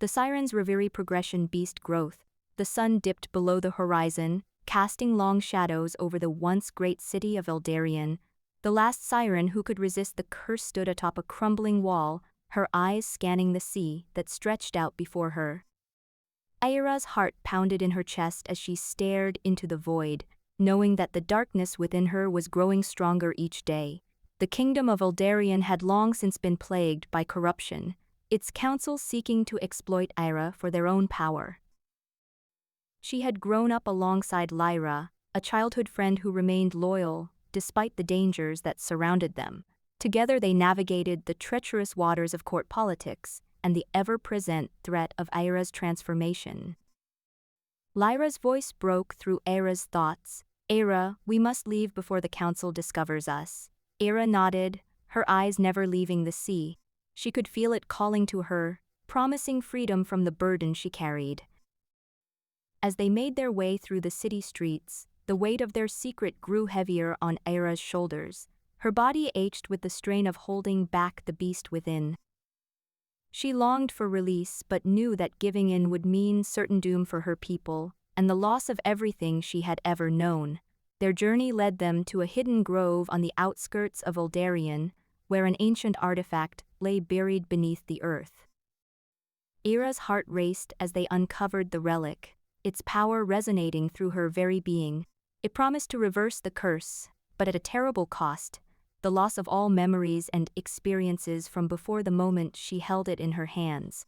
The siren's reverie progression beast growth. The sun dipped below the horizon, casting long shadows over the once great city of Eldarion. The last siren who could resist the curse stood atop a crumbling wall, her eyes scanning the sea that stretched out before her. Aira's heart pounded in her chest as she stared into the void, knowing that the darkness within her was growing stronger each day. The kingdom of Eldarion had long since been plagued by corruption, its council seeking to exploit Aira for their own power. She had grown up alongside Lyra, a childhood friend who remained loyal, despite the dangers that surrounded them. Together they navigated the treacherous waters of court politics and the ever-present threat of Aira's transformation. Lyra's voice broke through Aira's thoughts. "Aira, we must leave before the council discovers us." Aira nodded, her eyes never leaving the sea. She could feel it calling to her, promising freedom from the burden she carried. As they made their way through the city streets, the weight of their secret grew heavier on Aira's shoulders. Her body ached with the strain of holding back the beast within. She longed for release but knew that giving in would mean certain doom for her people, and the loss of everything she had ever known. Their journey led them to a hidden grove on the outskirts of Eldarion, where an ancient artifact lay buried beneath the earth. Aira's heart raced as they uncovered the relic, its power resonating through her very being. It promised to reverse the curse, but at a terrible cost, the loss of all memories and experiences from before the moment she held it in her hands.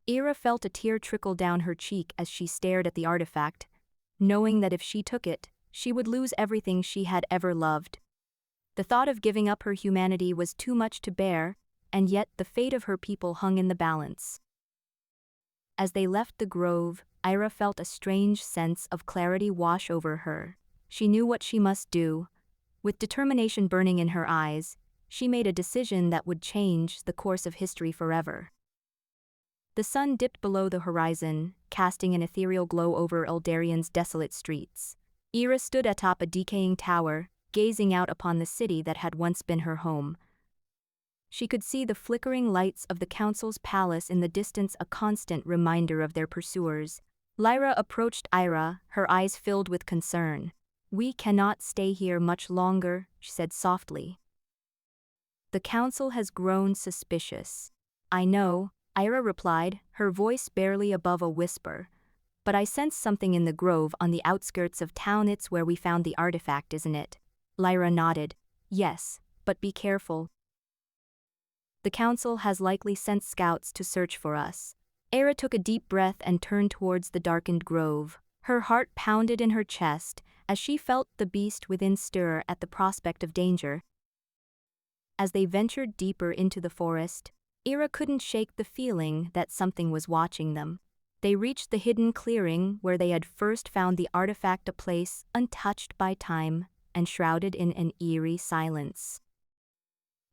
Aira felt a tear trickle down her cheek as she stared at the artifact, knowing that if she took it, she would lose everything she had ever loved. The thought of giving up her humanity was too much to bear, and yet the fate of her people hung in the balance. As they left the grove, Aira felt a strange sense of clarity wash over her. She knew what she must do. With determination burning in her eyes, she made a decision that would change the course of history forever. The sun dipped below the horizon, casting an ethereal glow over Eldarion's desolate streets. Aira stood atop a decaying tower, gazing out upon the city that had once been her home. She could see the flickering lights of the council's palace in the distance, a constant reminder of their pursuers. Lyra approached Aira, her eyes filled with concern. "We cannot stay here much longer," she said softly. "The council has grown suspicious." "I know," Aira replied, her voice barely above a whisper. "But I sense something in the grove on the outskirts of town. It's where we found the artifact, isn't it?" Lyra nodded. "Yes, but be careful. The council has likely sent scouts to search for us." Aira took a deep breath and turned towards the darkened grove. Her heart pounded in her chest as she felt the beast within stir at the prospect of danger. As they ventured deeper into the forest, Aira couldn't shake the feeling that something was watching them. They reached the hidden clearing where they had first found the artifact, a place untouched by time and shrouded in an eerie silence.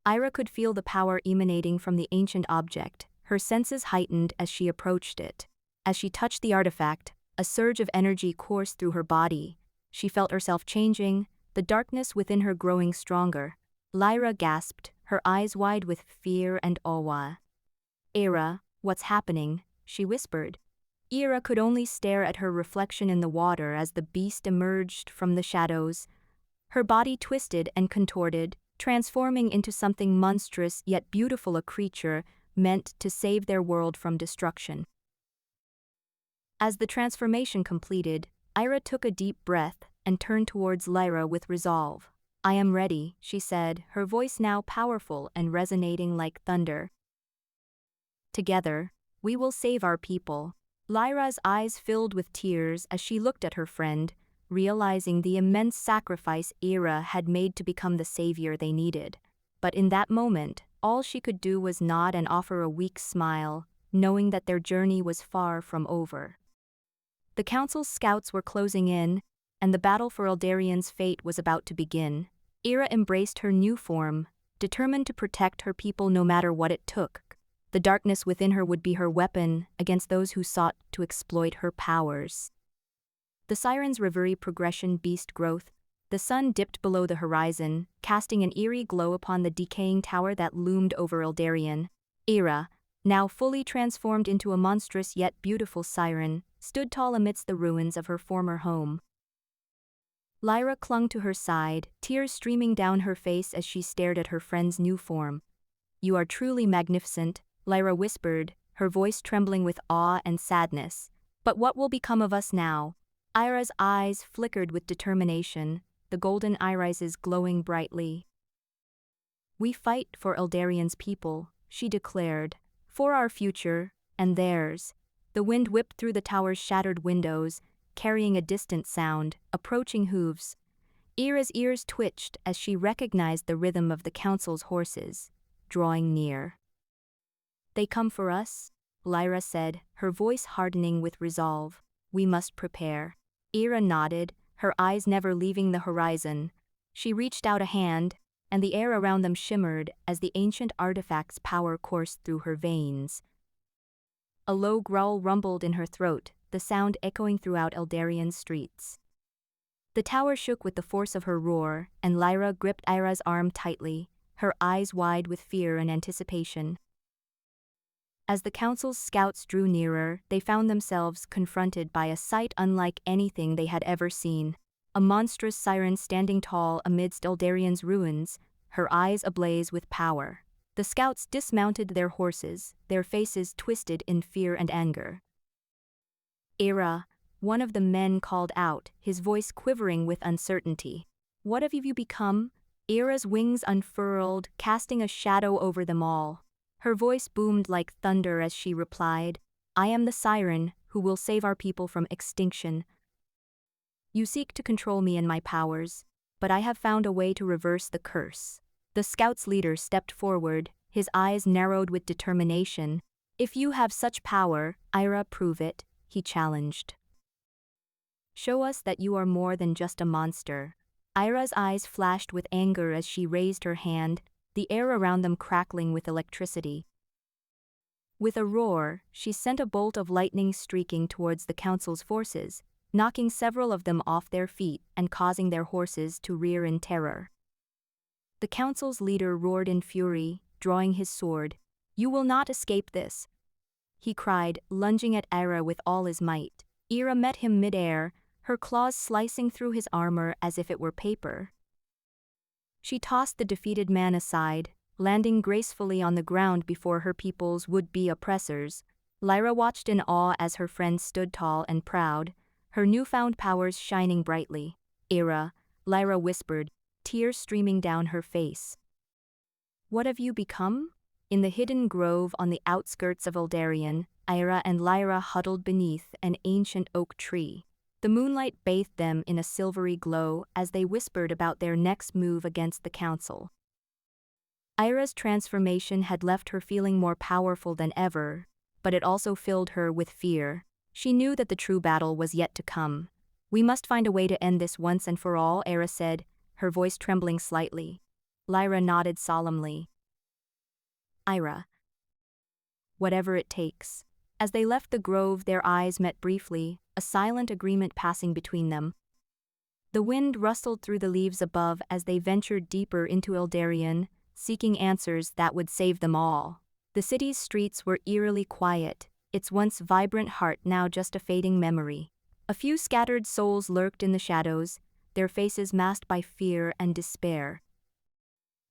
Aira could feel the power emanating from the ancient object, her senses heightened as she approached it. As she touched the artifact, a surge of energy coursed through her body. She felt herself changing, the darkness within her growing stronger. Lyra gasped, her eyes wide with fear and awe. "Aira, what's happening?" she whispered. Aira could only stare at her reflection in the water as the beast emerged from the shadows. Her body twisted and contorted, transforming into something monstrous yet beautiful, a creature meant to save their world from destruction. As the transformation completed, Aira took a deep breath and turned towards Lyra with resolve. "I am ready," she said, her voice now powerful and resonating like thunder. "Together, we will save our people." Lyra's eyes filled with tears as she looked at her friend, realizing the immense sacrifice Aira had made to become the savior they needed. But in that moment, all she could do was nod and offer a weak smile, knowing that their journey was far from over. The council's scouts were closing in, and the battle for Eldarion's fate was about to begin. Aira embraced her new form, determined to protect her people no matter what it took. The darkness within her would be her weapon against those who sought to exploit her powers. The siren's reverie progression beast growth. The sun dipped below the horizon, casting an eerie glow upon the decaying tower that loomed over Eldarion. "Aira, now fully transformed into a monstrous yet beautiful siren, stood tall amidst the ruins of her former home. Lyra clung to her side, tears streaming down her face as she stared at her friend's new form. "You are truly magnificent," Lyra whispered, her voice trembling with awe and sadness. "But what will become of us now?" Ira's eyes flickered with determination, the golden irises glowing brightly. "We fight for Eldarian's people," she declared, "for our future, and theirs." The wind whipped through the tower's shattered windows, carrying a distant sound, approaching hooves. Ira's ears twitched as she recognized the rhythm of the council's horses, drawing near. "They come for us," Lyra said, her voice hardening with resolve. "We must prepare." Ira nodded, her eyes never leaving the horizon. She reached out a hand, and the air around them shimmered as the ancient artifact's power coursed through her veins. A low growl rumbled in her throat, the sound echoing throughout Eldarian's streets. The tower shook with the force of her roar, and Lyra gripped Ira's arm tightly, her eyes wide with fear and anticipation. As the council's scouts drew nearer, they found themselves confronted by a sight unlike anything they had ever seen. A monstrous siren standing tall amidst Eldarian's ruins, her eyes ablaze with power. The scouts dismounted their horses, their faces twisted in fear and anger. "Ira," one of the men called out, his voice quivering with uncertainty. "What have you become?" Ira's wings unfurled, casting a shadow over them all. Her voice boomed like thunder as she replied, "I am the siren, who will save our people from extinction. You seek to control me and my powers, but I have found a way to reverse the curse." The scout's leader stepped forward, his eyes narrowed with determination. "If you have such power, Ira, prove it," he challenged. "Show us that you are more than just a monster." Ira's eyes flashed with anger as she raised her hand, the air around them crackling with electricity. With a roar, she sent a bolt of lightning streaking towards the council's forces, knocking several of them off their feet and causing their horses to rear in terror. The council's leader roared in fury, drawing his sword. "You will not escape this," he cried, lunging at Ira with all his might. Ira met him mid-air, her claws slicing through his armor as if it were paper. She tossed the defeated man aside, landing gracefully on the ground before her people's would-be oppressors. Lyra watched in awe as her friend stood tall and proud, her newfound powers shining brightly. "Ira," Lyra whispered, tears streaming down her face. "What have you become?" In the hidden grove on the outskirts of Eldarian, Ira and Lyra huddled beneath an ancient oak tree. The moonlight bathed them in a silvery glow as they whispered about their next move against the council. Ira's transformation had left her feeling more powerful than ever, but it also filled her with fear. She knew that the true battle was yet to come. "We must find a way to end this once and for all," Ira said, her voice trembling slightly. Lyra nodded solemnly. "Ira, whatever it takes." As they left the grove, their eyes met briefly, a silent agreement passing between them. The wind rustled through the leaves above as they ventured deeper into Eldarian, seeking answers that would save them all. The city's streets were eerily quiet, its once vibrant heart now just a fading memory. A few scattered souls lurked in the shadows, their faces masked by fear and despair.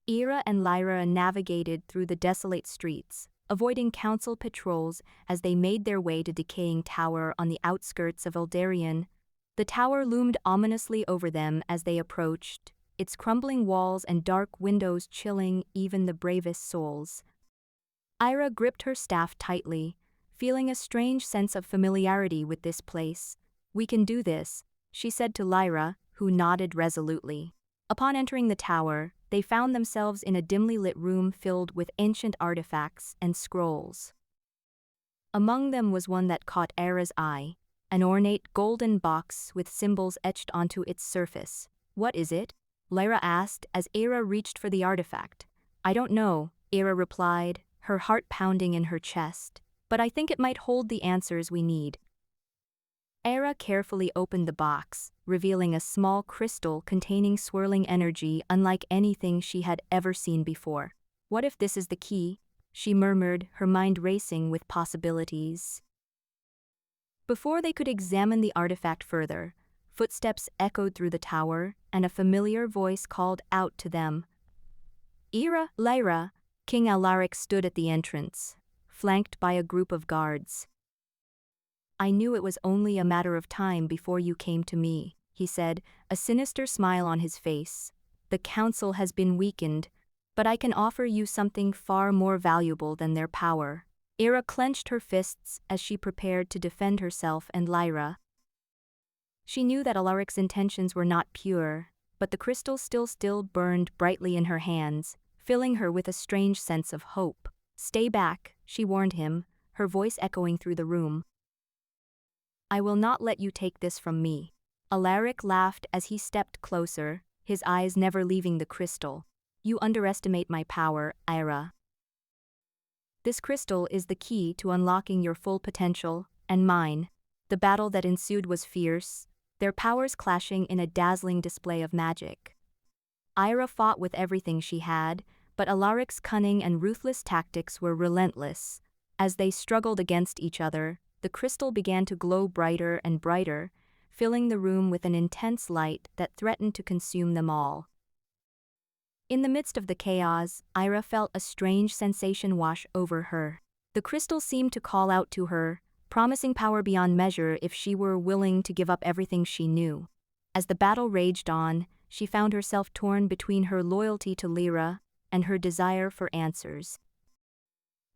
Ira and Lyra navigated through the desolate streets, avoiding council patrols as they made their way to decaying tower on the outskirts of Eldarian. The tower loomed ominously over them as they approached, its crumbling walls and dark windows chilling even the bravest souls. Ira gripped her staff tightly, feeling a strange sense of familiarity with this place. "We can do this," she said to Lyra, who nodded resolutely. Upon entering the tower, they found themselves in a dimly lit room filled with ancient artifacts and scrolls. Among them was one that caught Ira's eye, an ornate golden box with symbols etched onto its surface. "What is it?" Lyra asked as Ira reached for the artifact. "I don't know," Ira replied, her heart pounding in her chest, "but I think it might hold the answers we need." Ira carefully opened the box, revealing a small crystal containing swirling energy unlike anything she had ever seen before. "What if this is the key?" she murmured, her mind racing with possibilities. Before they could examine the artifact further, footsteps echoed through the tower, and a familiar voice called out to them. "Ira, Lyra!" King Alaric stood at the entrance, flanked by a group of guards. "I knew it was only a matter of time before you came to me," he said, a sinister smile on his face. "The council has been weakened, but I can offer you something far more valuable than their power." Ira clenched her fists as she prepared to defend herself and Lyra. She knew that Alaric's intentions were not pure, but the crystal still burned brightly in her hands, filling her with a strange sense of hope. "Stay back," she warned him, her voice echoing through the room. "I will not let you take this from me." Alaric laughed as he stepped closer, his eyes never leaving the crystal. "You underestimate my power, Ira. This crystal is the key to unlocking your full potential, and mine." The battle that ensued was fierce, their powers clashing in a dazzling display of magic. Ira fought with everything she had, but Alaric's cunning and ruthless tactics were relentless. As they struggled against each other, the crystal began to glow brighter and brighter, filling the room with an intense light that threatened to consume them all. In the midst of the chaos, Ira felt a strange sensation wash over her. The crystal seemed to call out to her, promising power beyond measure if she were willing to give up everything she knew. As the battle raged on, she found herself torn between her loyalty to Lyra and her desire for answers.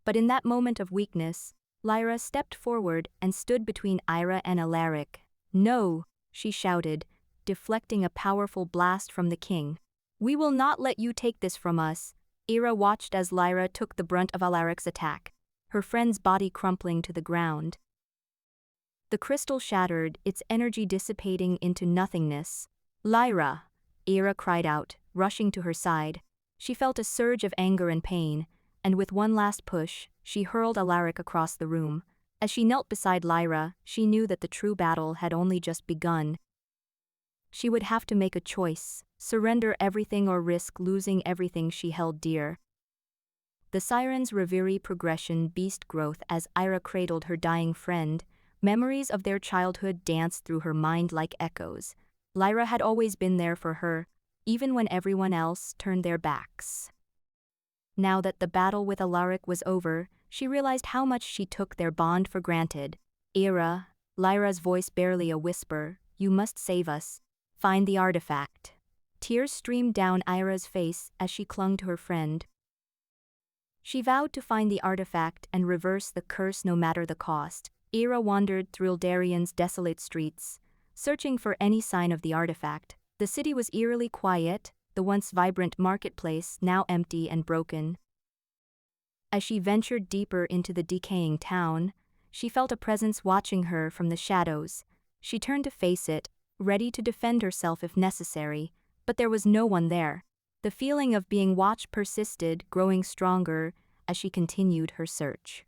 But in that moment of weakness, Lyra stepped forward and stood between Ira and Alaric. "No," she shouted, deflecting a powerful blast from the king. "We will not let you take this from us." Ira watched as Lyra took the brunt of Alaric's attack, her friend's body crumpling to the ground. The crystal shattered, its energy dissipating into nothingness. "Lyra!" Ira cried out, rushing to her side. She felt a surge of anger and pain, and with one last push, she hurled Alaric across the room. As she knelt beside Lyra, she knew that the true battle had only just begun. She would have to make a choice, surrender everything or risk losing everything she held dear. The siren's reverie progression beast growth as Ira cradled her dying friend. Memories of their childhood danced through her mind like echoes. Lyra had always been there for her, even when everyone else turned their backs. Now that the battle with Alaric was over, she realized how much she took their bond for granted. "Ira," Lyra's voice barely a whisper, "you must save us. Find the artifact." Tears streamed down Ira's face as she clung to her friend. She vowed to find the artifact and reverse the curse no matter the cost. Ira wandered through Eldarian's desolate streets, searching for any sign of the artifact. The city was eerily quiet, the once vibrant marketplace now empty and broken. As she ventured deeper into the decaying town, she felt a presence watching her from the shadows. She turned to face it, ready to defend herself if necessary, but there was no one there. The feeling of being watched persisted, growing stronger as she continued her search.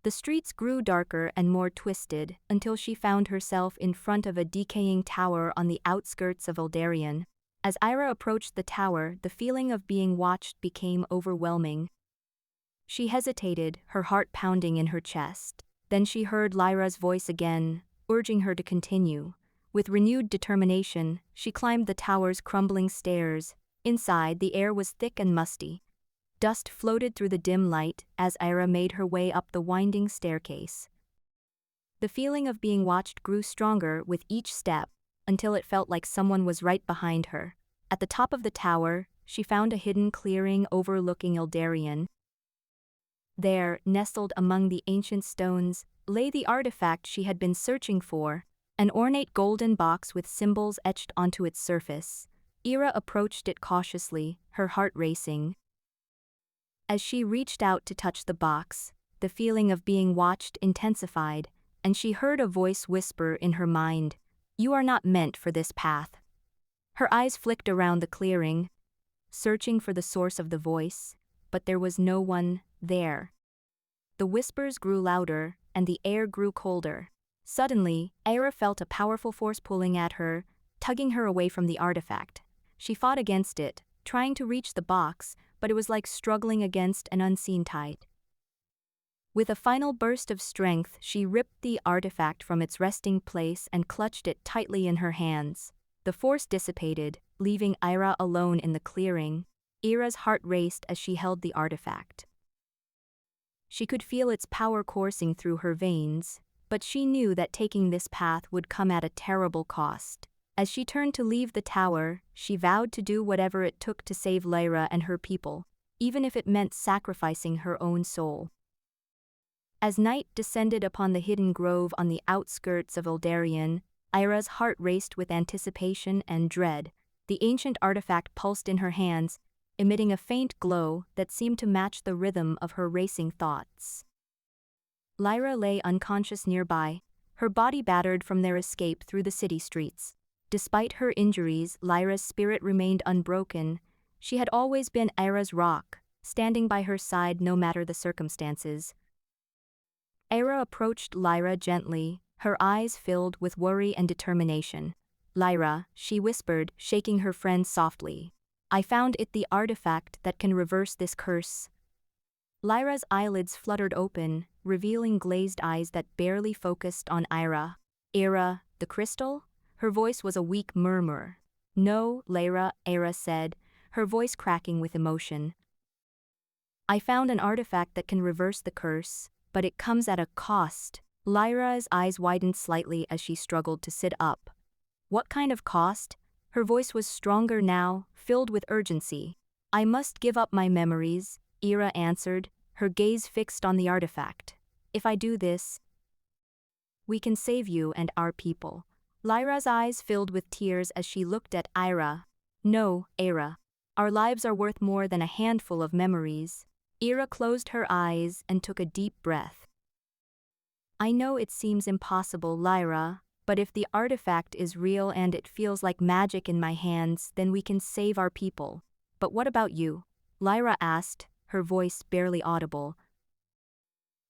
The streets grew darker and more twisted until she found herself in front of a decaying tower on the outskirts of Eldarian. As Ira approached the tower, the feeling of being watched became overwhelming. She hesitated, her heart pounding in her chest. Then she heard Lyra's voice again, urging her to continue. With renewed determination, she climbed the tower's crumbling stairs. Inside, the air was thick and musty. Dust floated through the dim light as Ira made her way up the winding staircase. The feeling of being watched grew stronger with each step, until it felt like someone was right behind her. At the top of the tower, she found a hidden clearing overlooking Eldarian. There, nestled among the ancient stones, lay the artifact she had been searching for, an ornate golden box with symbols etched onto its surface. Ira approached it cautiously, her heart racing. As she reached out to touch the box, the feeling of being watched intensified, and she heard a voice whisper in her mind, "You are not meant for this path." Her eyes flicked around the clearing, searching for the source of the voice, but there was no one there. The whispers grew louder, and the air grew colder. Suddenly, Ira felt a powerful force pulling at her, tugging her away from the artifact. She fought against it, trying to reach the box, but it was like struggling against an unseen tide. With a final burst of strength, she ripped the artifact from its resting place and clutched it tightly in her hands. The force dissipated, leaving Ira alone in the clearing. Ira's heart raced as she held the artifact. She could feel its power coursing through her veins, but she knew that taking this path would come at a terrible cost. As she turned to leave the tower, she vowed to do whatever it took to save Lyra and her people, even if it meant sacrificing her own soul. As night descended upon the hidden grove on the outskirts of Eldarion, Ira's heart raced with anticipation and dread. The ancient artifact pulsed in her hands, emitting a faint glow that seemed to match the rhythm of her racing thoughts. Lyra lay unconscious nearby, her body battered from their escape through the city streets. Despite her injuries, Lyra's spirit remained unbroken. She had always been Ira's rock, standing by her side no matter the circumstances. Ira approached Lyra gently, her eyes filled with worry and determination. "Lyra," she whispered, shaking her friend softly. "I found it, the artifact that can reverse this curse." Lyra's eyelids fluttered open, revealing glazed eyes that barely focused on Ira. "Ira, the crystal?" Her voice was a weak murmur. "No, Lyra," Ira said, her voice cracking with emotion. "I found an artifact that can reverse the curse, but it comes at a cost." Lyra's eyes widened slightly as she struggled to sit up. "What kind of cost?" Her voice was stronger now, filled with urgency. "I must give up my memories," Ira answered, her gaze fixed on the artifact. "If I do this, we can save you and our people." Lyra's eyes filled with tears as she looked at Ira. "No, Ira. Our lives are worth more than a handful of memories." Ira closed her eyes and took a deep breath. "I know it seems impossible, Lyra, but if the artifact is real and it feels like magic in my hands, then we can save our people." "But what about you?" Lyra asked, her voice barely audible.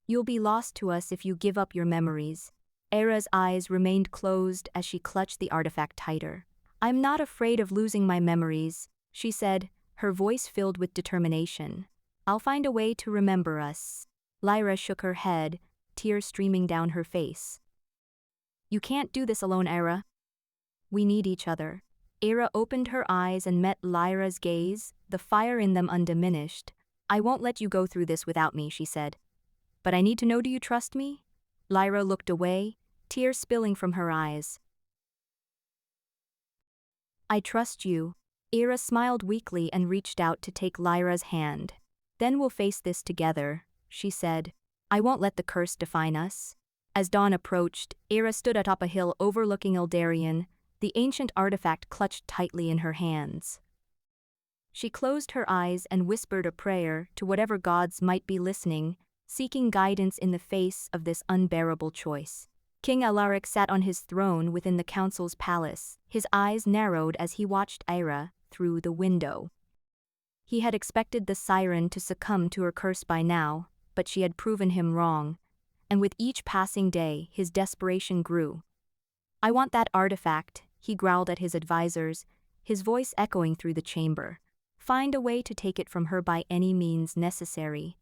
"You'll be lost to us if you give up your memories." Ira's eyes remained closed as she clutched the artifact tighter. "I'm not afraid of losing my memories," she said, her voice filled with determination. "I'll find a way to remember us." Lyra shook her head, tears streaming down her face. "You can't do this alone, Ira. We need each other." Ira opened her eyes and met Lyra's gaze, the fire in them undiminished. "I won't let you go through this without me," she said. "But I need to know, do you trust me?" Lyra looked away, tears spilling from her eyes. "I trust you." Ira smiled weakly and reached out to take Lyra's hand. "Then we'll face this together," she said. "I won't let the curse define us." As dawn approached, Ira stood atop a hill overlooking Eldarion, the ancient artifact clutched tightly in her hands. She closed her eyes and whispered a prayer to whatever gods might be listening, seeking guidance in the face of this unbearable choice. King Alaric sat on his throne within the council's palace, his eyes narrowed as he watched Ira through the window. He had expected the siren to succumb to her curse by now, but she had proven him wrong, and with each passing day his desperation grew. "I want that artifact," he growled at his advisors, his voice echoing through the chamber. "Find a way to take it from her by any means necessary."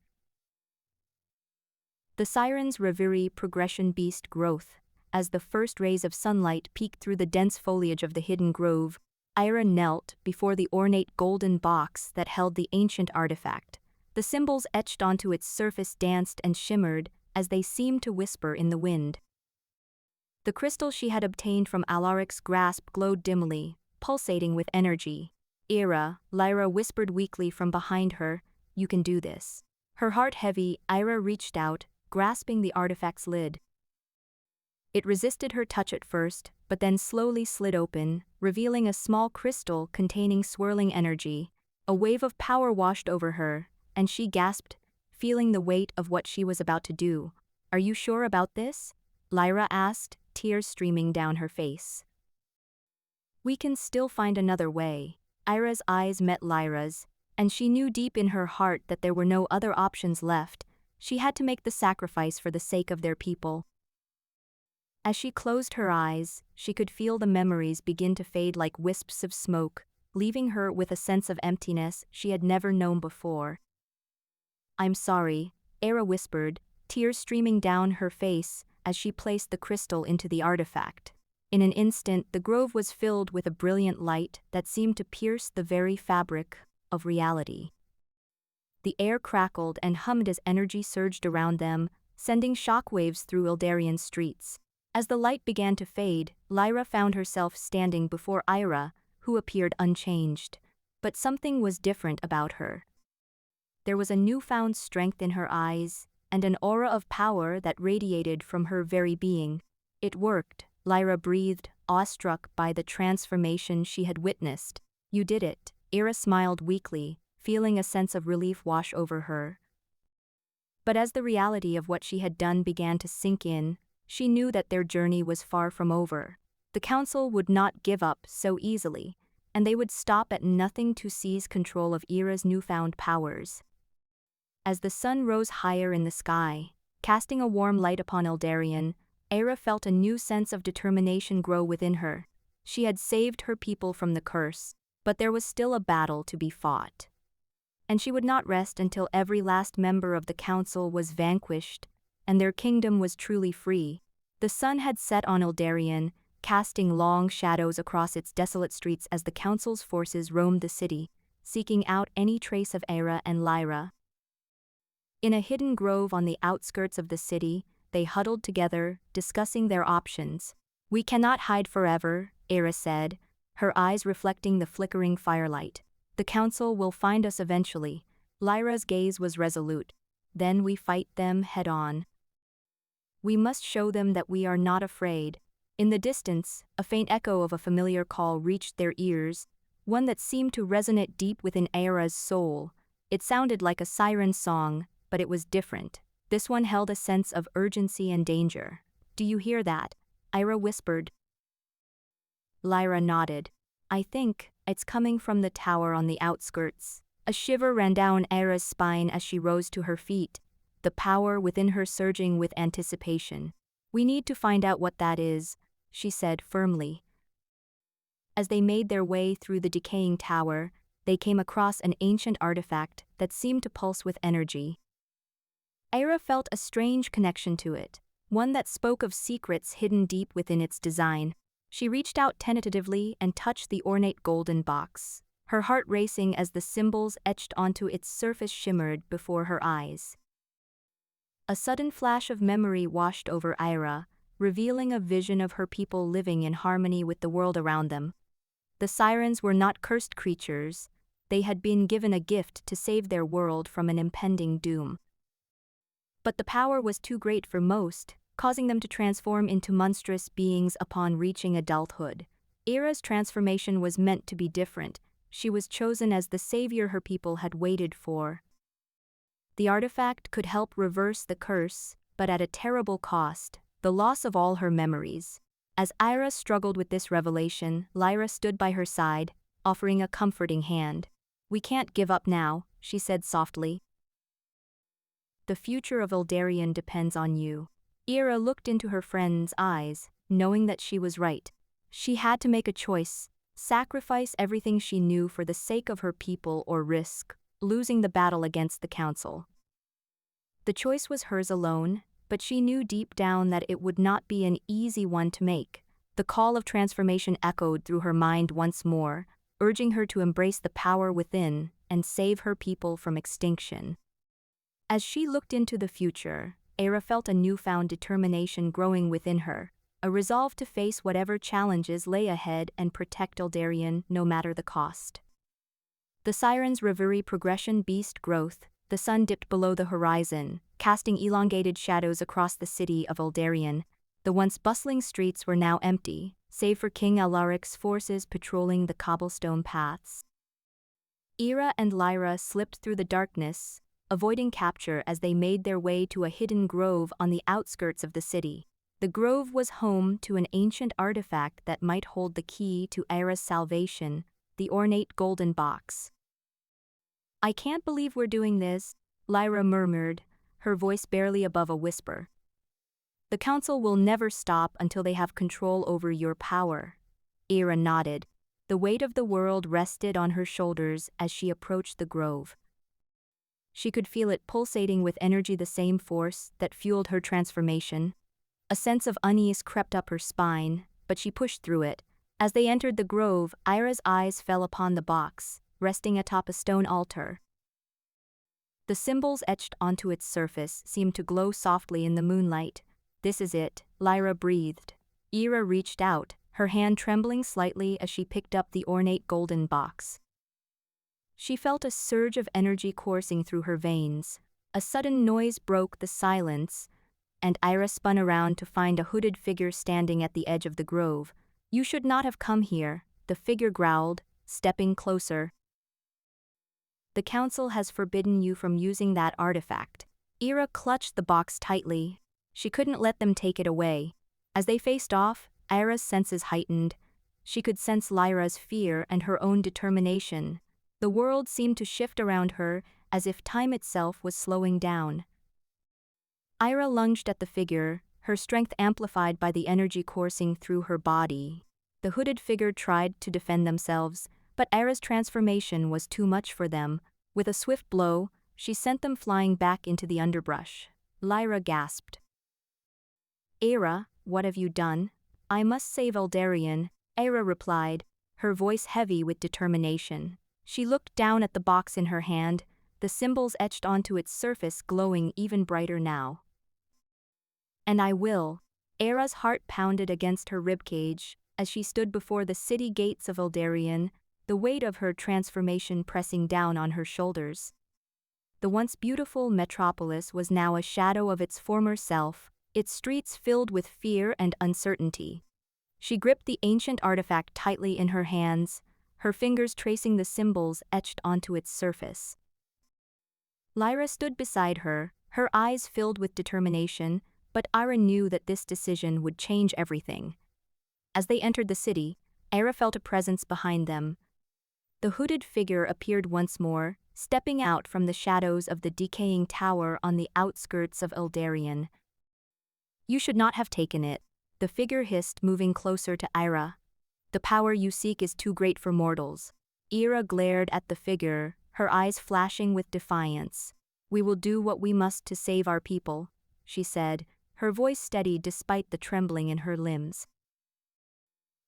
The siren's reverie progression beast growth. As the first rays of sunlight peeked through the dense foliage of the hidden grove, Ira knelt before the ornate golden box that held the ancient artifact. The symbols etched onto its surface danced and shimmered as they seemed to whisper in the wind. The crystal she had obtained from Alaric's grasp glowed dimly, pulsating with energy. Lyra whispered weakly from behind her, "You can do this." Her heart heavy, Ira reached out, grasping the artifact's lid. It resisted her touch at first, but then slowly slid open, revealing a small crystal containing swirling energy. A wave of power washed over her, and she gasped, feeling the weight of what she was about to do. "Are you sure about this?" Lyra asked, tears streaming down her face. "We can still find another way." Ira's eyes met Lyra's, and she knew deep in her heart that there were no other options left. She had to make the sacrifice for the sake of their people. As she closed her eyes, she could feel the memories begin to fade like wisps of smoke. leaving her with a sense of emptiness she had never known before. "I'm sorry," Era whispered, tears streaming down her face as she placed the crystal into the artifact. In an instant, the grove was filled with a brilliant light that seemed to pierce the very fabric of reality. The air crackled and hummed as energy surged around them, sending shockwaves through Eldarian streets. As the light began to fade, Lyra found herself standing before Ira, who appeared unchanged. But something was different about her. There was a newfound strength in her eyes, and an aura of power that radiated from her very being. It worked, Lyra breathed, awestruck by the transformation she had witnessed. "You did it," Ira smiled weakly, feeling a sense of relief wash over her. But as the reality of what she had done began to sink in, she knew that their journey was far from over. The council would not give up so easily, and they would stop at nothing to seize control of Ira's newfound powers. As the sun rose higher in the sky, casting a warm light upon Eldarion, Ira felt a new sense of determination grow within her. She had saved her people from the curse, but there was still a battle to be fought. And she would not rest until every last member of the council was vanquished, and their kingdom was truly free. The sun had set on Eldarion, casting long shadows across its desolate streets as the council's forces roamed the city, seeking out any trace of Ira and Lyra. In a hidden grove on the outskirts of the city, they huddled together, discussing their options. "We cannot hide forever," Ira said, her eyes reflecting the flickering firelight. "The council will find us eventually." Lyra's gaze was resolute. "Then we fight them head-on. We must show them that we are not afraid." In the distance, a faint echo of a familiar call reached their ears, one that seemed to resonate deep within Ira's soul. It sounded like a siren song, but it was different. This one held a sense of urgency and danger. "Do you hear that?" Ira whispered. Lyra nodded. "I think it's coming from the tower on the outskirts." A shiver ran down Ira's spine as she rose to her feet, the power within her surging with anticipation. "We need to find out what that is," she said firmly. As they made their way through the decaying tower, they came across an ancient artifact that seemed to pulse with energy. Ira felt a strange connection to it, one that spoke of secrets hidden deep within its design. She reached out tentatively and touched the ornate golden box, her heart racing as the symbols etched onto its surface shimmered before her eyes. A sudden flash of memory washed over Ira, revealing a vision of her people living in harmony with the world around them. The sirens were not cursed creatures, they had been given a gift to save their world from an impending doom. But the power was too great for most, causing them to transform into monstrous beings upon reaching adulthood. Ira's transformation was meant to be different. She was chosen as the savior her people had waited for. The artifact could help reverse the curse, but at a terrible cost, the loss of all her memories. As Ira struggled with this revelation, Lyra stood by her side, offering a comforting hand. "We can't give up now," she said softly. "The future of Eldarion depends on you." Ira looked into her friend's eyes, knowing that she was right. She had to make a choice, sacrifice everything she knew for the sake of her people or risk losing the battle against the council. The choice was hers alone, but she knew deep down that it would not be an easy one to make. The call of transformation echoed through her mind once more, urging her to embrace the power within and save her people from extinction. As she looked into the future, Ira felt a newfound determination growing within her, a resolve to face whatever challenges lay ahead and protect Eldarion no matter the cost. The siren's reverie progression beast growth, the sun dipped below the horizon, casting elongated shadows across the city of Eldarion. The once bustling streets were now empty, save for King Alaric's forces patrolling the cobblestone paths. Ira and Lyra slipped through the darkness, avoiding capture as they made their way to a hidden grove on the outskirts of the city. The grove was home to an ancient artifact that might hold the key to Ira's salvation, the ornate golden box. "I can't believe we're doing this," Lyra murmured, her voice barely above a whisper. "The council will never stop until they have control over your power." Ira nodded. The weight of the world rested on her shoulders as she approached the grove. She could feel it pulsating with energy, the same force that fueled her transformation. A sense of unease crept up her spine, but she pushed through it. As they entered the grove, Ira's eyes fell upon the box, resting atop a stone altar. The symbols etched onto its surface seemed to glow softly in the moonlight. "This is it," Lyra breathed. Ira reached out, her hand trembling slightly as she picked up the ornate golden box. She felt a surge of energy coursing through her veins. A sudden noise broke the silence, and Ira spun around to find a hooded figure standing at the edge of the grove. "You should not have come here," the figure growled, stepping closer. "The council has forbidden you from using that artifact." Ira clutched the box tightly. She couldn't let them take it away. As they faced off, Ira's senses heightened. She could sense Lyra's fear and her own determination. The world seemed to shift around her, as if time itself was slowing down. Ira lunged at the figure, her strength amplified by the energy coursing through her body. The hooded figure tried to defend themselves, but Ira's transformation was too much for them. With a swift blow, she sent them flying back into the underbrush. Lyra gasped. "Ira, what have you done?" "I must save Eldarion," Ira replied, her voice heavy with determination. She looked down at the box in her hand, the symbols etched onto its surface glowing even brighter now. "And I will." Ira's heart pounded against her ribcage as she stood before the city gates of Eldarion, the weight of her transformation pressing down on her shoulders. The once beautiful metropolis was now a shadow of its former self, its streets filled with fear and uncertainty. She gripped the ancient artifact tightly in her hands, her fingers tracing the symbols etched onto its surface. Lyra stood beside her, her eyes filled with determination, but Ira knew that this decision would change everything. As they entered the city, Ira felt a presence behind them. The hooded figure appeared once more, stepping out from the shadows of the decaying tower on the outskirts of Eldarion. "You should not have taken it," the figure hissed, moving closer to Ira. "The power you seek is too great for mortals." Ira glared at the figure, her eyes flashing with defiance. "We will do what we must to save our people," she said, her voice steady despite the trembling in her limbs.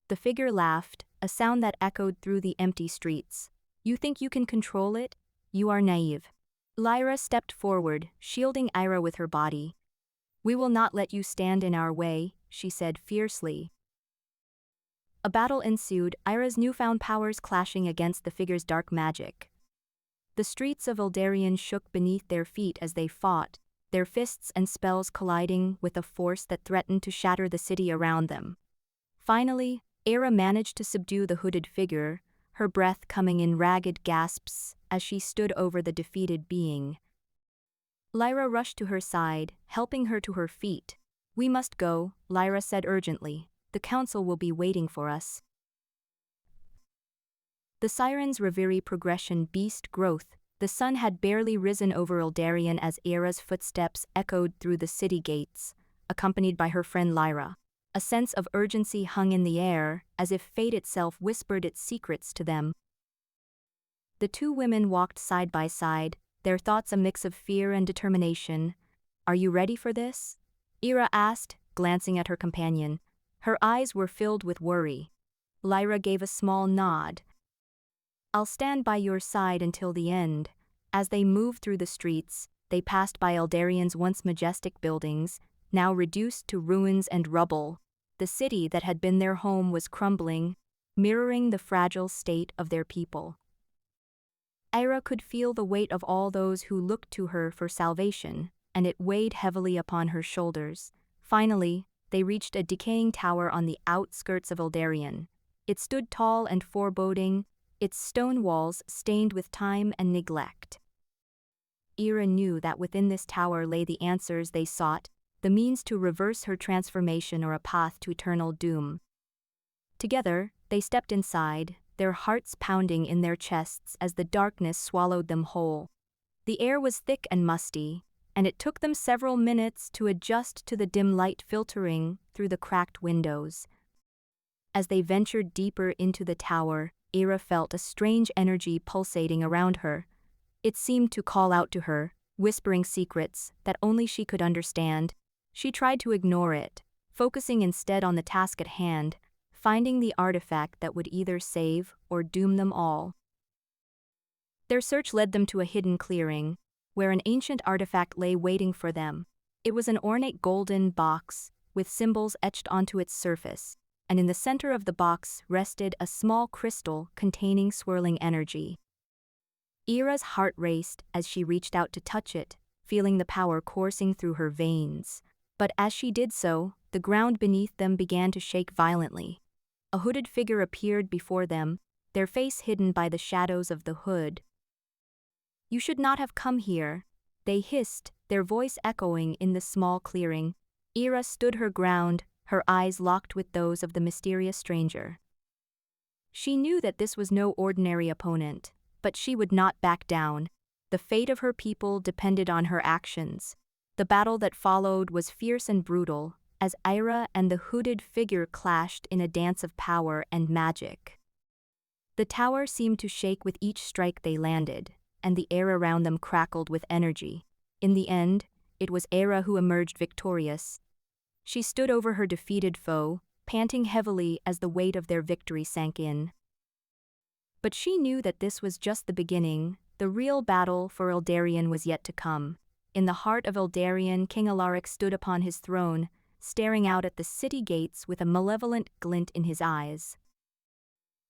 The figure laughed, a sound that echoed through the empty streets. "You think you can control it? You are naive." Lyra stepped forward, shielding Ira with her body. "We will not let you stand in our way," she said fiercely. A battle ensued, Ira's newfound powers clashing against the figure's dark magic. The streets of Eldarion shook beneath their feet as they fought, their fists and spells colliding with a force that threatened to shatter the city around them. Finally, Ira managed to subdue the hooded figure, her breath coming in ragged gasps as she stood over the defeated being. Lyra rushed to her side, helping her to her feet. "We must go," Lyra said urgently. "The council will be waiting for us." The Siren's Reverie progression beast growth. The sun had barely risen over Eldarion as Ira's footsteps echoed through the city gates, accompanied by her friend Lyra. A sense of urgency hung in the air, as if fate itself whispered its secrets to them. The two women walked side by side, their thoughts a mix of fear and determination. "Are you ready for this?" Ira asked, glancing at her companion. Her eyes were filled with worry. Lyra gave a small nod. "I'll stand by your side until the end." As they moved through the streets, they passed by Eldarion's once majestic buildings, now reduced to ruins and rubble. The city that had been their home was crumbling, mirroring the fragile state of their people. Ira could feel the weight of all those who looked to her for salvation, and it weighed heavily upon her shoulders. Finally, they reached a decaying tower on the outskirts of Eldarion. It stood tall and foreboding, its stone walls stained with time and neglect. Ira knew that within this tower lay the answers they sought, the means to reverse her transformation or a path to eternal doom. Together, they stepped inside, their hearts pounding in their chests as the darkness swallowed them whole. The air was thick and musty, and it took them several minutes to adjust to the dim light filtering through the cracked windows. As they ventured deeper into the tower, Ira felt a strange energy pulsating around her. It seemed to call out to her, whispering secrets that only she could understand. She tried to ignore it, focusing instead on the task at hand, finding the artifact that would either save or doom them all. Their search led them to a hidden clearing, where an ancient artifact lay waiting for them. It was an ornate golden box, with symbols etched onto its surface, and in the center of the box rested a small crystal containing swirling energy. Ira's heart raced as she reached out to touch it, feeling the power coursing through her veins. But as she did so, the ground beneath them began to shake violently. A hooded figure appeared before them, their face hidden by the shadows of the hood. "You should not have come here," they hissed, their voice echoing in the small clearing. Ira stood her ground, her eyes locked with those of the mysterious stranger. She knew that this was no ordinary opponent, but she would not back down. The fate of her people depended on her actions. The battle that followed was fierce and brutal, as Ira and the hooded figure clashed in a dance of power and magic. The tower seemed to shake with each strike they landed, and the air around them crackled with energy. In the end, it was Ira who emerged victorious. She stood over her defeated foe, panting heavily as the weight of their victory sank in. But she knew that this was just the beginning. The real battle for Eldarien was yet to come. In the heart of Eldarien, King Alaric stood upon his throne, staring out at the city gates with a malevolent glint in his eyes.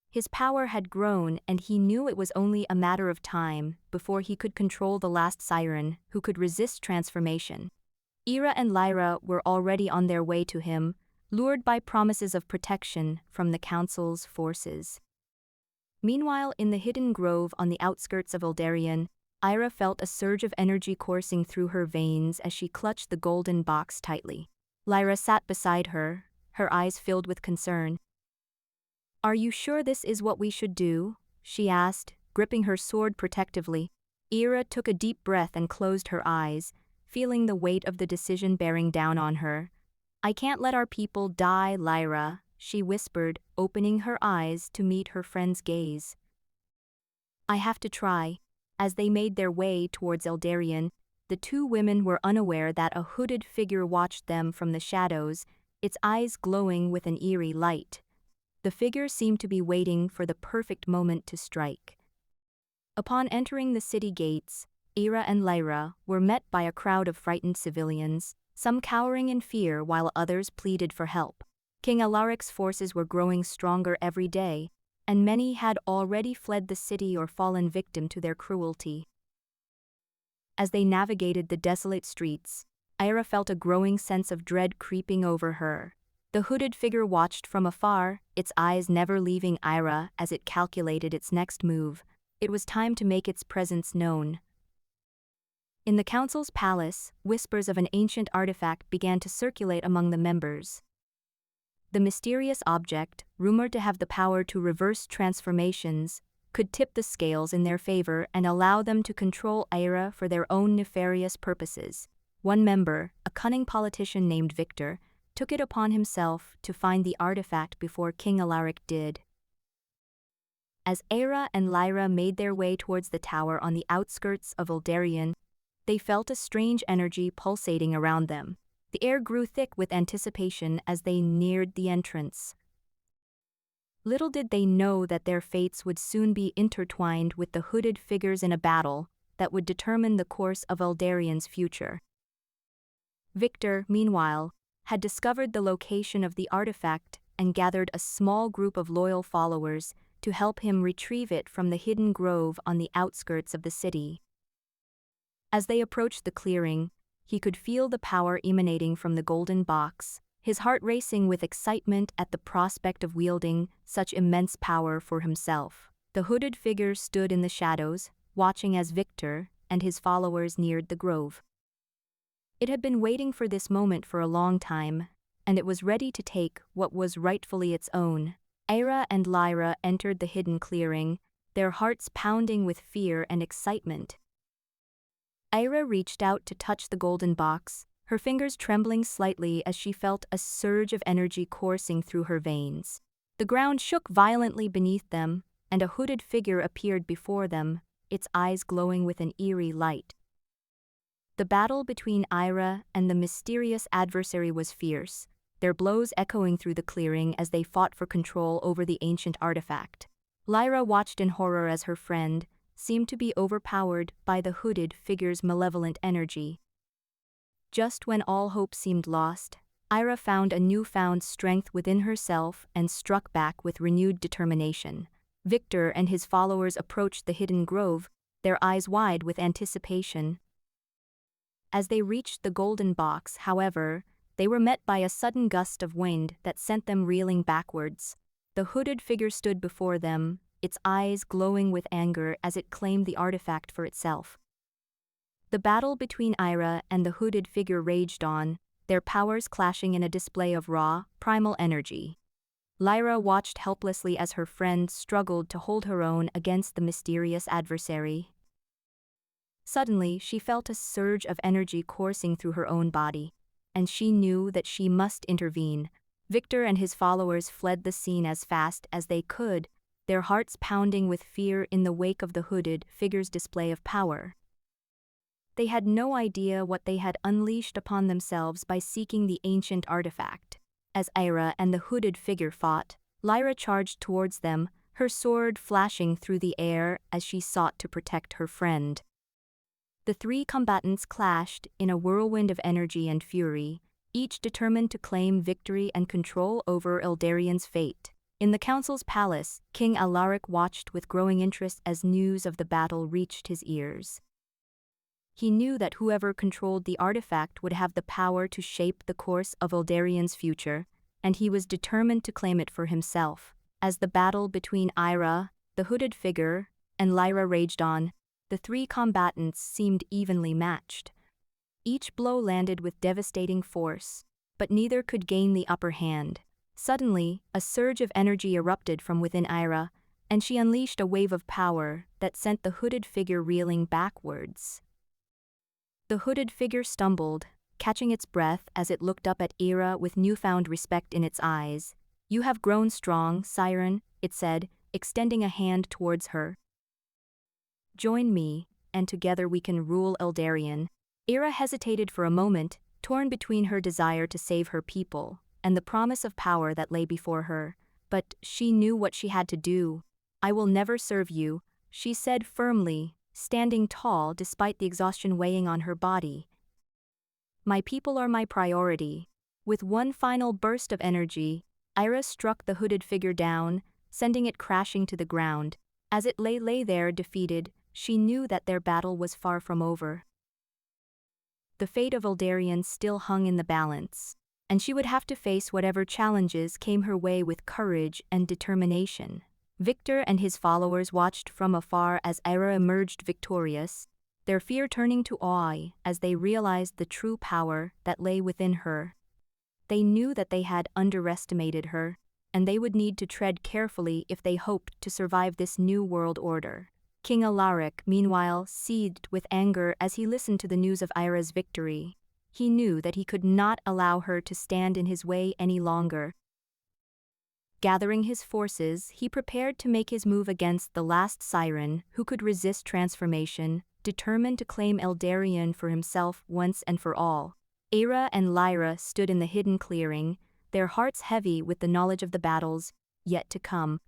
His power had grown, and he knew it was only a matter of time before he could control the last siren who could resist transformation. Ira and Lyra were already on their way to him, lured by promises of protection from the Council's forces. Meanwhile, in the hidden grove on the outskirts of Eldarien, Ira felt a surge of energy coursing through her veins as she clutched the golden box tightly. Lyra sat beside her, her eyes filled with concern. "Are you sure this is what we should do?" she asked, gripping her sword protectively. Ira took a deep breath and closed her eyes, feeling the weight of the decision bearing down on her. "I can't let our people die, Lyra," she whispered, opening her eyes to meet her friend's gaze. "I have to try." As they made their way towards Eldarien, the two women were unaware that a hooded figure watched them from the shadows, its eyes glowing with an eerie light. The figure seemed to be waiting for the perfect moment to strike. Upon entering the city gates, Ira and Lyra were met by a crowd of frightened civilians, some cowering in fear while others pleaded for help. King Alaric's forces were growing stronger every day, and many had already fled the city or fallen victim to their cruelty. As they navigated the desolate streets, Ira felt a growing sense of dread creeping over her. The hooded figure watched from afar, its eyes never leaving Ira as it calculated its next move. It was time to make its presence known. In the council's palace, whispers of an ancient artifact began to circulate among the members. The mysterious object, rumored to have the power to reverse transformations, could tip the scales in their favor and allow them to control Ira for their own nefarious purposes. One member, a cunning politician named Victor, took it upon himself to find the artifact before King Alaric did. As Ira and Lyra made their way towards the tower on the outskirts of Eldarien, they felt a strange energy pulsating around them. The air grew thick with anticipation as they neared the entrance. Little did they know that their fates would soon be intertwined with the hooded figures in a battle that would determine the course of Eldarien's future. Victor, meanwhile, had discovered the location of the artifact and gathered a small group of loyal followers to help him retrieve it from the hidden grove on the outskirts of the city. As they approached the clearing, he could feel the power emanating from the golden box, his heart racing with excitement at the prospect of wielding such immense power for himself. The hooded figure stood in the shadows, watching as Victor and his followers neared the grove. It had been waiting for this moment for a long time, and it was ready to take what was rightfully its own. Ira and Lyra entered the hidden clearing, their hearts pounding with fear and excitement. Ira reached out to touch the golden box, her fingers trembling slightly as she felt a surge of energy coursing through her veins. The ground shook violently beneath them, and a hooded figure appeared before them, its eyes glowing with an eerie light. The battle between Ira and the mysterious adversary was fierce, their blows echoing through the clearing as they fought for control over the ancient artifact. Lyra watched in horror as her friend seemed to be overpowered by the hooded figure's malevolent energy. Just when all hope seemed lost, Ira found a newfound strength within herself and struck back with renewed determination. Victor and his followers approached the hidden grove, their eyes wide with anticipation. As they reached the golden box, however, they were met by a sudden gust of wind that sent them reeling backwards. The hooded figure stood before them, its eyes glowing with anger as it claimed the artifact for itself. The battle between Ira and the hooded figure raged on, their powers clashing in a display of raw, primal energy. Lyra watched helplessly as her friend struggled to hold her own against the mysterious adversary. Suddenly, she felt a surge of energy coursing through her own body, and she knew that she must intervene. Victor and his followers fled the scene as fast as they could, their hearts pounding with fear in the wake of the hooded figure's display of power. They had no idea what they had unleashed upon themselves by seeking the ancient artifact. As Ira and the hooded figure fought, Lyra charged towards them, her sword flashing through the air as she sought to protect her friend. The three combatants clashed in a whirlwind of energy and fury, each determined to claim victory and control over Eldarian's fate. In the council's palace, King Alaric watched with growing interest as news of the battle reached his ears. He knew that whoever controlled the artifact would have the power to shape the course of Eldarian's future, and he was determined to claim it for himself. As the battle between Ira, the hooded figure, and Lyra raged on, the three combatants seemed evenly matched. Each blow landed with devastating force, but neither could gain the upper hand. Suddenly, a surge of energy erupted from within Ira, and she unleashed a wave of power that sent the hooded figure reeling backwards. The hooded figure stumbled, catching its breath as it looked up at Ira with newfound respect in its eyes. "You have grown strong, Siren," it said, extending a hand towards her. "Join me, and together we can rule Eldarian." Ira hesitated for a moment, torn between her desire to save her people and the promise of power that lay before her, but she knew what she had to do. "I will never serve you," she said firmly, standing tall despite the exhaustion weighing on her body. "My people are my priority." With one final burst of energy, Ira struck the hooded figure down, sending it crashing to the ground. As it lay there defeated, she knew that their battle was far from over. The fate of Eldarian still hung in the balance, and she would have to face whatever challenges came her way with courage and determination. Victor and his followers watched from afar as Ira emerged victorious, their fear turning to awe as they realized the true power that lay within her. They knew that they had underestimated her, and they would need to tread carefully if they hoped to survive this new world order. King Alaric, meanwhile, seethed with anger as he listened to the news of Ira's victory. He knew that he could not allow her to stand in his way any longer. Gathering his forces, he prepared to make his move against the last Siren who could resist transformation, determined to claim Eldarian for himself once and for all. Ira and Lyra stood in the hidden clearing, their hearts heavy with the knowledge of the battles yet to come.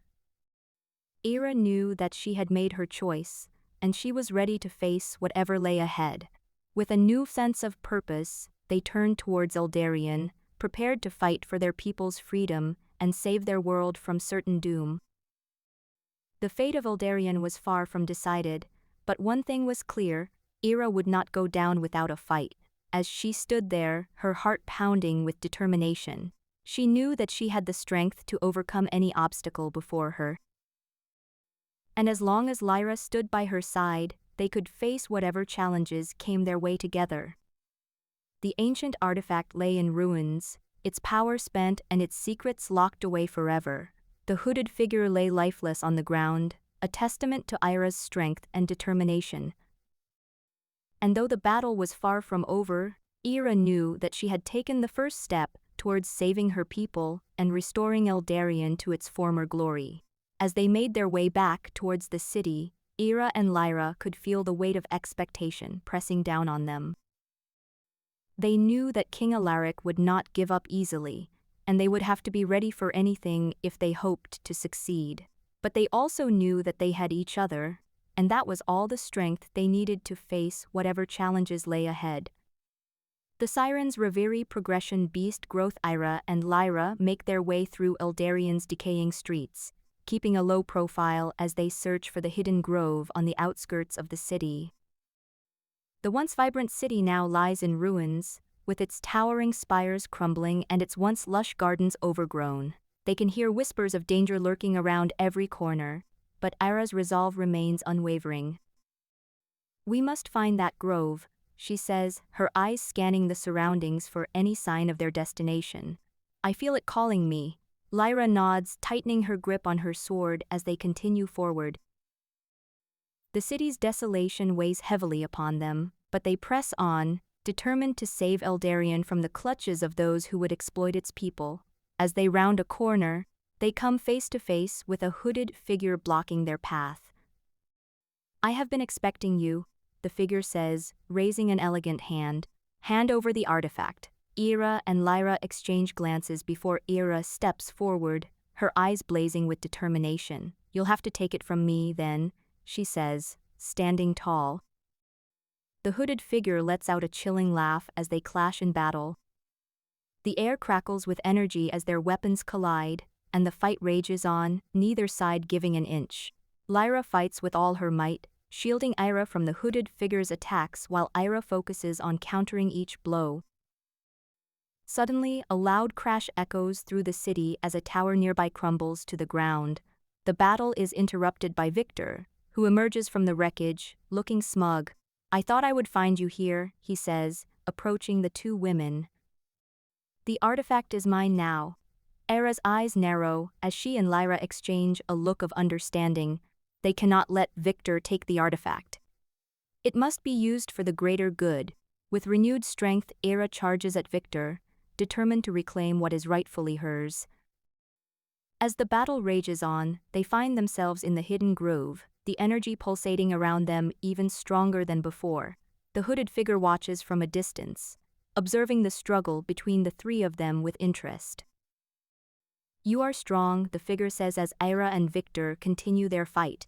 Ira knew that she had made her choice, and she was ready to face whatever lay ahead. With a new sense of purpose, they turned towards Eldarian, prepared to fight for their people's freedom and save their world from certain doom. The fate of Eldarian was far from decided, but one thing was clear: Ira would not go down without a fight. As she stood there, her heart pounding with determination, she knew that she had the strength to overcome any obstacle before her. And as long as Lyra stood by her side, they could face whatever challenges came their way together. The ancient artifact lay in ruins, its power spent and its secrets locked away forever. The hooded figure lay lifeless on the ground, a testament to Ira's strength and determination. And though the battle was far from over, Ira knew that she had taken the first step, towards saving her people and restoring Eldarion to its former glory. As they made their way back towards the city, Ira and Lyra could feel the weight of expectation pressing down on them. They knew that King Alaric would not give up easily, and they would have to be ready for anything if they hoped to succeed. But they also knew that they had each other, and that was all the strength they needed to face whatever challenges lay ahead. The Sirens Reverie Progression Beast Growth. Ira and Lyra make their way through Eldarion's decaying streets, keeping a low profile as they search for the hidden grove on the outskirts of the city. The once vibrant city now lies in ruins, with its towering spires crumbling and its once lush gardens overgrown. They can hear whispers of danger lurking around every corner, but Ira's resolve remains unwavering. "We must find that grove," she says, her eyes scanning the surroundings for any sign of their destination. "I feel it calling me." Lyra nods, tightening her grip on her sword as they continue forward. The city's desolation weighs heavily upon them, but they press on, determined to save Eldarion from the clutches of those who would exploit its people. As they round a corner, they come face to face with a hooded figure blocking their path. "I have been expecting you," the figure says, raising an elegant hand. "Hand over the artifact." Ira and Lyra exchange glances before Ira steps forward, her eyes blazing with determination. "You'll have to take it from me, then," she says, standing tall. The hooded figure lets out a chilling laugh as they clash in battle. The air crackles with energy as their weapons collide, and the fight rages on, neither side giving an inch. Lyra fights with all her might, shielding Ira from the hooded figure's attacks while Ira focuses on countering each blow. Suddenly, a loud crash echoes through the city as a tower nearby crumbles to the ground. The battle is interrupted by Victor, who emerges from the wreckage, looking smug. "I thought I would find you here," he says, approaching the two women. "The artifact is mine now." Ira's eyes narrow as she and Lyra exchange a look of understanding. They cannot let Victor take the artifact. It must be used for the greater good. With renewed strength, Ira charges at Victor, determined to reclaim what is rightfully hers. As the battle rages on, they find themselves in the hidden grove, the energy pulsating around them even stronger than before. The hooded figure watches from a distance, observing the struggle between the three of them with interest. "You are strong," the figure says as Ira and Victor continue their fight.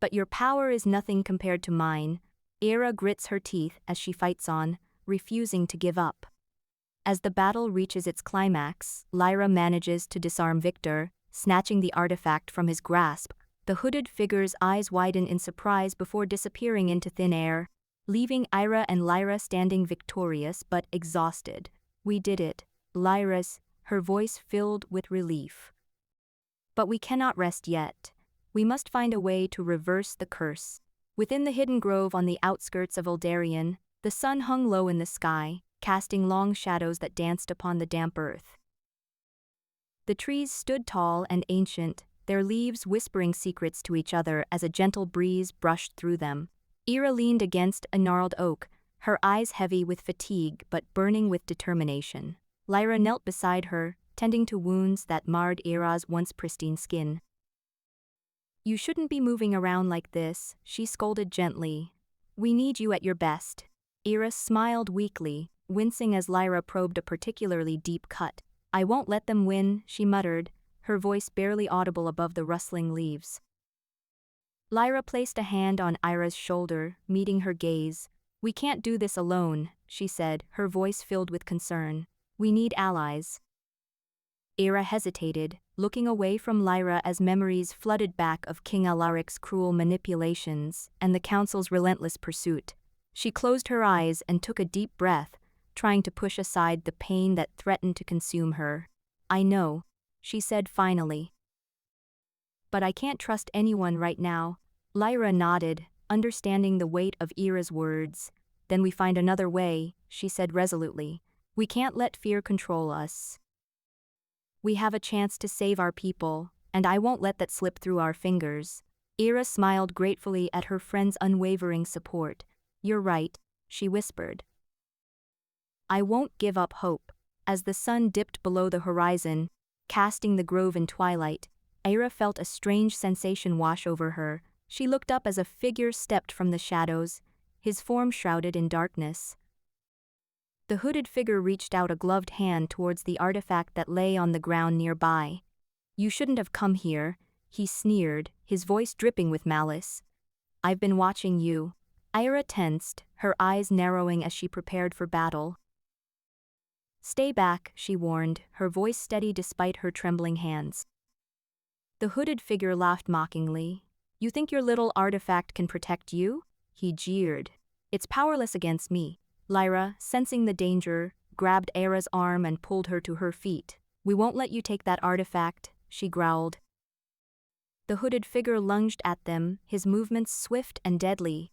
"But your power is nothing compared to mine." Ira grits her teeth as she fights on, refusing to give up. As the battle reaches its climax, Lyra manages to disarm Victor, snatching the artifact from his grasp. The hooded figure's eyes widen in surprise before disappearing into thin air, leaving Ira and Lyra standing victorious but exhausted. "We did it," Lyra's, her voice filled with relief. "But we cannot rest yet. We must find a way to reverse the curse." Within the hidden grove on the outskirts of Eldarion, the sun hung low in the sky, casting long shadows that danced upon the damp earth. The trees stood tall and ancient, their leaves whispering secrets to each other as a gentle breeze brushed through them. Ira leaned against a gnarled oak, her eyes heavy with fatigue but burning with determination. Lyra knelt beside her, tending to wounds that marred Ira's once pristine skin. "You shouldn't be moving around like this," she scolded gently. "We need you at your best." Ira smiled weakly, wincing as Lyra probed a particularly deep cut. "I won't let them win," she muttered, her voice barely audible above the rustling leaves. Lyra placed a hand on Ira's shoulder, meeting her gaze. "We can't do this alone," she said, her voice filled with concern. "We need allies." Ira hesitated, looking away from Lyra as memories flooded back of King Alaric's cruel manipulations and the Council's relentless pursuit. She closed her eyes and took a deep breath, trying to push aside the pain that threatened to consume her. "I know," she said finally. "But I can't trust anyone right now." Lyra nodded, understanding the weight of Ira's words. "Then we find another way," she said resolutely. "We can't let fear control us. We have a chance to save our people, and I won't let that slip through our fingers." Ira smiled gratefully at her friend's unwavering support. "You're right," she whispered. "I won't give up hope." As the sun dipped below the horizon, casting the grove in twilight, Ira felt a strange sensation wash over her. She looked up as a figure stepped from the shadows, his form shrouded in darkness. The hooded figure reached out a gloved hand towards the artifact that lay on the ground nearby. "You shouldn't have come here," he sneered, his voice dripping with malice. "I've been watching you." Ira tensed, her eyes narrowing as she prepared for battle. "Stay back," she warned, her voice steady despite her trembling hands. The hooded figure laughed mockingly. "You think your little artifact can protect you?" he jeered. "It's powerless against me." Lyra, sensing the danger, grabbed Ira's arm and pulled her to her feet. "We won't let you take that artifact," she growled. The hooded figure lunged at them, his movements swift and deadly.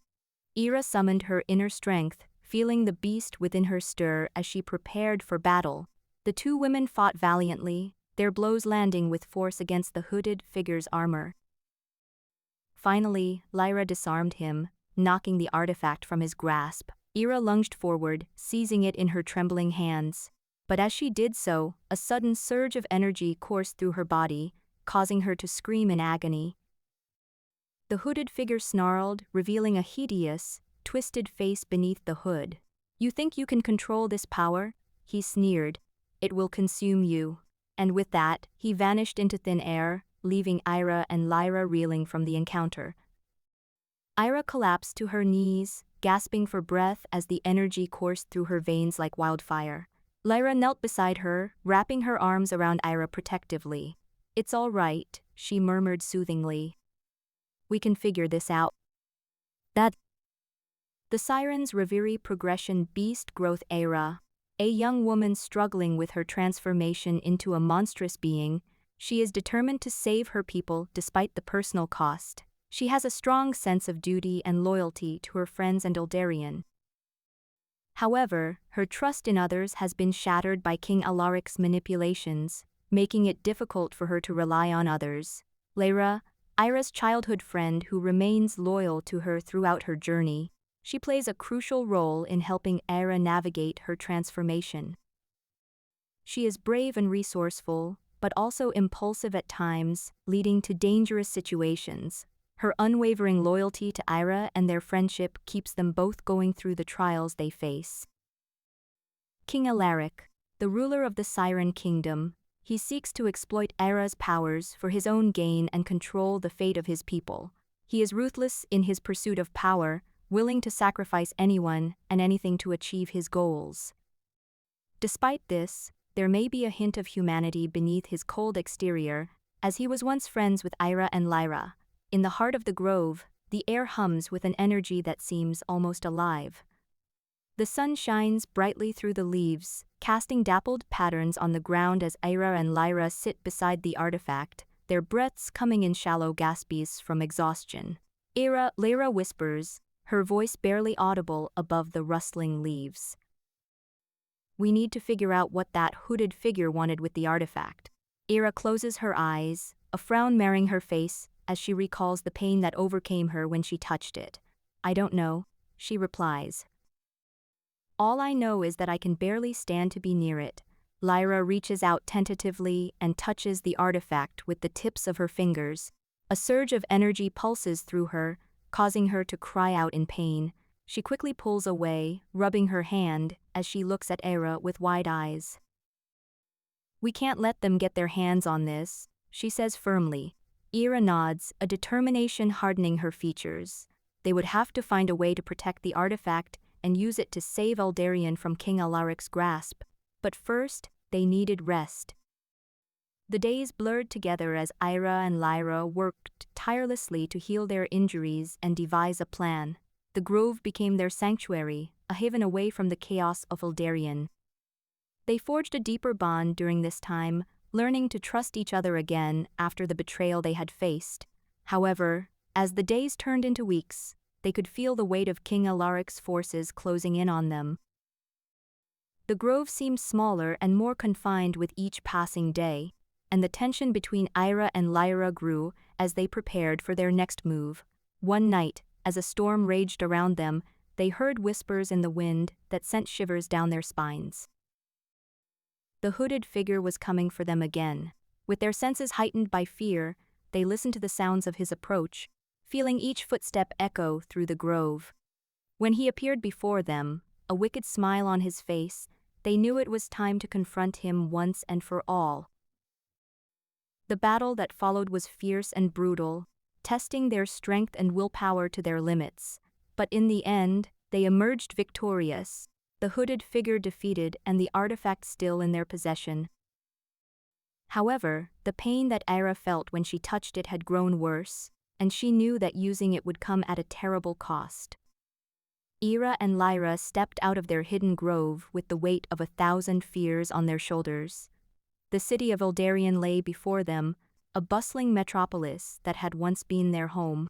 Ira summoned her inner strength, feeling the beast within her stir as she prepared for battle. The two women fought valiantly, their blows landing with force against the hooded figure's armor. Finally, Lyra disarmed him, knocking the artifact from his grasp. Ira lunged forward, seizing it in her trembling hands. But as she did so, a sudden surge of energy coursed through her body, causing her to scream in agony. The hooded figure snarled, revealing a hideous, twisted face beneath the hood. "You think you can control this power?" he sneered. "It will consume you." And with that, he vanished into thin air, leaving Ira and Lyra reeling from the encounter. Ira collapsed to her knees, gasping for breath as the energy coursed through her veins like wildfire. Lyra knelt beside her, wrapping her arms around Ira protectively. "It's all right," she murmured soothingly. "We can figure this out." That the Siren's Reverie Progression Beast Growth Era. A young woman struggling with her transformation into a monstrous being, she is determined to save her people despite the personal cost. She has a strong sense of duty and loyalty to her friends and Eldarion. However, her trust in others has been shattered by King Alaric's manipulations, making it difficult for her to rely on others. Lyra, Ira's childhood friend who remains loyal to her throughout her journey, she plays a crucial role in helping Ira navigate her transformation. She is brave and resourceful, but also impulsive at times, leading to dangerous situations. Her unwavering loyalty to Ira and their friendship keeps them both going through the trials they face. King Alaric, the ruler of the Siren Kingdom, he seeks to exploit Ira's powers for his own gain and control the fate of his people. He is ruthless in his pursuit of power, willing to sacrifice anyone and anything to achieve his goals. Despite this, there may be a hint of humanity beneath his cold exterior, as he was once friends with Ira and Lyra. In the heart of the grove, the air hums with an energy that seems almost alive. The sun shines brightly through the leaves, casting dappled patterns on the ground as Ira and Lyra sit beside the artifact, their breaths coming in shallow gasps from exhaustion. Lyra whispers, her voice barely audible above the rustling leaves. "We need to figure out what that hooded figure wanted with the artifact." Ira closes her eyes, a frown marring her face as she recalls the pain that overcame her when she touched it. "I don't know," she replies. "All I know is that I can barely stand to be near it." Lyra reaches out tentatively and touches the artifact with the tips of her fingers. A surge of energy pulses through her, causing her to cry out in pain. She quickly pulls away, rubbing her hand as she looks at Ira with wide eyes. "We can't let them get their hands on this," she says firmly. Ira nods, a determination hardening her features. They would have to find a way to protect the artifact and use it to save Eldarion from King Alaric's grasp. But first, they needed rest. The days blurred together as Ira and Lyra worked tirelessly to heal their injuries and devise a plan. The grove became their sanctuary, a haven away from the chaos of Eldarion. They forged a deeper bond during this time, learning to trust each other again after the betrayal they had faced. However, as the days turned into weeks, they could feel the weight of King Alaric's forces closing in on them. The grove seemed smaller and more confined with each passing day, and the tension between Ira and Lyra grew as they prepared for their next move. One night, as a storm raged around them, they heard whispers in the wind that sent shivers down their spines. The hooded figure was coming for them again. With their senses heightened by fear, they listened to the sounds of his approach, feeling each footstep echo through the grove. When he appeared before them, a wicked smile on his face, they knew it was time to confront him once and for all. The battle that followed was fierce and brutal, testing their strength and willpower to their limits. But in the end, they emerged victorious, the hooded figure defeated and the artifact still in their possession. However, the pain that Ira felt when she touched it had grown worse, and she knew that using it would come at a terrible cost. Ira and Lyra stepped out of their hidden grove with the weight of 1,000 fears on their shoulders. The city of Eldarion lay before them, a bustling metropolis that had once been their home.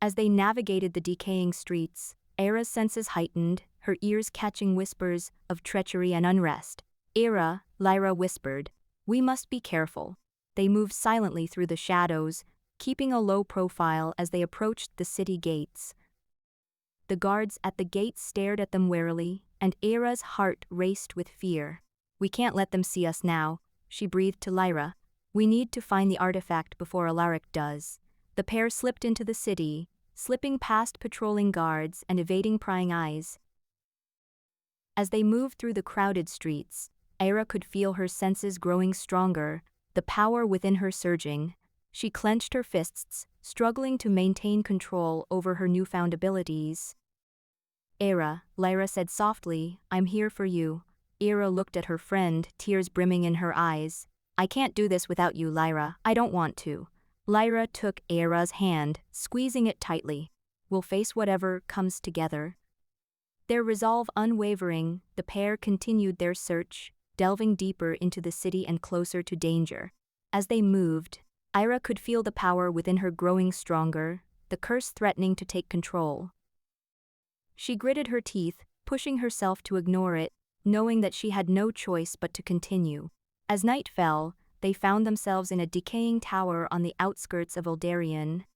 As they navigated the decaying streets, Ira's senses heightened, her ears catching whispers of treachery and unrest. "Ira," Lyra whispered, "we must be careful." They moved silently through the shadows, keeping a low profile as they approached the city gates. The guards at the gates stared at them warily, and Ira's heart raced with fear. "We can't let them see us now," she breathed to Lyra. "We need to find the artifact before Alaric does." The pair slipped into the city, slipping past patrolling guards and evading prying eyes. As they moved through the crowded streets, Ira could feel her senses growing stronger, the power within her surging. She clenched her fists, struggling to maintain control over her newfound abilities. "Ira," Lyra said softly, "I'm here for you." Ira looked at her friend, tears brimming in her eyes. "I can't do this without you, Lyra. I don't want to." Lyra took Ira's hand, squeezing it tightly. "We'll face whatever comes together." Their resolve unwavering, the pair continued their search, delving deeper into the city and closer to danger. As they moved, Ira could feel the power within her growing stronger, the curse threatening to take control. She gritted her teeth, pushing herself to ignore it, knowing that she had no choice but to continue. As night fell, they found themselves in a decaying tower on the outskirts of Eldarion.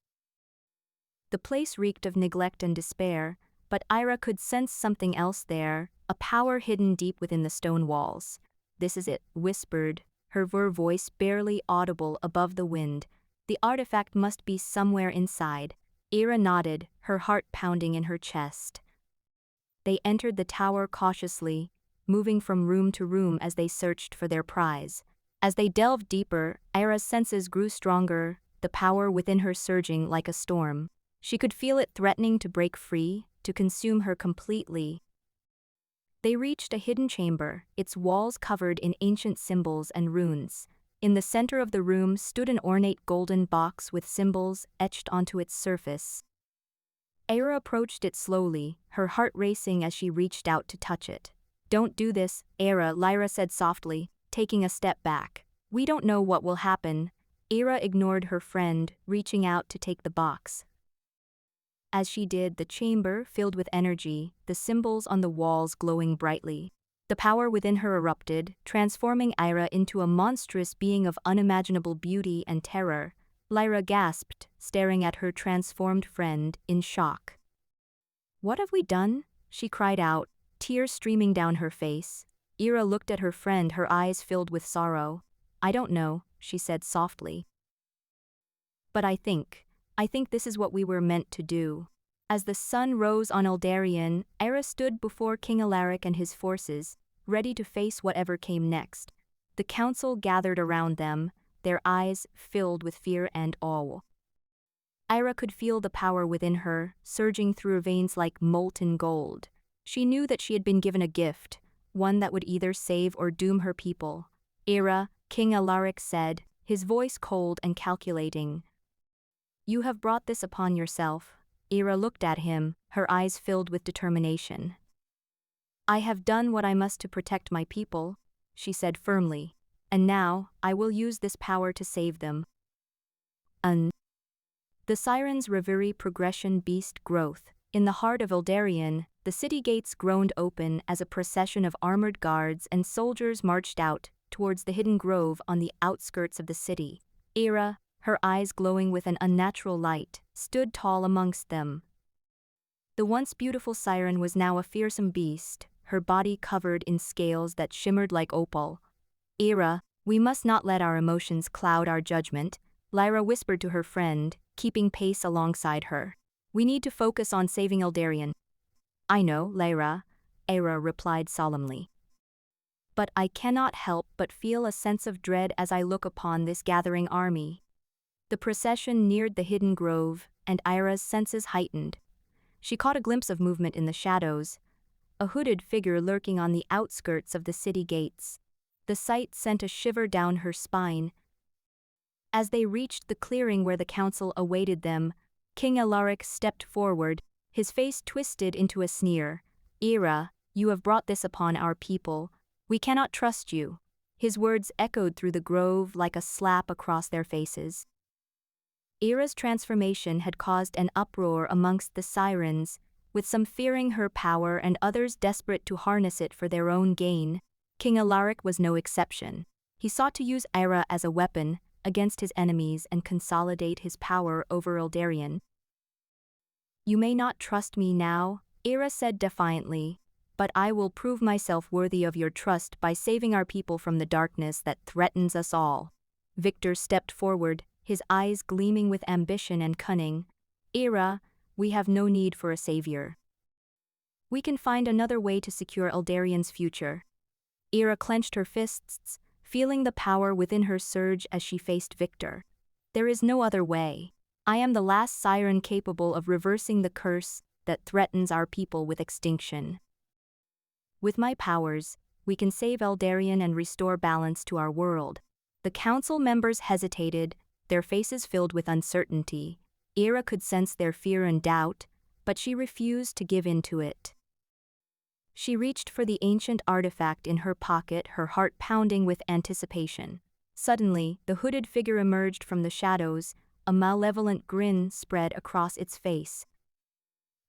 The place reeked of neglect and despair, but Ira could sense something else there, a power hidden deep within the stone walls. "This is it," whispered, her voice barely audible above the wind. "The artifact must be somewhere inside." Ira nodded, her heart pounding in her chest. They entered the tower cautiously, moving from room to room as they searched for their prize. As they delved deeper, Ira's senses grew stronger, the power within her surging like a storm. She could feel it threatening to break free, to consume her completely. They reached a hidden chamber, its walls covered in ancient symbols and runes. In the center of the room stood an ornate golden box with symbols etched onto its surface. Ira approached it slowly, her heart racing as she reached out to touch it. "Don't do this, Ira," Lyra said softly, taking a step back. "We don't know what will happen." Ira ignored her friend, reaching out to take the box. As she did, the chamber filled with energy, the symbols on the walls glowing brightly. The power within her erupted, transforming Ira into a monstrous being of unimaginable beauty and terror. Lyra gasped, staring at her transformed friend in shock. "What have we done?" she cried out, tears streaming down her face. Ira looked at her friend, her eyes filled with sorrow. "I don't know," she said softly. "But I think this is what we were meant to do." As the sun rose on Eldarion, Ira stood before King Alaric and his forces, ready to face whatever came next. The council gathered around them, their eyes filled with fear and awe. Ira could feel the power within her, surging through her veins like molten gold. She knew that she had been given a gift, one that would either save or doom her people. "Ira," King Alaric said, his voice cold and calculating. "You have brought this upon yourself." Ira looked at him, her eyes filled with determination. "I have done what I must to protect my people," she said firmly, "and now I will use this power to save them." The Siren's Reverie Progression Beast Growth. In the heart of Eldarion, the city gates groaned open as a procession of armored guards and soldiers marched out towards the hidden grove on the outskirts of the city. Ira, her eyes glowing with an unnatural light, stood tall amongst them. The once beautiful siren was now a fearsome beast, her body covered in scales that shimmered like opal. "Ira, we must not let our emotions cloud our judgment," Lyra whispered to her friend, keeping pace alongside her. "We need to focus on saving Eldarion." "I know, Lyra," Ira replied solemnly. "But I cannot help but feel a sense of dread as I look upon this gathering army." The procession neared the hidden grove, and Ira's senses heightened. She caught a glimpse of movement in the shadows, a hooded figure lurking on the outskirts of the city gates. The sight sent a shiver down her spine. As they reached the clearing where the council awaited them, King Alaric stepped forward, his face twisted into a sneer. "Ira, you have brought this upon our people. We cannot trust you." His words echoed through the grove like a slap across their faces. Ira's transformation had caused an uproar amongst the sirens, with some fearing her power and others desperate to harness it for their own gain. King Alaric was no exception. He sought to use Ira as a weapon against his enemies and consolidate his power over Eldarion. "You may not trust me now," Ira said defiantly, "but I will prove myself worthy of your trust by saving our people from the darkness that threatens us all." Victor stepped forward, his eyes gleaming with ambition and cunning. "Ira, we have no need for a savior. We can find another way to secure Eldarion's future." Ira clenched her fists, feeling the power within her surge as she faced Victor. "There is no other way. I am the last siren capable of reversing the curse that threatens our people with extinction. With my powers, we can save Eldarion and restore balance to our world." The council members hesitated, their faces filled with uncertainty. Ira could sense their fear and doubt, but she refused to give in to it. She reached for the ancient artifact in her pocket, her heart pounding with anticipation. Suddenly, the hooded figure emerged from the shadows, a malevolent grin spread across its face.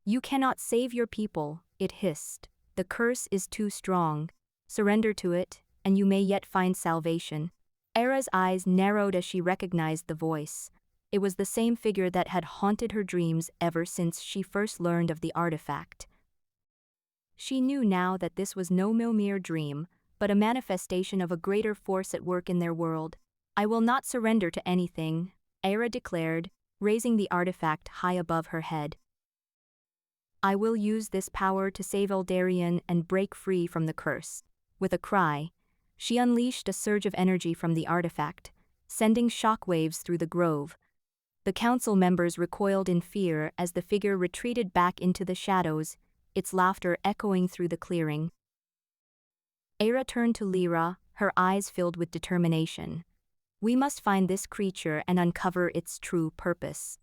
"You cannot save your people," it hissed. "The curse is too strong. Surrender to it, and you may yet find salvation." Ira's eyes narrowed as she recognized the voice. It was the same figure that had haunted her dreams ever since she first learned of the artifact. She knew now that this was no mere dream, but a manifestation of a greater force at work in their world. "I will not surrender to anything," Ira declared, raising the artifact high above her head. "I will use this power to save Eldarion and break free from the curse." With a cry, she unleashed a surge of energy from the artifact, sending shockwaves through the grove. The council members recoiled in fear as the figure retreated back into the shadows, its laughter echoing through the clearing. Ira turned to Lyra, her eyes filled with determination. "We must find this creature and uncover its true purpose.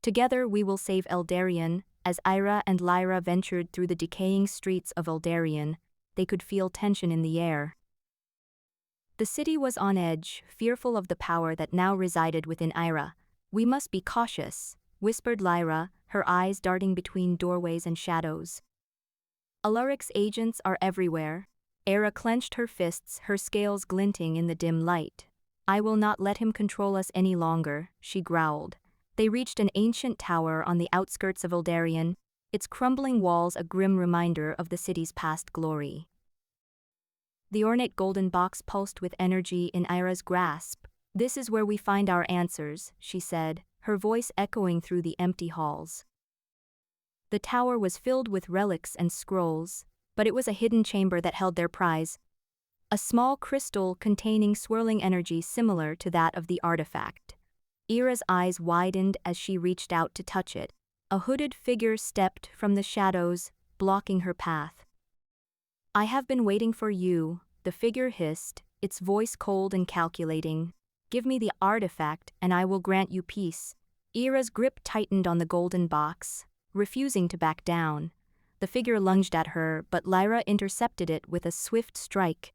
Together we will save Eldarion." As Ira and Lyra ventured through the decaying streets of Eldarion, they could feel tension in the air. The city was on edge, fearful of the power that now resided within Ira. "We must be cautious," whispered Lyra, her eyes darting between doorways and shadows. "Alaric's agents are everywhere." Ira clenched her fists, her scales glinting in the dim light. "I will not let him control us any longer," she growled. They reached an ancient tower on the outskirts of Eldarion, its crumbling walls a grim reminder of the city's past glory. The ornate golden box pulsed with energy in Ira's grasp. "This is where we find our answers," she said, her voice echoing through the empty halls. The tower was filled with relics and scrolls, but it was a hidden chamber that held their prize. A small crystal containing swirling energy similar to that of the artifact. Ira's eyes widened as she reached out to touch it. A hooded figure stepped from the shadows, blocking her path. "I have been waiting for you," the figure hissed, its voice cold and calculating. "Give me the artifact and I will grant you peace." Ira's grip tightened on the golden box, refusing to back down. The figure lunged at her, but Lyra intercepted it with a swift strike.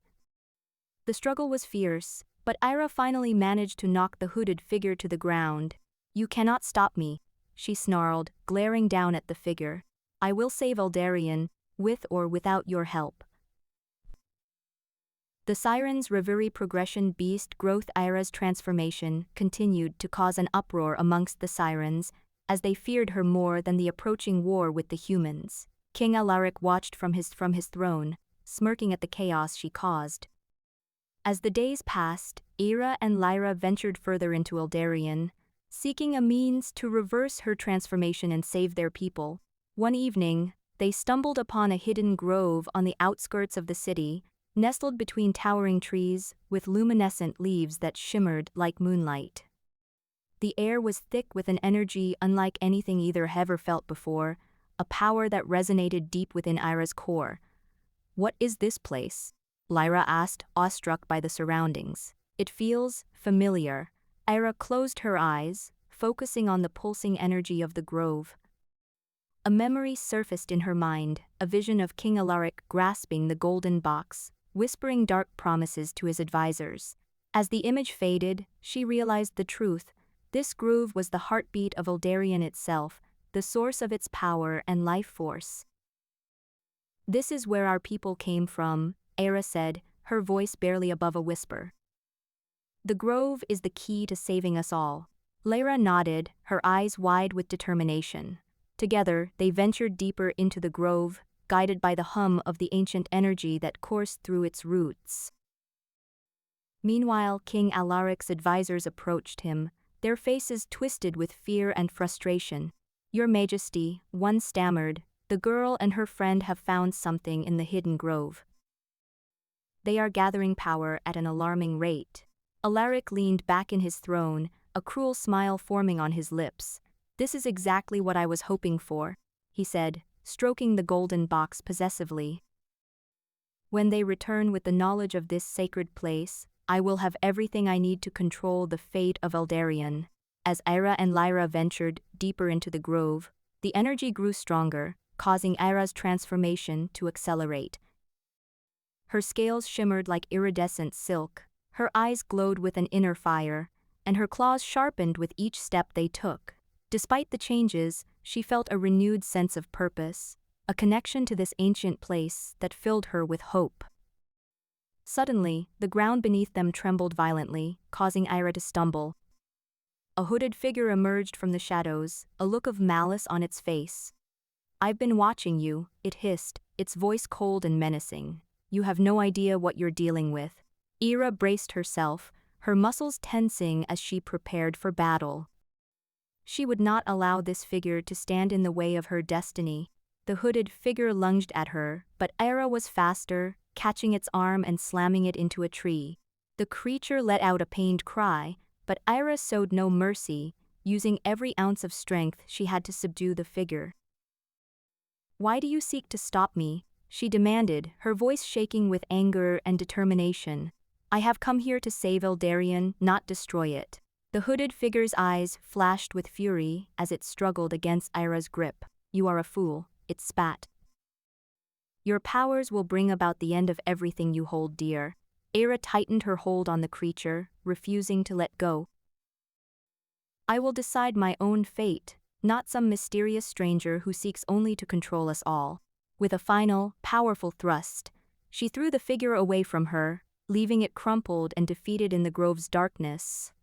The struggle was fierce, but Ira finally managed to knock the hooded figure to the ground. "You cannot stop me," she snarled, glaring down at the figure. "I will save Eldarion, with or without your help." The siren's reverie progression beast growth. Ira's transformation continued to cause an uproar amongst the sirens, as they feared her more than the approaching war with the humans. King Alaric watched from his throne, smirking at the chaos she caused. As the days passed, Eira and Lyra ventured further into Eldarion, seeking a means to reverse her transformation and save their people. One evening, they stumbled upon a hidden grove on the outskirts of the city, nestled between towering trees with luminescent leaves that shimmered like moonlight. The air was thick with an energy unlike anything either have ever felt before, a power that resonated deep within Eira's core. "What is this place?" Lyra asked, awestruck by the surroundings. "It feels familiar." Eira closed her eyes, focusing on the pulsing energy of the grove. A memory surfaced in her mind, a vision of King Alaric grasping the golden box, whispering dark promises to his advisors. As the image faded, she realized the truth. This grove was the heartbeat of Eldarion itself, the source of its power and life force. "This is where our people came from," Eira said, her voice barely above a whisper. "The grove is the key to saving us all." Lyra nodded, her eyes wide with determination. Together, they ventured deeper into the grove, guided by the hum of the ancient energy that coursed through its roots. Meanwhile, King Alaric's advisors approached him, their faces twisted with fear and frustration. "Your Majesty," one stammered, "the girl and her friend have found something in the hidden grove. They are gathering power at an alarming rate." Alaric leaned back in his throne, a cruel smile forming on his lips. "This is exactly what I was hoping for," he said, stroking the golden box possessively. "When they return with the knowledge of this sacred place, I will have everything I need to control the fate of Eldarion." As Eira and Lyra ventured deeper into the grove, the energy grew stronger, causing Eira's transformation to accelerate. Her scales shimmered like iridescent silk, her eyes glowed with an inner fire, and her claws sharpened with each step they took. Despite the changes, she felt a renewed sense of purpose, a connection to this ancient place that filled her with hope. Suddenly, the ground beneath them trembled violently, causing Eira to stumble. A hooded figure emerged from the shadows, a look of malice on its face. "I've been watching you," it hissed, its voice cold and menacing. "You have no idea what you're dealing with." Eira braced herself, her muscles tensing as she prepared for battle. She would not allow this figure to stand in the way of her destiny. The hooded figure lunged at her, but Eira was faster, catching its arm and slamming it into a tree. The creature let out a pained cry, but Eira showed no mercy, using every ounce of strength she had to subdue the figure. "Why do you seek to stop me?" she demanded, her voice shaking with anger and determination. "I have come here to save Eldarion, not destroy it." The hooded figure's eyes flashed with fury as it struggled against Eira's grip. "You are a fool," it spat. "Your powers will bring about the end of everything you hold dear." Eira tightened her hold on the creature, refusing to let go. "I will decide my own fate, not some mysterious stranger who seeks only to control us all." With a final, powerful thrust, she threw the figure away from her, leaving it crumpled and defeated in the grove's darkness.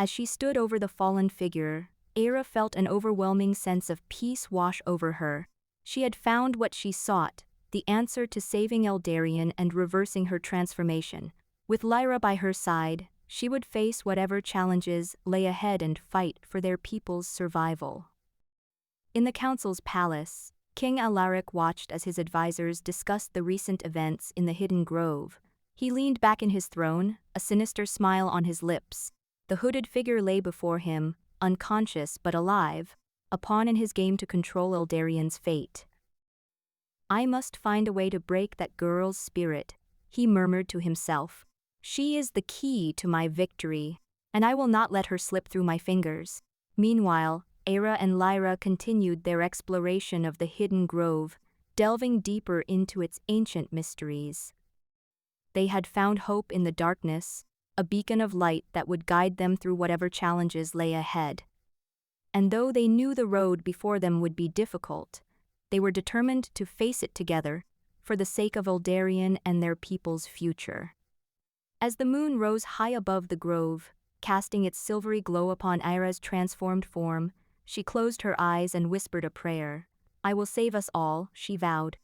As she stood over the fallen figure, Eira felt an overwhelming sense of peace wash over her. She had found what she sought, the answer to saving Eldarion and reversing her transformation. With Lyra by her side, she would face whatever challenges lay ahead and fight for their people's survival. In the council's palace, King Alaric watched as his advisors discussed the recent events in the hidden grove. He leaned back in his throne, a sinister smile on his lips. The hooded figure lay before him, unconscious but alive, a pawn in his game to control Eldarion's fate. "I must find a way to break that girl's spirit," he murmured to himself. "She is the key to my victory, and I will not let her slip through my fingers." Meanwhile, Eira and Lyra continued their exploration of the hidden grove, delving deeper into its ancient mysteries. They had found hope in the darkness, a beacon of light that would guide them through whatever challenges lay ahead. And though they knew the road before them would be difficult, they were determined to face it together, for the sake of Eldarion and their people's future. As the moon rose high above the grove, casting its silvery glow upon Eira's transformed form, she closed her eyes and whispered a prayer. I will save us all, she vowed.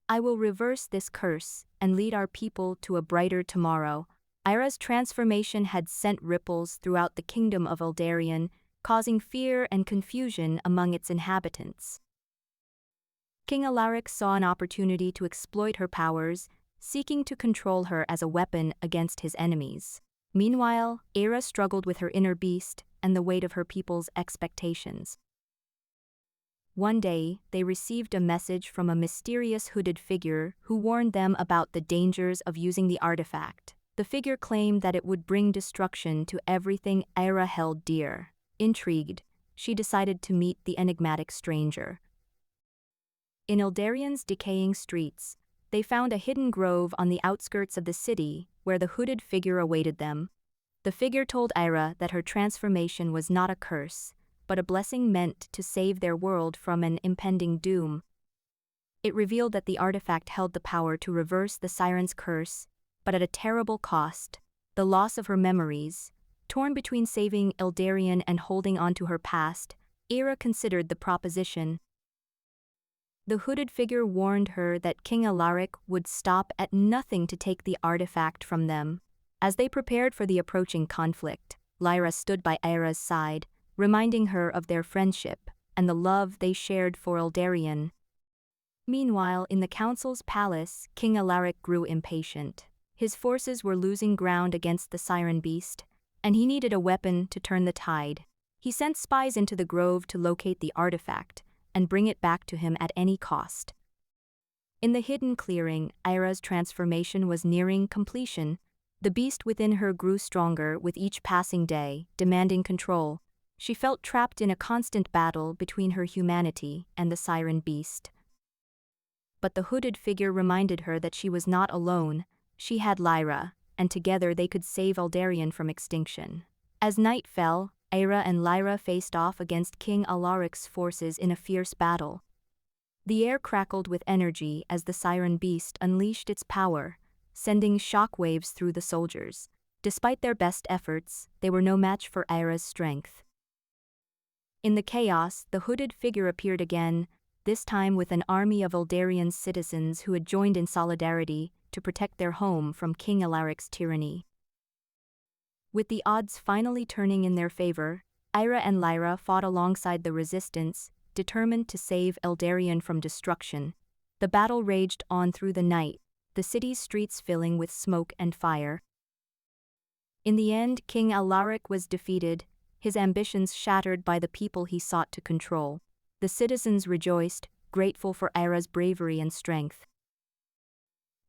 I will reverse this curse and lead our people to a brighter tomorrow. Ira's transformation had sent ripples throughout the kingdom of Eldarion, causing fear and confusion among its inhabitants. King Alaric saw an opportunity to exploit her powers, seeking to control her as a weapon against his enemies. Meanwhile, Ira struggled with her inner beast and the weight of her people's expectations. One day, they received a message from a mysterious hooded figure who warned them about the dangers of using the artifact. The figure claimed that it would bring destruction to everything Ira held dear. Intrigued, she decided to meet the enigmatic stranger. In Eldarion's decaying streets, they found a hidden grove on the outskirts of the city where the hooded figure awaited them. The figure told Ira that her transformation was not a curse, but a blessing meant to save their world from an impending doom. It revealed that the artifact held the power to reverse the siren's curse, but at a terrible cost: the loss of her memories. Torn between saving Eldarion and holding on to her past, Ira considered the proposition. The hooded figure warned her that King Alaric would stop at nothing to take the artifact from them. As they prepared for the approaching conflict, Lyra stood by Ira's side, reminding her of their friendship and the love they shared for Eldarion. Meanwhile, in the council's palace, King Alaric grew impatient. His forces were losing ground against the Siren Beast, and he needed a weapon to turn the tide. He sent spies into the grove to locate the artifact and bring it back to him at any cost. In the hidden clearing, Ira's transformation was nearing completion. The beast within her grew stronger with each passing day, demanding control. She felt trapped in a constant battle between her humanity and the Siren Beast. But the hooded figure reminded her that she was not alone. She had Lyra, and together they could save Eldarion from extinction. As night fell, Ira and Lyra faced off against King Alaric's forces in a fierce battle. The air crackled with energy as the Siren Beast unleashed its power, sending shockwaves through the soldiers. Despite their best efforts, they were no match for Ira's strength. In the chaos, the hooded figure appeared again, this time with an army of Eldarion's citizens who had joined in solidarity to protect their home from King Alaric's tyranny. With the odds finally turning in their favor, Ira and Lyra fought alongside the resistance, determined to save Eldarion from destruction. The battle raged on through the night, the city's streets filling with smoke and fire. In the end, King Alaric was defeated, his ambitions shattered by the people he sought to control. The citizens rejoiced, grateful for Ira's bravery and strength.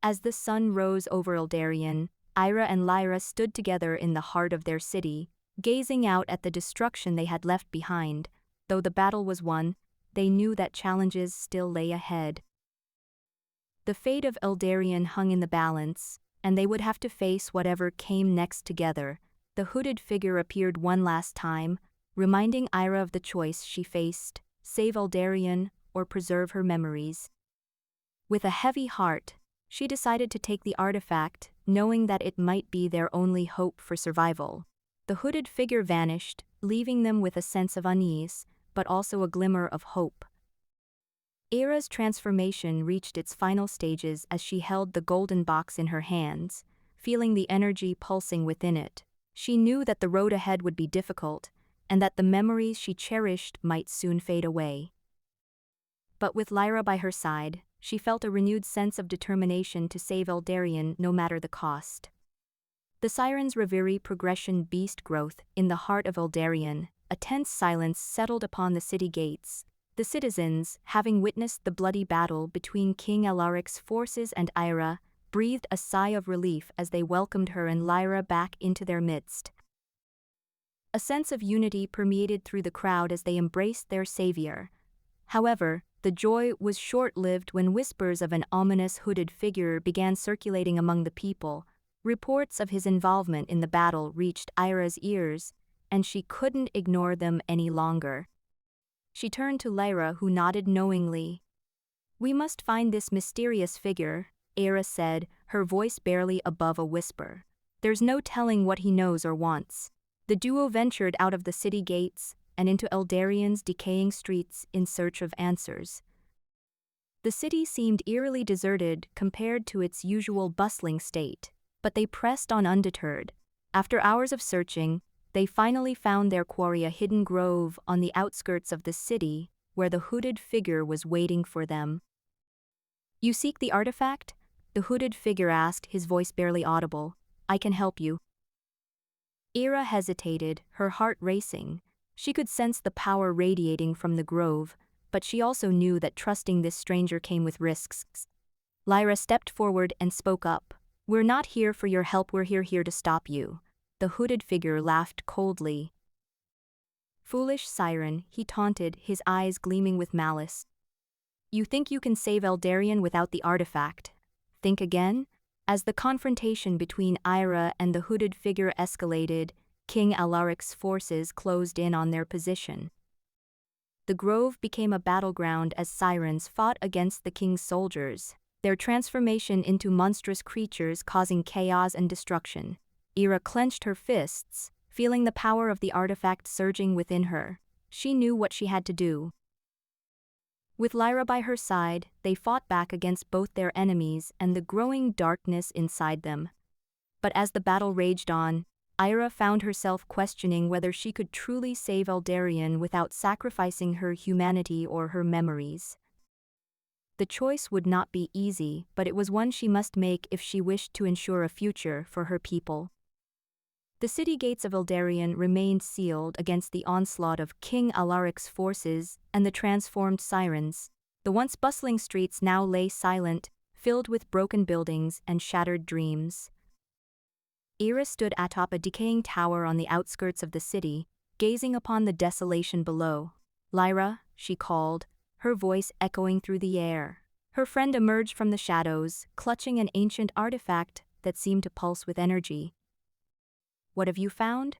As the sun rose over Eldarion, Ira and Lyra stood together in the heart of their city, gazing out at the destruction they had left behind. Though the battle was won, they knew that challenges still lay ahead. The fate of Eldarion hung in the balance, and they would have to face whatever came next together. The hooded figure appeared one last time, reminding Ira of the choice she faced: save Eldarion or preserve her memories. With a heavy heart, she decided to take the artifact, knowing that it might be their only hope for survival. The hooded figure vanished, leaving them with a sense of unease, but also a glimmer of hope. Ira's transformation reached its final stages as she held the golden box in her hands, feeling the energy pulsing within it. She knew that the road ahead would be difficult, and that the memories she cherished might soon fade away. But with Lyra by her side, she felt a renewed sense of determination to save Eldarion no matter the cost. The Siren's Reverie progression beast growth in the heart of Eldarion, a tense silence settled upon the city gates. The citizens, having witnessed the bloody battle between King Alaric's forces and Ira, breathed a sigh of relief as they welcomed her and Lyra back into their midst. A sense of unity permeated through the crowd as they embraced their savior. However, the joy was short-lived when whispers of an ominous hooded figure began circulating among the people. Reports of his involvement in the battle reached Ira's ears, and she couldn't ignore them any longer. She turned to Lyra, who nodded knowingly. "We must find this mysterious figure," Ira said, her voice barely above a whisper. "There's no telling what he knows or wants." The duo ventured out of the city gates, and into Eldarion's decaying streets in search of answers. The city seemed eerily deserted compared to its usual bustling state, but they pressed on undeterred. After hours of searching, they finally found their quarry, a hidden grove on the outskirts of the city, where the hooded figure was waiting for them. "You seek the artifact?" the hooded figure asked, his voice barely audible. "I can help you." Ira hesitated, her heart racing. She could sense the power radiating from the grove, but she also knew that trusting this stranger came with risks. Lyra stepped forward and spoke up. "We're not here for your help, we're here to stop you." The hooded figure laughed coldly. "Foolish siren," he taunted, his eyes gleaming with malice. "You think you can save Eldarion without the artifact? Think again?" As the confrontation between Ira and the hooded figure escalated, King Alaric's forces closed in on their position. The grove became a battleground as sirens fought against the king's soldiers, their transformation into monstrous creatures causing chaos and destruction. Ira clenched her fists, feeling the power of the artifact surging within her. She knew what she had to do. With Lyra by her side, they fought back against both their enemies and the growing darkness inside them. But as the battle raged on, Ira found herself questioning whether she could truly save Eldarion without sacrificing her humanity or her memories. The choice would not be easy, but it was one she must make if she wished to ensure a future for her people. The city gates of Eldarion remained sealed against the onslaught of King Alaric's forces and the transformed sirens. The once bustling streets now lay silent, filled with broken buildings and shattered dreams. Ira stood atop a decaying tower on the outskirts of the city, gazing upon the desolation below. "Lyra," she called, her voice echoing through the air. Her friend emerged from the shadows, clutching an ancient artifact that seemed to pulse with energy. "What have you found?"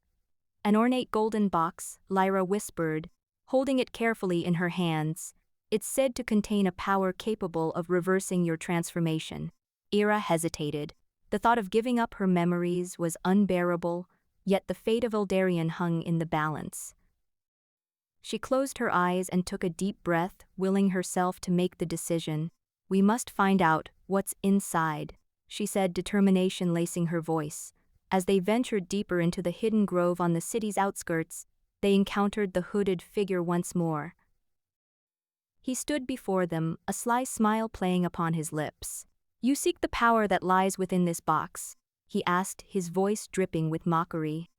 "An ornate golden box," Lyra whispered, holding it carefully in her hands. "It's said to contain a power capable of reversing your transformation." Ira hesitated. The thought of giving up her memories was unbearable, yet the fate of Eldarion hung in the balance. She closed her eyes and took a deep breath, willing herself to make the decision. "We must find out what's inside," she said, determination lacing her voice. As they ventured deeper into the hidden grove on the city's outskirts, they encountered the hooded figure once more. He stood before them, a sly smile playing upon his lips. "You seek the power that lies within this box?" he asked, his voice dripping with mockery.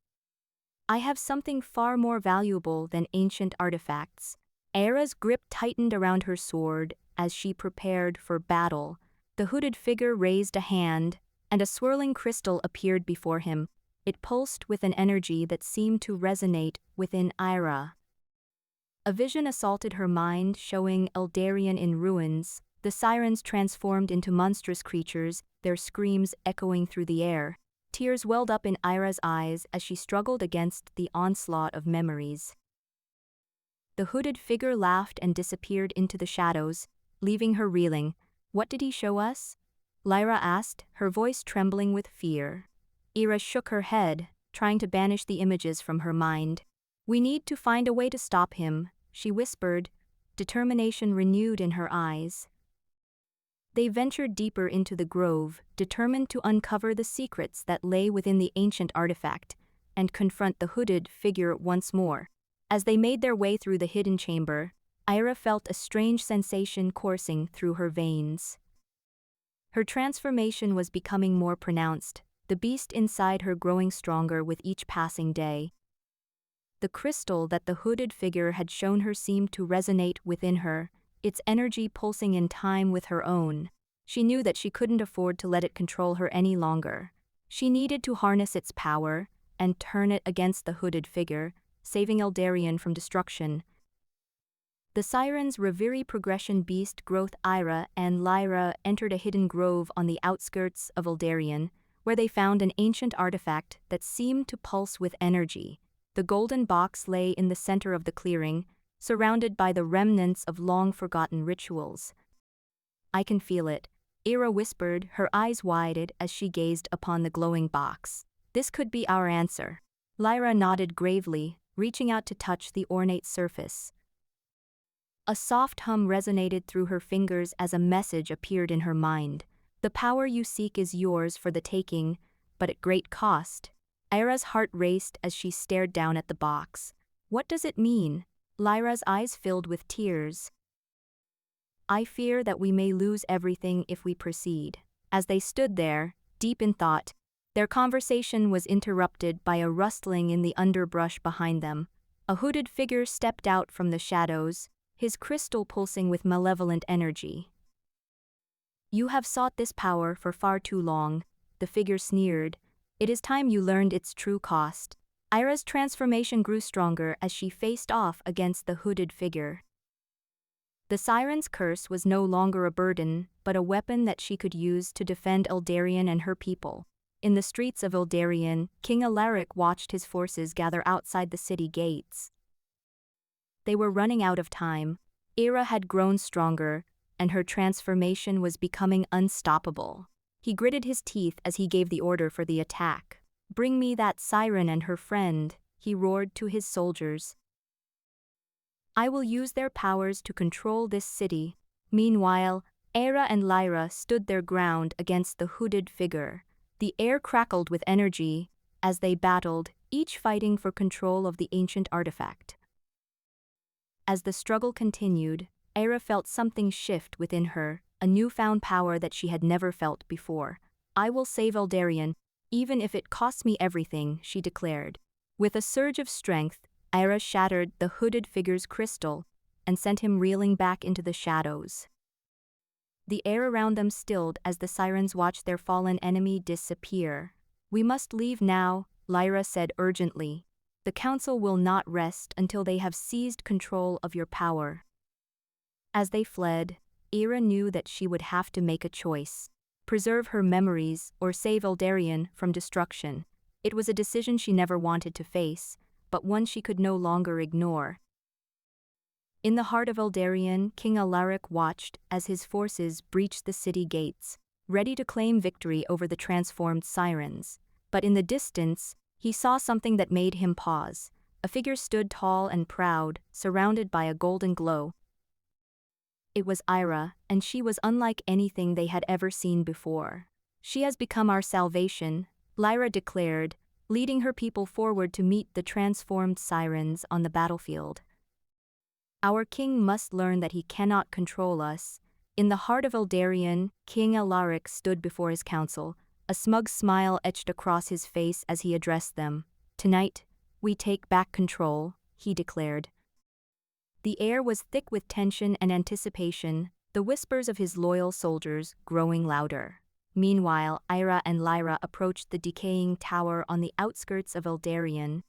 "I have something far more valuable than ancient artifacts." Ira's grip tightened around her sword as she prepared for battle. The hooded figure raised a hand, and a swirling crystal appeared before him. It pulsed with an energy that seemed to resonate within Ira. A vision assaulted her mind, showing Eldarion in ruins, the sirens transformed into monstrous creatures, their screams echoing through the air. Tears welled up in Ira's eyes as she struggled against the onslaught of memories. The hooded figure laughed and disappeared into the shadows, leaving her reeling. "What did he show us?" Lyra asked, her voice trembling with fear. Ira shook her head, trying to banish the images from her mind. "We need to find a way to stop him," she whispered, determination renewed in her eyes. They ventured deeper into the grove, determined to uncover the secrets that lay within the ancient artifact, and confront the hooded figure once more. As they made their way through the hidden chamber, Ira felt a strange sensation coursing through her veins. Her transformation was becoming more pronounced, the beast inside her growing stronger with each passing day. The crystal that the hooded figure had shown her seemed to resonate within her, its energy pulsing in time with her own. She knew that she couldn't afford to let it control her any longer. She needed to harness its power and turn it against the hooded figure, saving Eldarion from destruction. The sirens' Reverie progression beast growth Ira and Lyra entered a hidden grove on the outskirts of Eldarion, where they found an ancient artifact that seemed to pulse with energy. The golden box lay in the center of the clearing, surrounded by the remnants of long-forgotten rituals. "I can feel it," Ira whispered, her eyes widened as she gazed upon the glowing box. "This could be our answer." Lyra nodded gravely, reaching out to touch the ornate surface. A soft hum resonated through her fingers as a message appeared in her mind. The power you seek is yours for the taking, but at great cost. Ira's heart raced as she stared down at the box. What does it mean? Lyra's eyes filled with tears. I fear that we may lose everything if we proceed. As they stood there, deep in thought, their conversation was interrupted by a rustling in the underbrush behind them. A hooded figure stepped out from the shadows, his crystal pulsing with malevolent energy. You have sought this power for far too long, the figure sneered. It is time you learned its true cost. Ira's transformation grew stronger as she faced off against the hooded figure. The siren's curse was no longer a burden, but a weapon that she could use to defend Eldarion and her people. In the streets of Eldarion, King Alaric watched his forces gather outside the city gates. They were running out of time. Ira had grown stronger, and her transformation was becoming unstoppable. He gritted his teeth as he gave the order for the attack. Bring me that siren and her friend, he roared to his soldiers. I will use their powers to control this city. Meanwhile, Ira and Lyra stood their ground against the hooded figure. The air crackled with energy as they battled, each fighting for control of the ancient artifact. As the struggle continued, Ira felt something shift within her, a newfound power that she had never felt before. I will save Eldarion, even if it costs me everything, she declared. With a surge of strength, Ira shattered the hooded figure's crystal and sent him reeling back into the shadows. The air around them stilled as the sirens watched their fallen enemy disappear. We must leave now, Lyra said urgently. The council will not rest until they have seized control of your power. As they fled, Ira knew that she would have to make a choice. Preserve her memories or save Eldarion from destruction. It was a decision she never wanted to face, but one she could no longer ignore. In the heart of Eldarion, King Alaric watched as his forces breached the city gates, ready to claim victory over the transformed sirens. But in the distance, he saw something that made him pause. A figure stood tall and proud, surrounded by a golden glow. It was Ira, and she was unlike anything they had ever seen before. She has become our salvation, Lyra declared, leading her people forward to meet the transformed sirens on the battlefield. Our king must learn that he cannot control us. In the heart of Eldarion, King Alaric stood before his council, a smug smile etched across his face as he addressed them. Tonight, we take back control, he declared. The air was thick with tension and anticipation, the whispers of his loyal soldiers growing louder. Meanwhile, Ira and Lyra approached the decaying tower on the outskirts of Eldarion.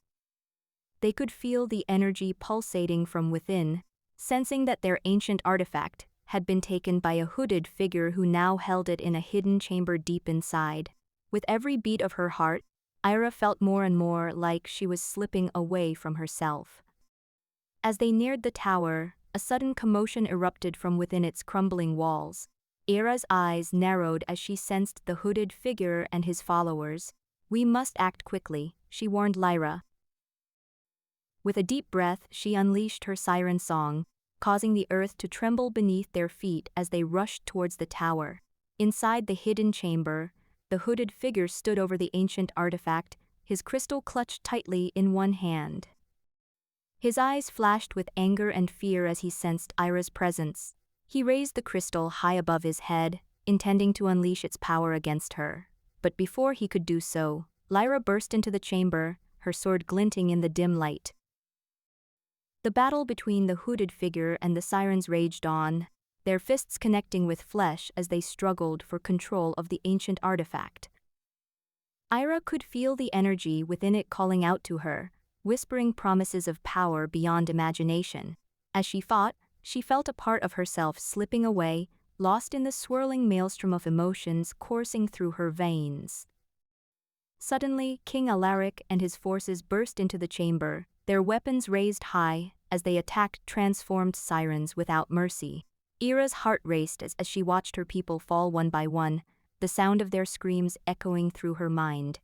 They could feel the energy pulsating from within, sensing that their ancient artifact had been taken by a hooded figure who now held it in a hidden chamber deep inside. With every beat of her heart, Ira felt more and more like she was slipping away from herself. As they neared the tower, a sudden commotion erupted from within its crumbling walls. Ira's eyes narrowed as she sensed the hooded figure and his followers. We must act quickly, she warned Lyra. With a deep breath, she unleashed her siren song, causing the earth to tremble beneath their feet as they rushed towards the tower. Inside the hidden chamber, the hooded figure stood over the ancient artifact, his crystal clutched tightly in one hand. His eyes flashed with anger and fear as he sensed Ira's presence. He raised the crystal high above his head, intending to unleash its power against her. But before he could do so, Lyra burst into the chamber, her sword glinting in the dim light. The battle between the hooded figure and the sirens raged on, their fists connecting with flesh as they struggled for control of the ancient artifact. Ira could feel the energy within it calling out to her, whispering promises of power beyond imagination. As she fought, she felt a part of herself slipping away, lost in the swirling maelstrom of emotions coursing through her veins. Suddenly, King Alaric and his forces burst into the chamber, their weapons raised high as they attacked transformed sirens without mercy. Ira's heart raced as she watched her people fall one by one, the sound of their screams echoing through her mind.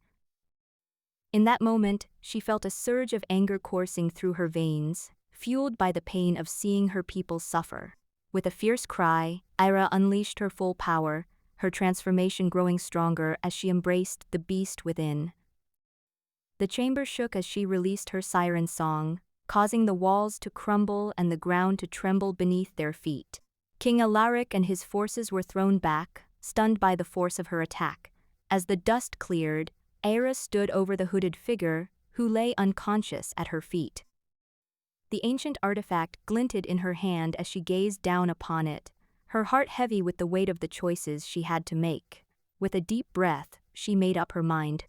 In that moment, she felt a surge of anger coursing through her veins, fueled by the pain of seeing her people suffer. With a fierce cry, Ira unleashed her full power, her transformation growing stronger as she embraced the beast within. The chamber shook as she released her siren song, causing the walls to crumble and the ground to tremble beneath their feet. King Alaric and his forces were thrown back, stunned by the force of her attack. As the dust cleared, Ira stood over the hooded figure, who lay unconscious at her feet. The ancient artifact glinted in her hand as she gazed down upon it, her heart heavy with the weight of the choices she had to make. With a deep breath, she made up her mind.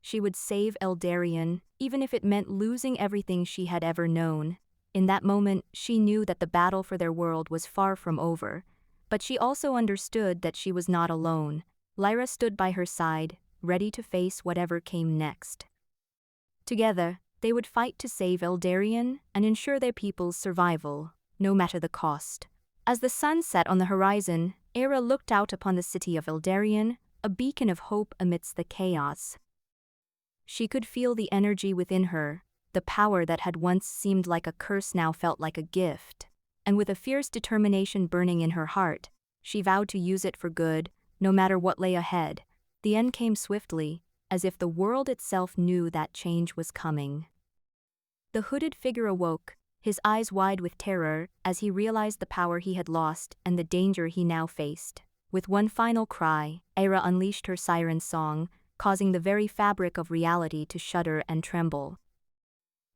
She would save Eldarion, even if it meant losing everything she had ever known. In that moment, she knew that the battle for their world was far from over, but she also understood that she was not alone. Lyra stood by her side, ready to face whatever came next. Together, they would fight to save Eldarion and ensure their people's survival, no matter the cost. As the sun set on the horizon, Ira looked out upon the city of Eldarion, a beacon of hope amidst the chaos. She could feel the energy within her, the power that had once seemed like a curse now felt like a gift, and with a fierce determination burning in her heart, she vowed to use it for good, no matter what lay ahead. The end came swiftly, as if the world itself knew that change was coming. The hooded figure awoke, his eyes wide with terror as he realized the power he had lost and the danger he now faced. With one final cry, Ira unleashed her siren song, causing the very fabric of reality to shudder and tremble.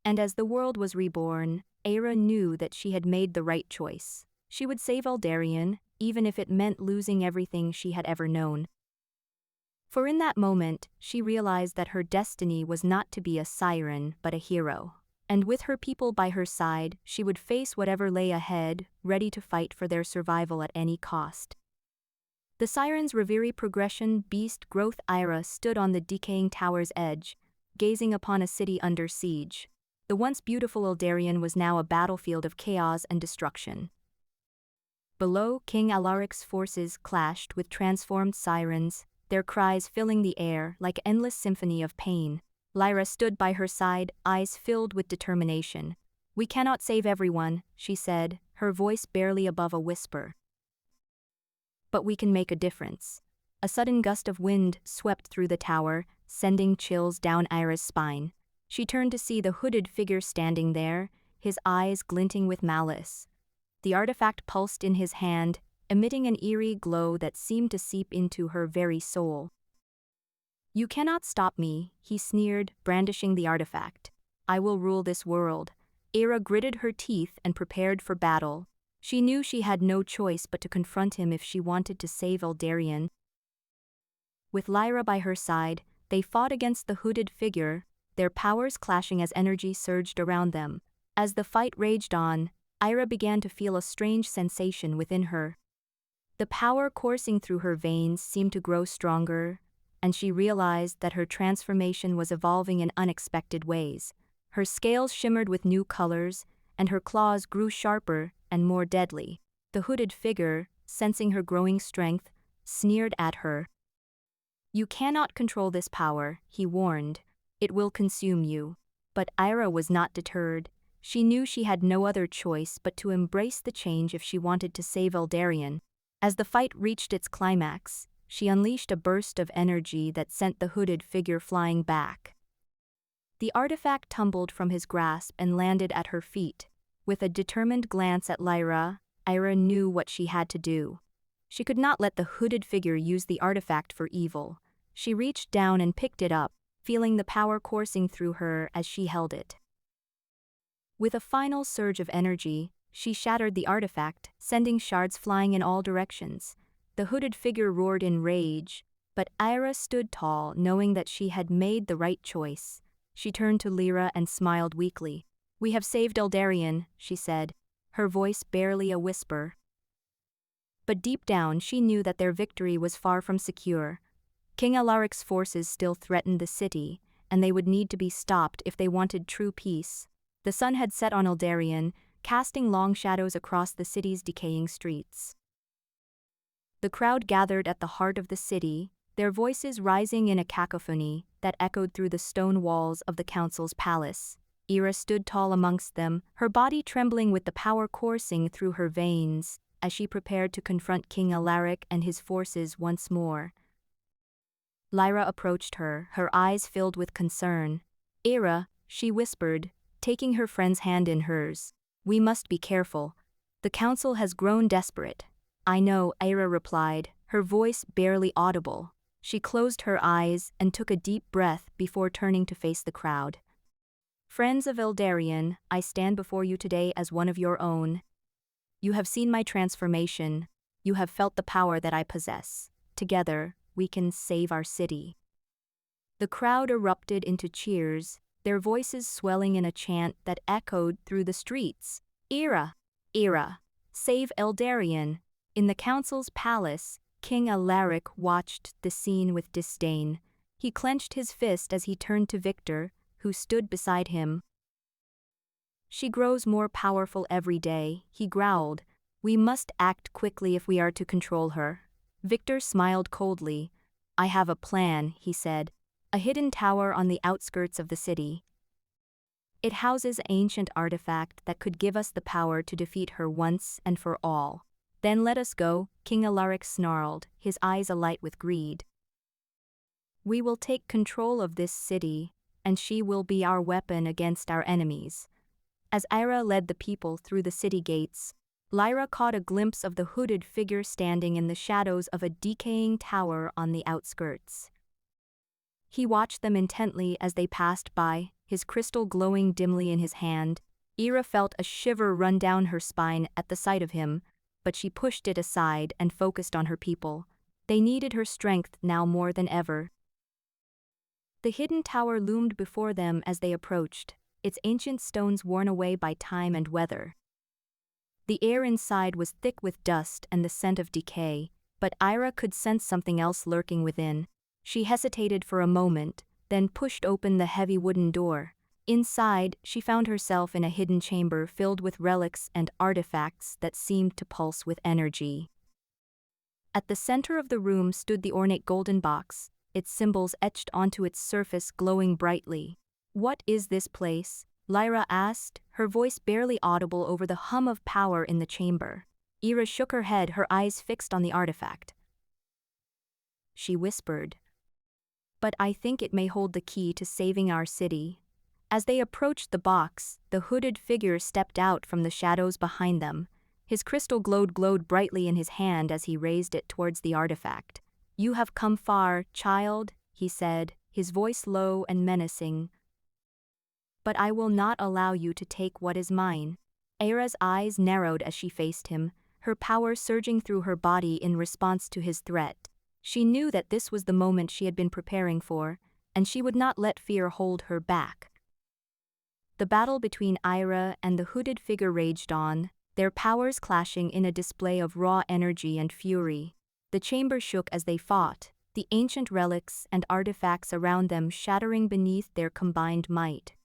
And as the world was reborn, Ira knew that she had made the right choice. She would save Eldarion, even if it meant losing everything she had ever known. For in that moment, she realized that her destiny was not to be a siren but a hero. And with her people by her side, she would face whatever lay ahead, ready to fight for their survival at any cost. The siren's reverie progression beast growth Ira stood on the decaying tower's edge, gazing upon a city under siege. The once beautiful Eldarion was now a battlefield of chaos and destruction. Below, King Alaric's forces clashed with transformed sirens, their cries filling the air like an endless symphony of pain. Lyra stood by her side, eyes filled with determination. "We cannot save everyone," she said, her voice barely above a whisper. "But we can make a difference." A sudden gust of wind swept through the tower, sending chills down Ira's spine. She turned to see the hooded figure standing there, his eyes glinting with malice. The artifact pulsed in his hand, emitting an eerie glow that seemed to seep into her very soul. "You cannot stop me," he sneered, brandishing the artifact. "I will rule this world." Ira gritted her teeth and prepared for battle. She knew she had no choice but to confront him if she wanted to save Eldarion. With Lyra by her side, they fought against the hooded figure, their powers clashing as energy surged around them. As the fight raged on, Ira began to feel a strange sensation within her. The power coursing through her veins seemed to grow stronger, and she realized that her transformation was evolving in unexpected ways. Her scales shimmered with new colors, and her claws grew sharper and more deadly. The hooded figure, sensing her growing strength, sneered at her. "You cannot control this power," he warned. "It will consume you." But Ira was not deterred. She knew she had no other choice but to embrace the change if she wanted to save Eldarion. As the fight reached its climax, she unleashed a burst of energy that sent the hooded figure flying back. The artifact tumbled from his grasp and landed at her feet. With a determined glance at Lyra, Ira knew what she had to do. She could not let the hooded figure use the artifact for evil. She reached down and picked it up, feeling the power coursing through her as she held it. With a final surge of energy, she shattered the artifact, sending shards flying in all directions. The hooded figure roared in rage, but Ira stood tall, knowing that she had made the right choice. She turned to Lyra and smiled weakly. "We have saved Eldarion," she said, her voice barely a whisper. But deep down she knew that their victory was far from secure. King Alaric's forces still threatened the city, and they would need to be stopped if they wanted true peace. The sun had set on Eldarion, casting long shadows across the city's decaying streets. The crowd gathered at the heart of the city, their voices rising in a cacophony, that echoed through the stone walls of the council's palace. Ira stood tall amongst them, her body trembling with the power coursing through her veins, as she prepared to confront King Alaric and his forces once more. Lyra approached her, her eyes filled with concern. "Ira," she whispered, taking her friend's hand in hers. "We must be careful. The council has grown desperate." "I know," Ira replied, her voice barely audible. She closed her eyes and took a deep breath before turning to face the crowd. "Friends of Eldarion, I stand before you today as one of your own. You have seen my transformation. You have felt the power that I possess. Together, we can save our city." The crowd erupted into cheers, their voices swelling in a chant that echoed through the streets. "Ira! Ira! Save Eldarion!" In the council's palace, King Alaric watched the scene with disdain. He clenched his fist as he turned to Victor, who stood beside him. "She grows more powerful every day," he growled. "We must act quickly if we are to control her." Victor smiled coldly. "I have a plan," he said. "A hidden tower on the outskirts of the city. It houses an ancient artifact that could give us the power to defeat her once and for all." "Then let us go," King Alaric snarled, his eyes alight with greed. "We will take control of this city, and she will be our weapon against our enemies." As Ira led the people through the city gates, Lyra caught a glimpse of the hooded figure standing in the shadows of a decaying tower on the outskirts. He watched them intently as they passed by, his crystal glowing dimly in his hand. Ira felt a shiver run down her spine at the sight of him, but she pushed it aside and focused on her people. They needed her strength now more than ever. The hidden tower loomed before them as they approached, its ancient stones worn away by time and weather. The air inside was thick with dust and the scent of decay, but Ira could sense something else lurking within. She hesitated for a moment, then pushed open the heavy wooden door. Inside, she found herself in a hidden chamber filled with relics and artifacts that seemed to pulse with energy. At the center of the room stood the ornate golden box, its symbols etched onto its surface glowing brightly. "What is this place?" Lyra asked, her voice barely audible over the hum of power in the chamber. Ira shook her head, her eyes fixed on the artifact. She whispered, "But I think it may hold the key to saving our city." As they approached the box, the hooded figure stepped out from the shadows behind them. His crystal glowed brightly in his hand as he raised it towards the artifact. "You have come far, child," he said, his voice low and menacing. "But I will not allow you to take what is mine." Ira's eyes narrowed as she faced him, her power surging through her body in response to his threat. She knew that this was the moment she had been preparing for, and she would not let fear hold her back. The battle between Ira and the hooded figure raged on, their powers clashing in a display of raw energy and fury. The chamber shook as they fought, the ancient relics and artifacts around them shattering beneath their combined might.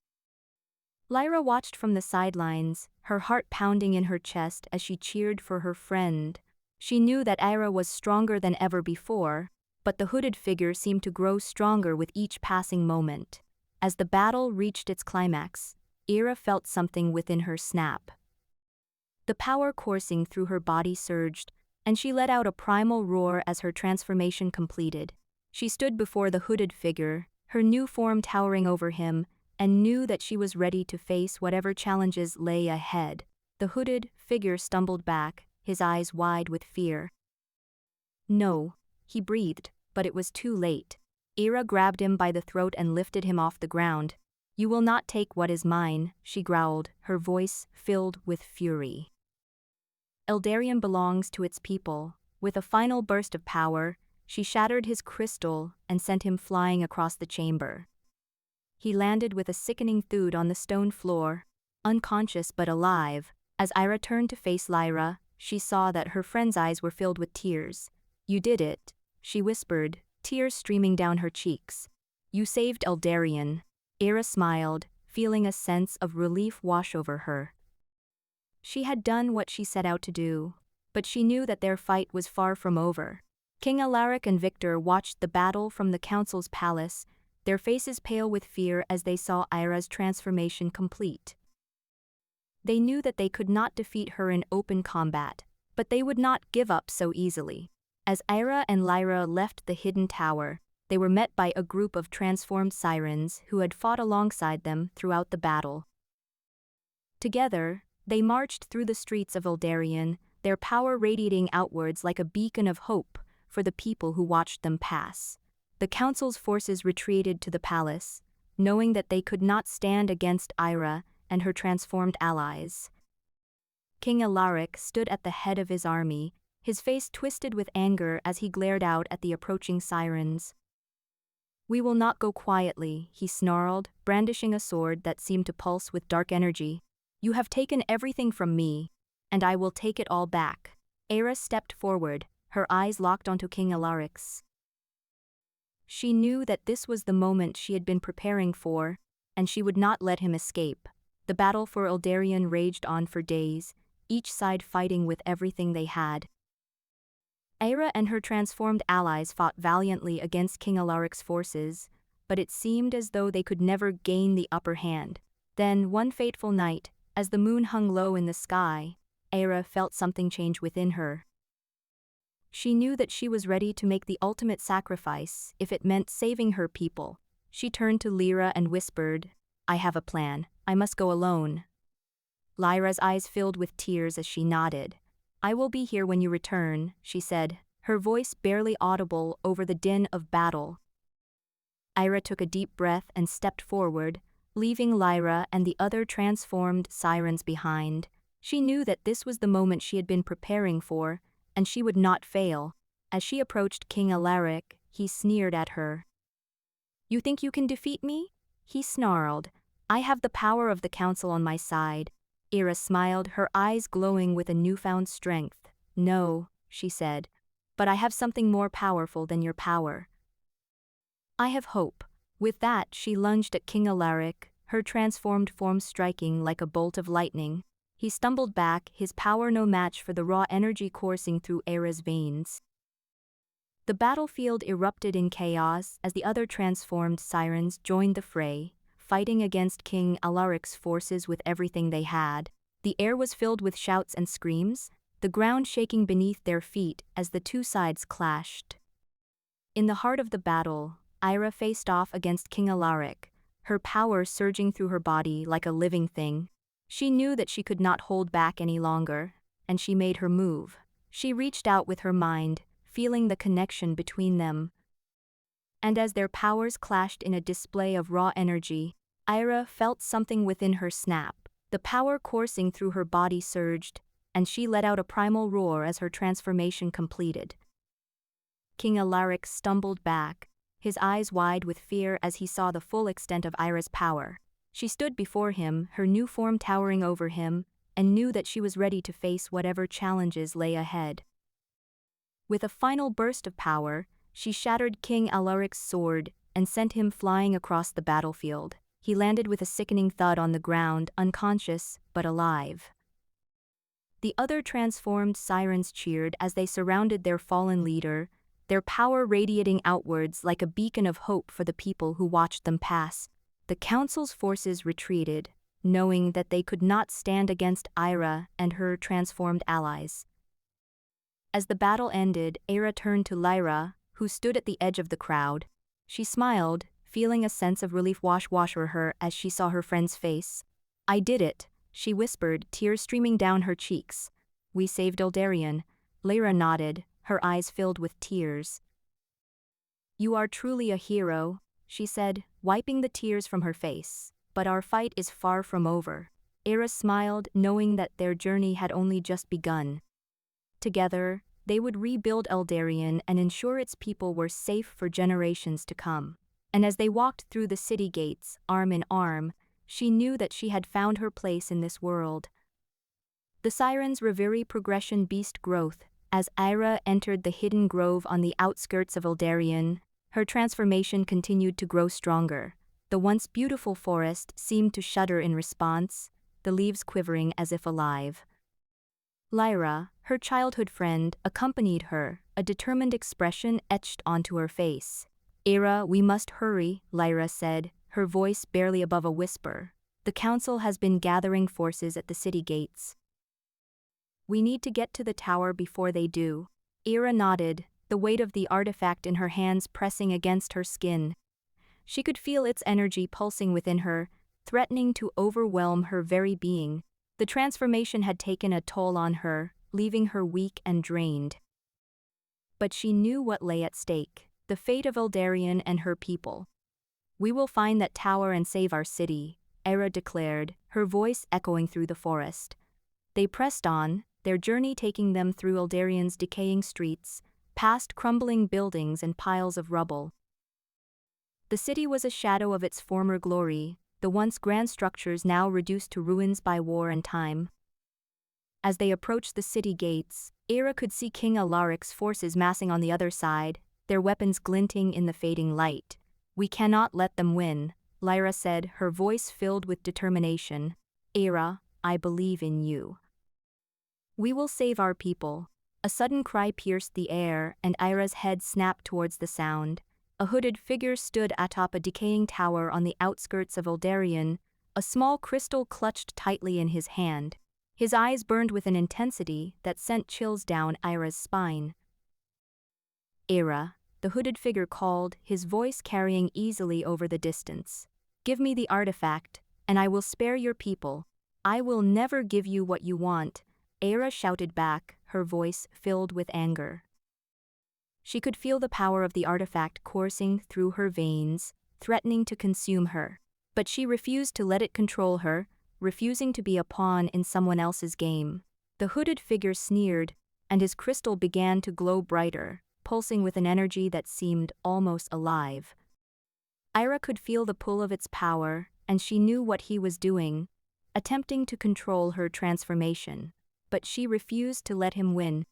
Lyra watched from the sidelines, her heart pounding in her chest as she cheered for her friend. She knew that Ira was stronger than ever before, but the hooded figure seemed to grow stronger with each passing moment. As the battle reached its climax, Ira felt something within her snap. The power coursing through her body surged, and she let out a primal roar as her transformation completed. She stood before the hooded figure, her new form towering over him, and knew that she was ready to face whatever challenges lay ahead. The hooded figure stumbled back, his eyes wide with fear. "No," he breathed, but it was too late. Ira grabbed him by the throat and lifted him off the ground. "You will not take what is mine," she growled, her voice filled with fury. "Eldarion belongs to its people." With a final burst of power, she shattered his crystal and sent him flying across the chamber. He landed with a sickening thud on the stone floor, unconscious but alive. As Ira turned to face Lyra, she saw that her friend's eyes were filled with tears. "You did it," she whispered, tears streaming down her cheeks. "You saved Eldarion." Ira smiled, feeling a sense of relief wash over her. She had done what she set out to do, but she knew that their fight was far from over. King Alaric and Victor watched the battle from the council's palace, their faces pale with fear as they saw Ira's transformation complete. They knew that they could not defeat her in open combat, but they would not give up so easily. As Ira and Lyra left the hidden tower, they were met by a group of transformed sirens who had fought alongside them throughout the battle. Together, they marched through the streets of Eldarion, their power radiating outwards like a beacon of hope for the people who watched them pass. The council's forces retreated to the palace, knowing that they could not stand against Ira and her transformed allies. King Alaric stood at the head of his army, his face twisted with anger as he glared out at the approaching sirens. "We will not go quietly," he snarled, brandishing a sword that seemed to pulse with dark energy. "You have taken everything from me, and I will take it all back." Ira stepped forward, her eyes locked onto King Alaric's. She knew that this was the moment she had been preparing for, and she would not let him escape. The battle for Eldarion raged on for days, each side fighting with everything they had. Ira and her transformed allies fought valiantly against King Alaric's forces, but it seemed as though they could never gain the upper hand. Then, one fateful night, as the moon hung low in the sky, Ira felt something change within her. She knew that she was ready to make the ultimate sacrifice if it meant saving her people. She turned to Lyra and whispered, "I have a plan. I must go alone." Lyra's eyes filled with tears as she nodded. "I will be here when you return," she said, her voice barely audible over the din of battle. Ira took a deep breath and stepped forward, leaving Lyra and the other transformed sirens behind. She knew that this was the moment she had been preparing for, and she would not fail. As she approached King Alaric, he sneered at her. "You think you can defeat me?" he snarled. "I have the power of the council on my side." Ira smiled, her eyes glowing with a newfound strength. "No," she said, "but I have something more powerful than your power. I have hope." With that, she lunged at King Alaric, her transformed form striking like a bolt of lightning. He stumbled back, his power no match for the raw energy coursing through Ira's veins. The battlefield erupted in chaos as the other transformed sirens joined the fray, fighting against King Alaric's forces with everything they had. The air was filled with shouts and screams, the ground shaking beneath their feet as the two sides clashed. In the heart of the battle, Ira faced off against King Alaric, her power surging through her body like a living thing. She knew that she could not hold back any longer, and she made her move. She reached out with her mind, feeling the connection between them. And as their powers clashed in a display of raw energy, Ira felt something within her snap. The power coursing through her body surged, and she let out a primal roar as her transformation completed. King Alaric stumbled back, his eyes wide with fear as he saw the full extent of Ira's power. She stood before him, her new form towering over him, and knew that she was ready to face whatever challenges lay ahead. With a final burst of power, she shattered King Alaric's sword and sent him flying across the battlefield. He landed with a sickening thud on the ground, unconscious but alive. The other transformed sirens cheered as they surrounded their fallen leader, their power radiating outwards like a beacon of hope for the people who watched them pass. The council's forces retreated, knowing that they could not stand against Ira and her transformed allies. As the battle ended, Ira turned to Lyra, who stood at the edge of the crowd. She smiled, feeling a sense of relief wash over her as she saw her friend's face. "I did it," she whispered, tears streaming down her cheeks. "We saved Eldarion." Lyra nodded, her eyes filled with tears. "You are truly a hero," she said, wiping the tears from her face. "But our fight is far from over." Ira smiled, knowing that their journey had only just begun. Together, they would rebuild Eldarion and ensure its people were safe for generations to come. And as they walked through the city gates, arm in arm, she knew that she had found her place in this world. The sirens' reverie progression beast growth. As Ira entered the hidden grove on the outskirts of Eldarion, her transformation continued to grow stronger. The once beautiful forest seemed to shudder in response, the leaves quivering as if alive. Lyra, her childhood friend, accompanied her, a determined expression etched onto her face. Era, we must hurry, Lyra said, her voice barely above a whisper. The council has been gathering forces at the city gates. We need to get to the tower before they do. Era nodded, the weight of the artifact in her hands pressing against her skin. She could feel its energy pulsing within her, threatening to overwhelm her very being. The transformation had taken a toll on her, leaving her weak and drained. But she knew what lay at stake, the fate of Eldarion and her people. We will find that tower and save our city, Era declared, her voice echoing through the forest. They pressed on, their journey taking them through Eldarion's decaying streets, past crumbling buildings and piles of rubble. The city was a shadow of its former glory, the once grand structures now reduced to ruins by war and time. As they approached the city gates, Era could see King Alaric's forces massing on the other side, their weapons glinting in the fading light. We cannot let them win, Lyra said, her voice filled with determination. Era, I believe in you. We will save our people. A sudden cry pierced the air, and Ira's head snapped towards the sound. A hooded figure stood atop a decaying tower on the outskirts of Eldarion, a small crystal clutched tightly in his hand. His eyes burned with an intensity that sent chills down Ira's spine. Era, the hooded figure called, his voice carrying easily over the distance. Give me the artifact, and I will spare your people. I will never give you what you want, Era shouted back, her voice filled with anger. She could feel the power of the artifact coursing through her veins, threatening to consume her. But she refused to let it control her, refusing to be a pawn in someone else's game. The hooded figure sneered, and his crystal began to glow brighter, pulsing with an energy that seemed almost alive. Ira could feel the pull of its power, and she knew what he was doing, attempting to control her transformation. But she refused to let him win.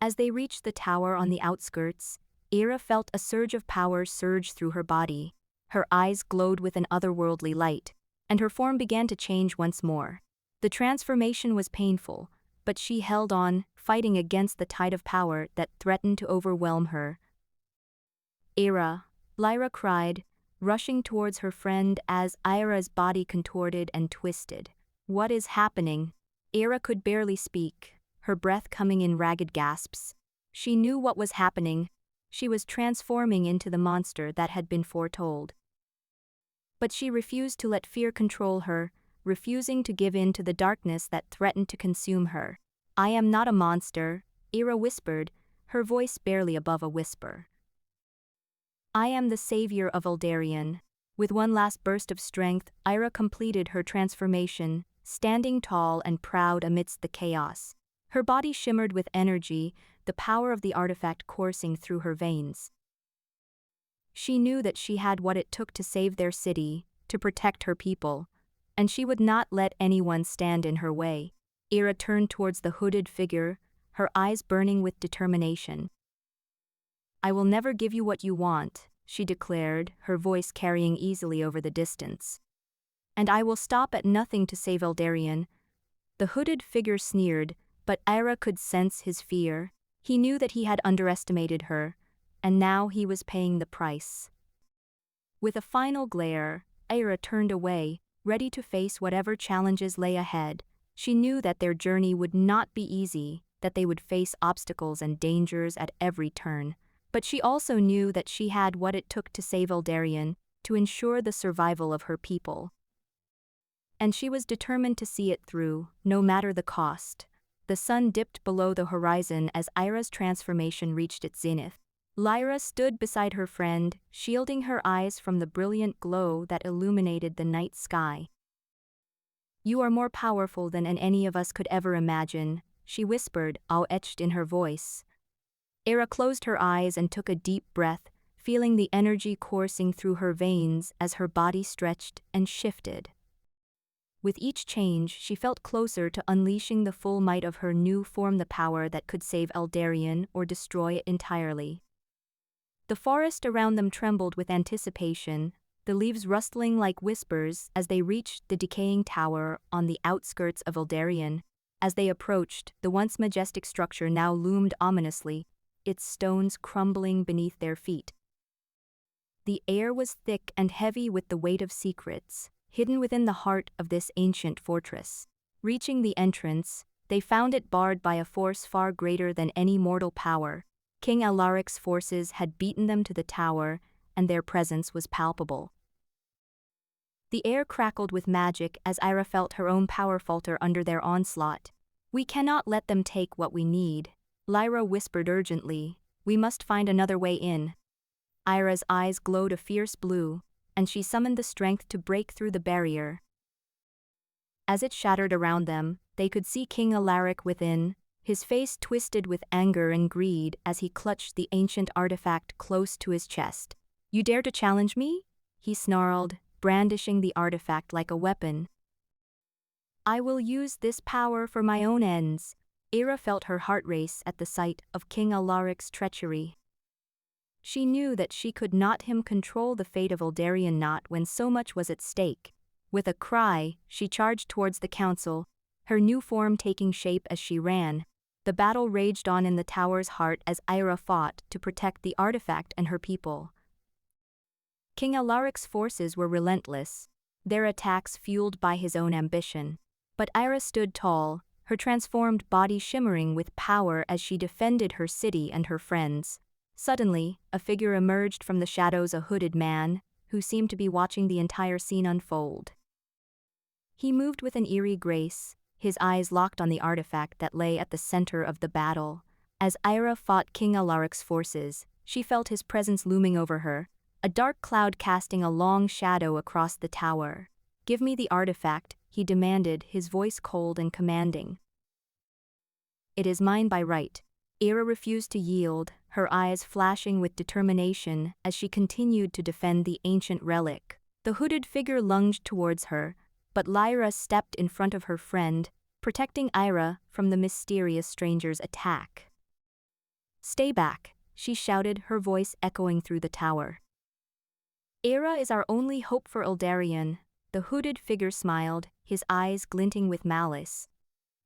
As they reached the tower on the outskirts, Era felt a surge of power surge through her body. Her eyes glowed with an otherworldly light, and her form began to change once more. The transformation was painful, but she held on, fighting against the tide of power that threatened to overwhelm her. Era, Lyra cried, rushing towards her friend as Ira's body contorted and twisted. What is happening? Era could barely speak, her breath coming in ragged gasps. She knew what was happening. She was transforming into the monster that had been foretold. But she refused to let fear control her, refusing to give in to the darkness that threatened to consume her. I am not a monster, Era whispered, her voice barely above a whisper. I am the savior of Eldarion. With one last burst of strength, Ira completed her transformation, standing tall and proud amidst the chaos. Her body shimmered with energy, the power of the artifact coursing through her veins. She knew that she had what it took to save their city, to protect her people, and she would not let anyone stand in her way. Era turned towards the hooded figure, her eyes burning with determination. I will never give you what you want, she declared, her voice carrying easily over the distance. And I will stop at nothing to save Eldarion. The hooded figure sneered, but Ira could sense his fear. He knew that he had underestimated her, and now he was paying the price. With a final glare, Ira turned away, ready to face whatever challenges lay ahead. She knew that their journey would not be easy, that they would face obstacles and dangers at every turn. But she also knew that she had what it took to save Eldarion, to ensure the survival of her people. And she was determined to see it through, no matter the cost. The sun dipped below the horizon as Ira's transformation reached its zenith. Lyra stood beside her friend, shielding her eyes from the brilliant glow that illuminated the night sky. You are more powerful than any of us could ever imagine, she whispered, awe etched in her voice. Era closed her eyes and took a deep breath, feeling the energy coursing through her veins as her body stretched and shifted. With each change, she felt closer to unleashing the full might of her new form, the power that could save Eldarion or destroy it entirely. The forest around them trembled with anticipation, the leaves rustling like whispers as they reached the decaying tower on the outskirts of Eldarion. As they approached, the once majestic structure now loomed ominously, its stones crumbling beneath their feet. The air was thick and heavy with the weight of secrets, hidden within the heart of this ancient fortress. Reaching the entrance, they found it barred by a force far greater than any mortal power. King Alaric's forces had beaten them to the tower, and their presence was palpable. The air crackled with magic as Ira felt her own power falter under their onslaught. "We cannot let them take what we need," Lyra whispered urgently. "We must find another way in." Ira's eyes glowed a fierce blue, and she summoned the strength to break through the barrier. As it shattered around them, they could see King Alaric within, his face twisted with anger and greed as he clutched the ancient artifact close to his chest. "You dare to challenge me?" he snarled, brandishing the artifact like a weapon. "I will use this power for my own ends." Ira felt her heart race at the sight of King Alaric's treachery. She knew that she could not control the fate of Eldarion, not when so much was at stake. With a cry, she charged towards the council, her new form taking shape as she ran. The battle raged on in the tower's heart as Ira fought to protect the artifact and her people. King Alaric's forces were relentless, their attacks fueled by his own ambition. But Ira stood tall, her transformed body shimmering with power as she defended her city and her friends. Suddenly, a figure emerged from the shadows, a hooded man, who seemed to be watching the entire scene unfold. He moved with an eerie grace, his eyes locked on the artifact that lay at the center of the battle. As Ira fought King Alaric's forces, she felt his presence looming over her, a dark cloud casting a long shadow across the tower. "Give me the artifact," he demanded, his voice cold and commanding. "It is mine by right." Ira refused to yield, her eyes flashing with determination as she continued to defend the ancient relic. The hooded figure lunged towards her, but Lyra stepped in front of her friend, protecting Ira from the mysterious stranger's attack. "Stay back," she shouted, her voice echoing through the tower. "Ira is our only hope for Eldarion," the hooded figure smiled, his eyes glinting with malice.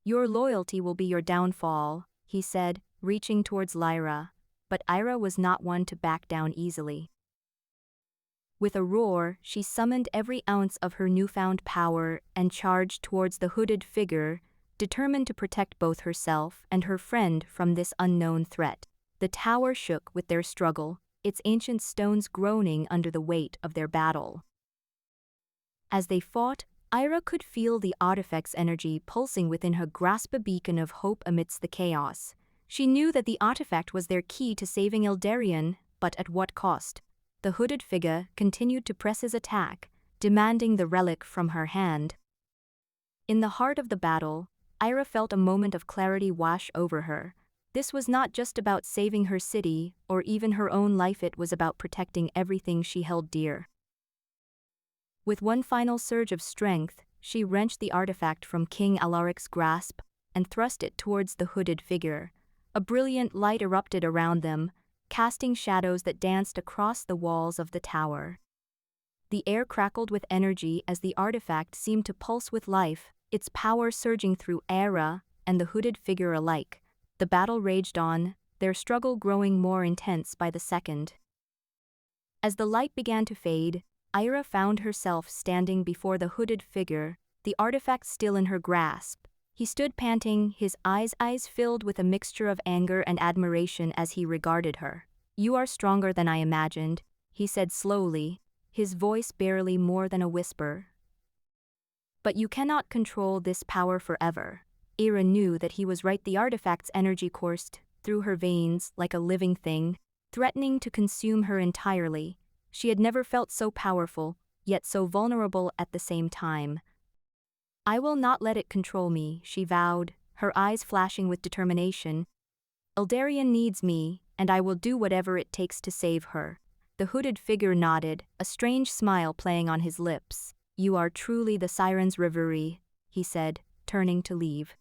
"Your loyalty will be your downfall," he said, reaching towards Lyra, but Ira was not one to back down easily. With a roar, she summoned every ounce of her newfound power and charged towards the hooded figure, determined to protect both herself and her friend from this unknown threat. The tower shook with their struggle, its ancient stones groaning under the weight of their battle. As they fought, Ira could feel the artifact's energy pulsing within her, grasp a beacon of hope amidst the chaos. She knew that the artifact was their key to saving Eldarion, but at what cost? The hooded figure continued to press his attack, demanding the relic from her hand. In the heart of the battle, Ira felt a moment of clarity wash over her. This was not just about saving her city or even her own life, it was about protecting everything she held dear. With one final surge of strength, she wrenched the artifact from King Alaric's grasp and thrust it towards the hooded figure. A brilliant light erupted around them, casting shadows that danced across the walls of the tower. The air crackled with energy as the artifact seemed to pulse with life, its power surging through Ira and the hooded figure alike. The battle raged on, their struggle growing more intense by the second. As the light began to fade, Ira found herself standing before the hooded figure, the artifact still in her grasp. He stood panting, his eyes filled with a mixture of anger and admiration as he regarded her. "You are stronger than I imagined," he said slowly, his voice barely more than a whisper. "But you cannot control this power forever." Ira knew that he was right. The artifact's energy coursed through her veins like a living thing, threatening to consume her entirely. She had never felt so powerful, yet so vulnerable at the same time. "I will not let it control me," she vowed, her eyes flashing with determination. "Eldarion needs me, and I will do whatever it takes to save her." The hooded figure nodded, a strange smile playing on his lips. "You are truly the Siren's reverie," he said, turning to leave.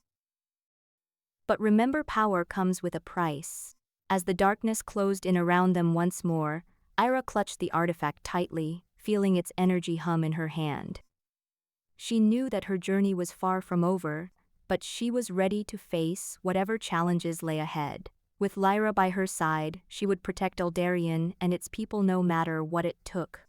"But remember, power comes with a price." As the darkness closed in around them once more, Ira clutched the artifact tightly, feeling its energy hum in her hand. She knew that her journey was far from over, but she was ready to face whatever challenges lay ahead. With Lyra by her side, she would protect Eldarion and its people no matter what it took.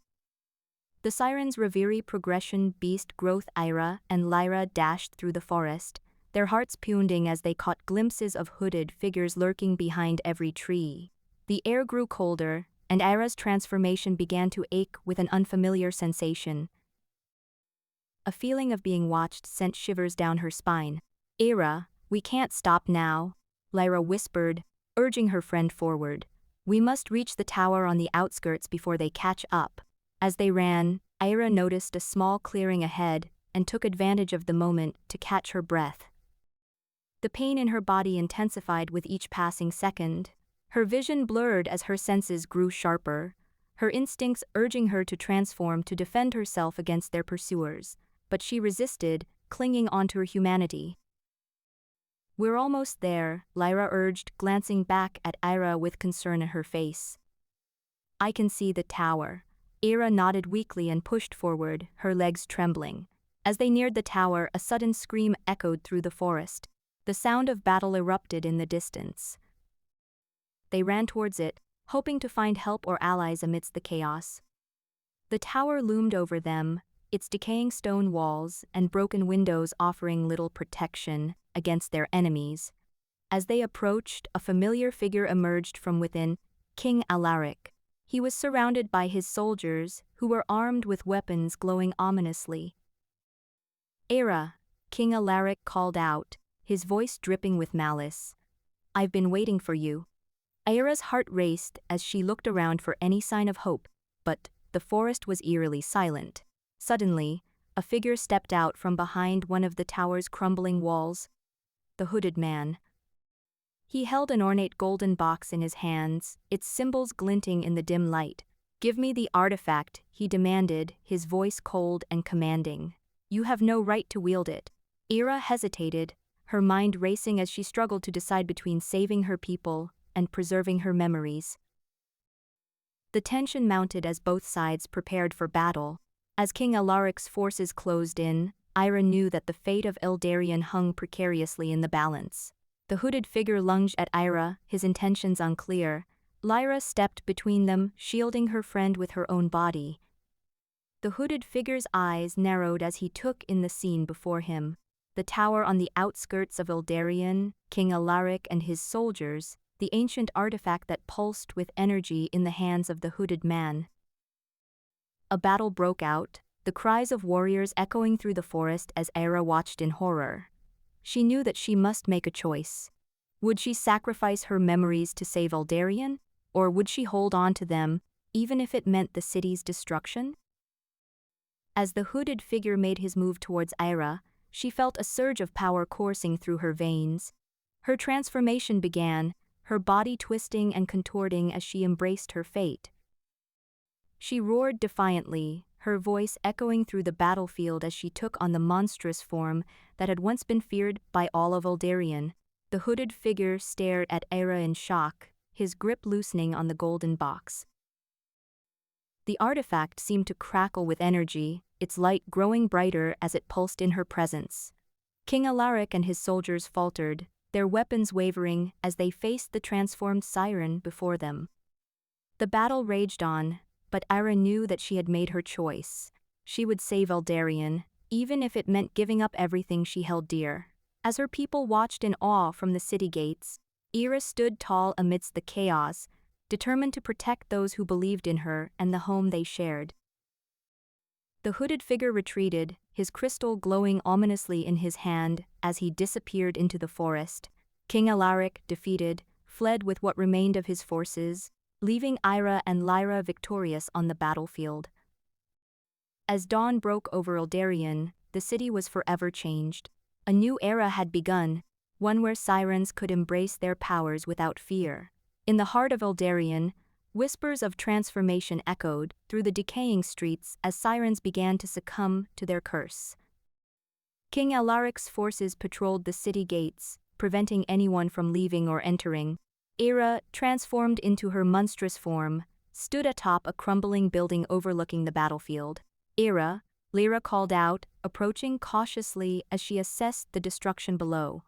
The Sirens Reviri Progression Beast Growth Ira and Lyra dashed through the forest, their hearts pounding as they caught glimpses of hooded figures lurking behind every tree. The air grew colder, and Ira's transformation began to ache with an unfamiliar sensation. A feeling of being watched sent shivers down her spine. "Ira, we can't stop now," Lyra whispered, urging her friend forward. "We must reach the tower on the outskirts before they catch up." As they ran, Ira noticed a small clearing ahead and took advantage of the moment to catch her breath. The pain in her body intensified with each passing second. Her vision blurred as her senses grew sharper, her instincts urging her to transform to defend herself against their pursuers, but she resisted, clinging onto her humanity. "We're almost there," Lyra urged, glancing back at Ira with concern in her face. "I can see the tower." Ira nodded weakly and pushed forward, her legs trembling. As they neared the tower, a sudden scream echoed through the forest. The sound of battle erupted in the distance. They ran towards it, hoping to find help or allies amidst the chaos. The tower loomed over them, its decaying stone walls and broken windows offering little protection against their enemies. As they approached, a familiar figure emerged from within, King Alaric. He was surrounded by his soldiers, who were armed with weapons glowing ominously. "Ira," King Alaric called out, his voice dripping with malice. "I've been waiting for you." Ira's heart raced as she looked around for any sign of hope, but the forest was eerily silent. Suddenly, a figure stepped out from behind one of the tower's crumbling walls. The hooded man. He held an ornate golden box in his hands, its symbols glinting in the dim light. "Give me the artifact," he demanded, his voice cold and commanding. "You have no right to wield it." Ira hesitated, her mind racing as she struggled to decide between saving her people and preserving her memories. The tension mounted as both sides prepared for battle. As King Alaric's forces closed in, Ira knew that the fate of Eldarion hung precariously in the balance. The hooded figure lunged at Ira, his intentions unclear. Lyra stepped between them, shielding her friend with her own body. The hooded figure's eyes narrowed as he took in the scene before him. The tower on the outskirts of Eldarion, King Alaric and his soldiers, the ancient artifact that pulsed with energy in the hands of the hooded man. A battle broke out, the cries of warriors echoing through the forest as Ira watched in horror. She knew that she must make a choice. Would she sacrifice her memories to save Eldarion, or would she hold on to them, even if it meant the city's destruction? As the hooded figure made his move towards Ira, she felt a surge of power coursing through her veins. Her transformation began, her body twisting and contorting as she embraced her fate. She roared defiantly, her voice echoing through the battlefield as she took on the monstrous form that had once been feared by all of Eldarion. The hooded figure stared at Ira in shock, his grip loosening on the golden box. The artifact seemed to crackle with energy, its light growing brighter as it pulsed in her presence. King Alaric and his soldiers faltered, their weapons wavering as they faced the transformed siren before them. The battle raged on, but Ira knew that she had made her choice. She would save Eldarion, even if it meant giving up everything she held dear. As her people watched in awe from the city gates, Ira stood tall amidst the chaos, determined to protect those who believed in her and the home they shared. The hooded figure retreated, his crystal glowing ominously in his hand as he disappeared into the forest. King Alaric, defeated, fled with what remained of his forces, leaving Ira and Lyra victorious on the battlefield. As dawn broke over Eldarion, the city was forever changed. A new era had begun, one where sirens could embrace their powers without fear. In the heart of Eldarion, whispers of transformation echoed through the decaying streets as sirens began to succumb to their curse. King Alaric's forces patrolled the city gates, preventing anyone from leaving or entering. Ira, transformed into her monstrous form, stood atop a crumbling building overlooking the battlefield. "Ira," Lyra called out, approaching cautiously as she assessed the destruction below.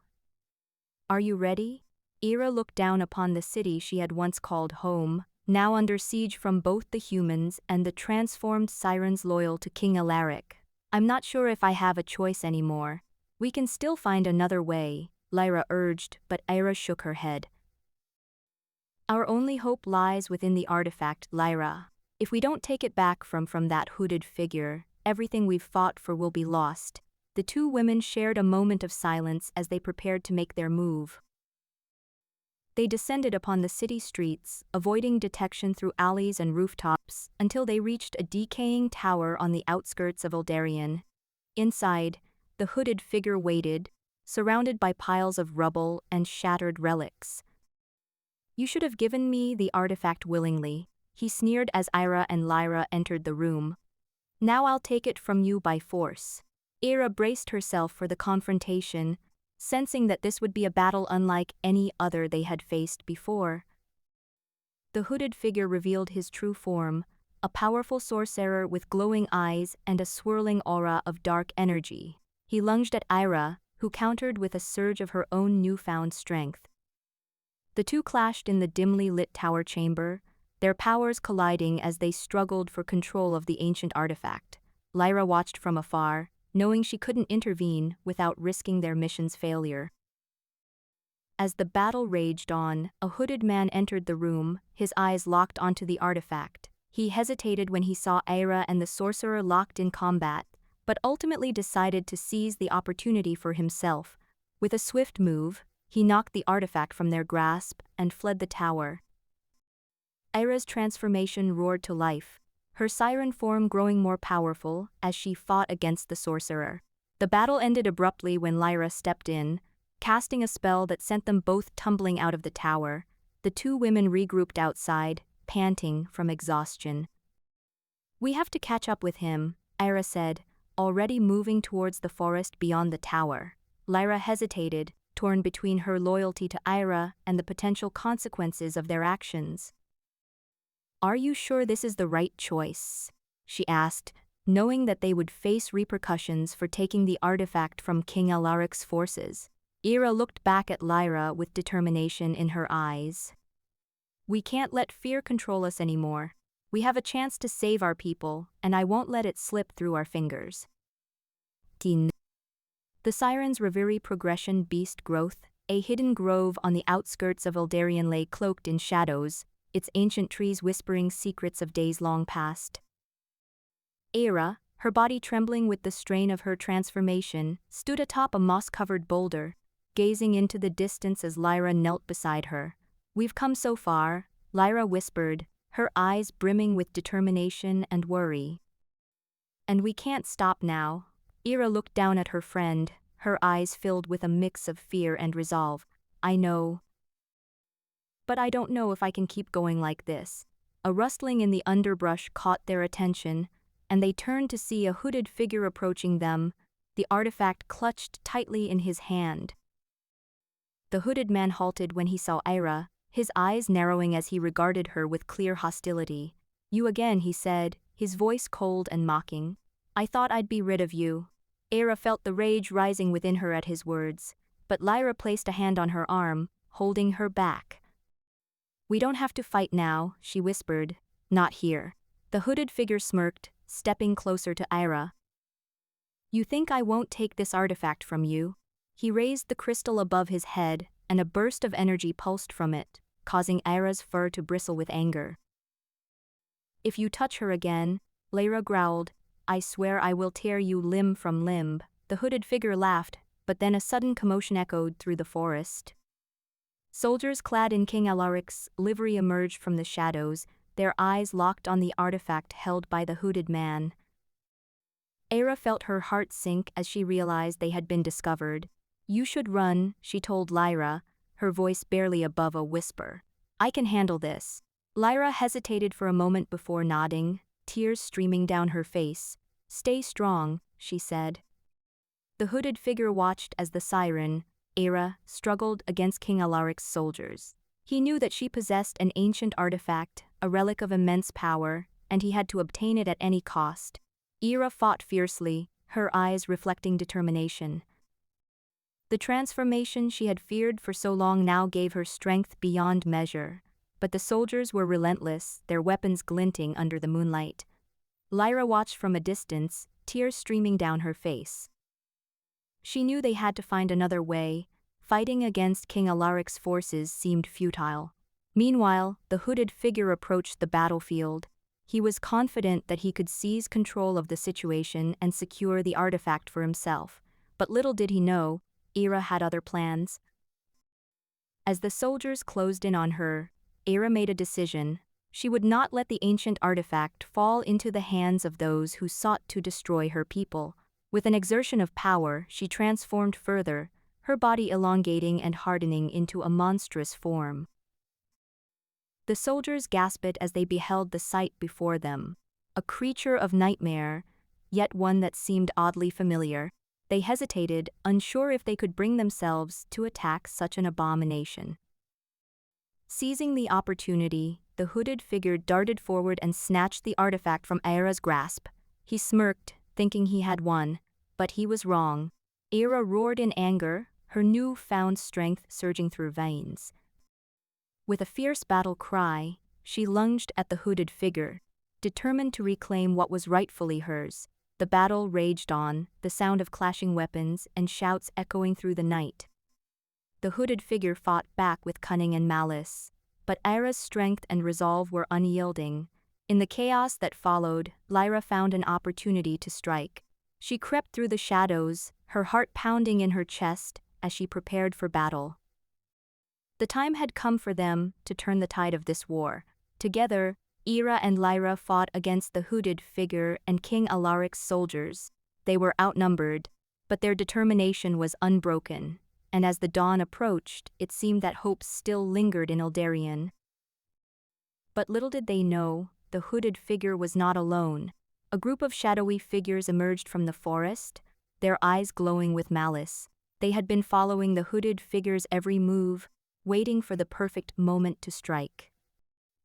"Are you ready?" Ira looked down upon the city she had once called home, now under siege from both the humans and the transformed sirens loyal to King Alaric. "I'm not sure if I have a choice anymore. We can still find another way," Lyra urged, but Ira shook her head. "Our only hope lies within the artifact, Lyra. If we don't take it back from that hooded figure, everything we've fought for will be lost." The two women shared a moment of silence as they prepared to make their move. They descended upon the city streets, avoiding detection through alleys and rooftops, until they reached a decaying tower on the outskirts of Eldarion. Inside, the hooded figure waited, surrounded by piles of rubble and shattered relics. "You should have given me the artifact willingly," he sneered as Ira and Lyra entered the room. "Now I'll take it from you by force." Ira braced herself for the confrontation, sensing that this would be a battle unlike any other they had faced before. The hooded figure revealed his true form, a powerful sorcerer with glowing eyes and a swirling aura of dark energy. He lunged at Ira, who countered with a surge of her own newfound strength. The two clashed in the dimly lit tower chamber, their powers colliding as they struggled for control of the ancient artifact. Lyra watched from afar, knowing she couldn't intervene without risking their mission's failure. As the battle raged on, a hooded man entered the room, his eyes locked onto the artifact. He hesitated when he saw Ira and the sorcerer locked in combat, but ultimately decided to seize the opportunity for himself. With a swift move, he knocked the artifact from their grasp and fled the tower. Ira's transformation roared to life, her siren form growing more powerful as she fought against the sorcerer. The battle ended abruptly when Lyra stepped in, casting a spell that sent them both tumbling out of the tower. The two women regrouped outside, panting from exhaustion. "We have to catch up with him," Ira said, already moving towards the forest beyond the tower. Lyra hesitated, torn between her loyalty to Ira and the potential consequences of their actions. "Are you sure this is the right choice?" she asked, knowing that they would face repercussions for taking the artifact from King Alaric's forces. Ira looked back at Lyra with determination in her eyes. "We can't let fear control us anymore. We have a chance to save our people, and I won't let it slip through our fingers." The Sirens' Reverie Progression Beast Growth, a hidden grove on the outskirts of Eldarion lay cloaked in shadows, its ancient trees whispering secrets of days long past. Ira, her body trembling with the strain of her transformation, stood atop a moss-covered boulder, gazing into the distance as Lyra knelt beside her. "We've come so far," Lyra whispered, her eyes brimming with determination and worry. "And we can't stop now." Ira looked down at her friend, her eyes filled with a mix of fear and resolve. "I know. But I don't know if I can keep going like this." A rustling in the underbrush caught their attention, and they turned to see a hooded figure approaching them, the artifact clutched tightly in his hand. The hooded man halted when he saw Ira, his eyes narrowing as he regarded her with clear hostility. "You again," he said, his voice cold and mocking. "I thought I'd be rid of you." Ira felt the rage rising within her at his words, but Lyra placed a hand on her arm, holding her back. "We don't have to fight now," she whispered. "Not here." The hooded figure smirked, stepping closer to Ira. "You think I won't take this artifact from you?" He raised the crystal above his head, and a burst of energy pulsed from it, causing Ira's fur to bristle with anger. "If you touch her again," Lyra growled, "I swear I will tear you limb from limb." The hooded figure laughed, but then a sudden commotion echoed through the forest. Soldiers clad in King Alaric's livery emerged from the shadows, their eyes locked on the artifact held by the hooded man. Ira felt her heart sink as she realized they had been discovered. "You should run," she told Lyra, her voice barely above a whisper. "I can handle this." Lyra hesitated for a moment before nodding, tears streaming down her face. "Stay strong," she said. The hooded figure watched as the siren, Ira, struggled against King Alaric's soldiers. He knew that she possessed an ancient artifact, a relic of immense power, and he had to obtain it at any cost. Ira fought fiercely, her eyes reflecting determination. The transformation she had feared for so long now gave her strength beyond measure. But the soldiers were relentless, their weapons glinting under the moonlight. Lyra watched from a distance, tears streaming down her face. She knew they had to find another way. Fighting against King Alaric's forces seemed futile. Meanwhile, the hooded figure approached the battlefield. He was confident that he could seize control of the situation and secure the artifact for himself. But little did he know, Ira had other plans. As the soldiers closed in on her, Ira made a decision. She would not let the ancient artifact fall into the hands of those who sought to destroy her people. With an exertion of power, she transformed further, her body elongating and hardening into a monstrous form. The soldiers gasped as they beheld the sight before them. A creature of nightmare, yet one that seemed oddly familiar. They hesitated, unsure if they could bring themselves to attack such an abomination. Seizing the opportunity, the hooded figure darted forward and snatched the artifact from Ira's grasp. He smirked, thinking he had won, but he was wrong. Ira roared in anger, her new-found strength surging through veins. With a fierce battle cry, she lunged at the hooded figure, determined to reclaim what was rightfully hers. The battle raged on, the sound of clashing weapons and shouts echoing through the night. The hooded figure fought back with cunning and malice, but Ira's strength and resolve were unyielding. In the chaos that followed, Lyra found an opportunity to strike. She crept through the shadows, her heart pounding in her chest as she prepared for battle. The time had come for them to turn the tide of this war. Together, Ira and Lyra fought against the hooded figure and King Alaric's soldiers. They were outnumbered, but their determination was unbroken, and as the dawn approached, it seemed that hope still lingered in Eldarion. But little did they know, the hooded figure was not alone. A group of shadowy figures emerged from the forest, their eyes glowing with malice. They had been following the hooded figure's every move, waiting for the perfect moment to strike.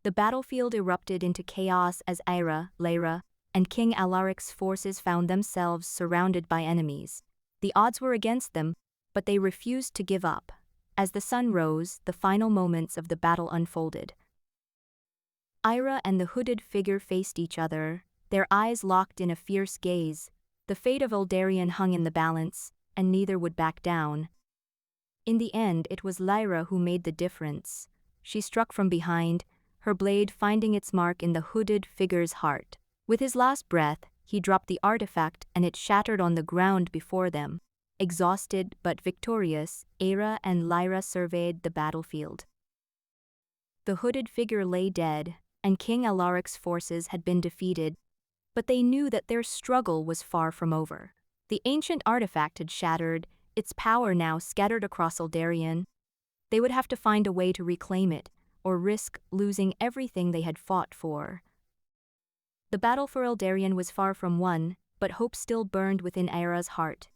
The battlefield erupted into chaos as Ira, Lyra, and King Alaric's forces found themselves surrounded by enemies. The odds were against them, but they refused to give up. As the sun rose, the final moments of the battle unfolded. Ira and the hooded figure faced each other, their eyes locked in a fierce gaze. The fate of Eldarion hung in the balance, and neither would back down. In the end, it was Lyra who made the difference. She struck from behind, her blade finding its mark in the hooded figure's heart. With his last breath, he dropped the artifact and it shattered on the ground before them. Exhausted but victorious, Ira and Lyra surveyed the battlefield. The hooded figure lay dead, and King Alaric's forces had been defeated, but they knew that their struggle was far from over. The ancient artifact had shattered, its power now scattered across Eldarion. They would have to find a way to reclaim it, or risk losing everything they had fought for. The battle for Eldarion was far from won, but hope still burned within Ira's heart.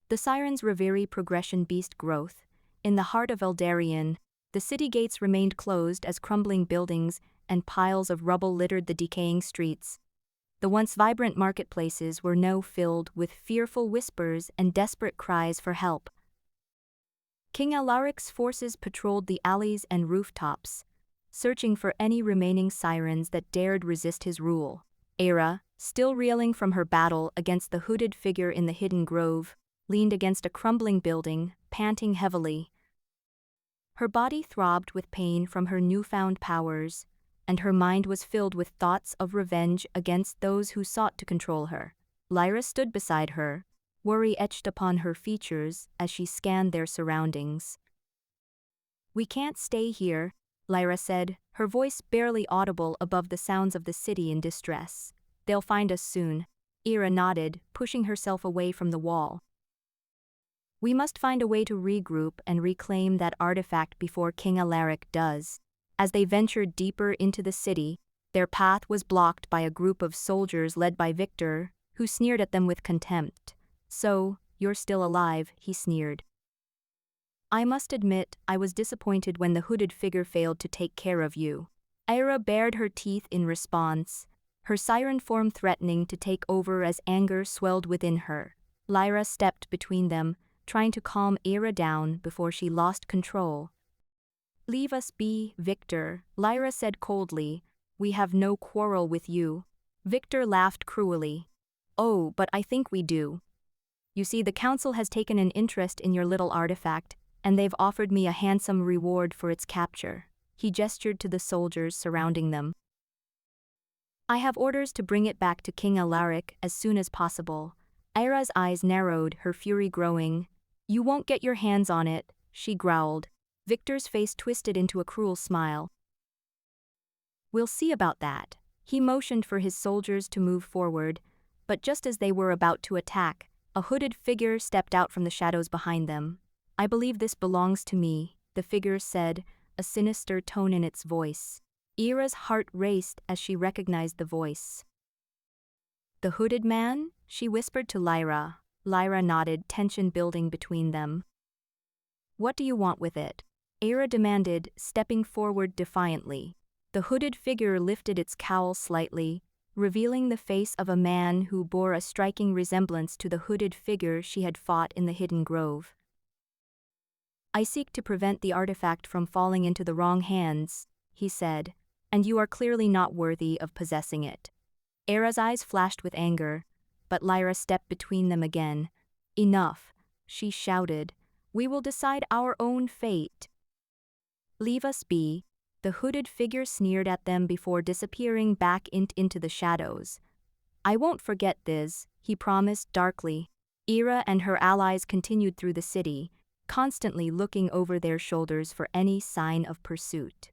The Siren's Reverie progression beast growth. In the heart of Eldarion, the city gates remained closed as crumbling buildings and piles of rubble littered the decaying streets. The once vibrant marketplaces were now filled with fearful whispers and desperate cries for help. King Alaric's forces patrolled the alleys and rooftops, searching for any remaining sirens that dared resist his rule. Ira, still reeling from her battle against the hooded figure in the hidden grove, leaned against a crumbling building, panting heavily. Her body throbbed with pain from her newfound powers, and her mind was filled with thoughts of revenge against those who sought to control her. Lyra stood beside her, worry etched upon her features as she scanned their surroundings. "We can't stay here," Lyra said, her voice barely audible above the sounds of the city in distress. "They'll find us soon." Ira nodded, pushing herself away from the wall. "We must find a way to regroup and reclaim that artifact before King Alaric does." As they ventured deeper into the city, their path was blocked by a group of soldiers led by Victor, who sneered at them with contempt. "So, you're still alive," he sneered. "I must admit, I was disappointed when the hooded figure failed to take care of you." Ira bared her teeth in response, her siren form threatening to take over as anger swelled within her. Lyra stepped between them, trying to calm Ira down before she lost control. "Leave us be, Victor," Lyra said coldly. "We have no quarrel with you." Victor laughed cruelly. "Oh, but I think we do. You see, the council has taken an interest in your little artifact, and they've offered me a handsome reward for its capture." He gestured to the soldiers surrounding them. "I have orders to bring it back to King Alaric as soon as possible." Ira's eyes narrowed, her fury growing. "You won't get your hands on it," she growled. Victor's face twisted into a cruel smile. "We'll see about that." He motioned for his soldiers to move forward, but just as they were about to attack, a hooded figure stepped out from the shadows behind them. "I believe this belongs to me," the figure said, a sinister tone in its voice. Ira's heart raced as she recognized the voice. "The hooded man?" she whispered to Lyra. Lyra nodded, tension building between them. "What do you want with it?" Ira demanded, stepping forward defiantly. The hooded figure lifted its cowl slightly, revealing the face of a man who bore a striking resemblance to the hooded figure she had fought in the hidden grove. "I seek to prevent the artifact from falling into the wrong hands," he said, "and you are clearly not worthy of possessing it." Ira's eyes flashed with anger, but Lyra stepped between them again. "Enough," she shouted. "We will decide our own fate." "Leave us be," the hooded figure sneered at them before disappearing back into the shadows. "I won't forget this," he promised darkly. Ira and her allies continued through the city, constantly looking over their shoulders for any sign of pursuit.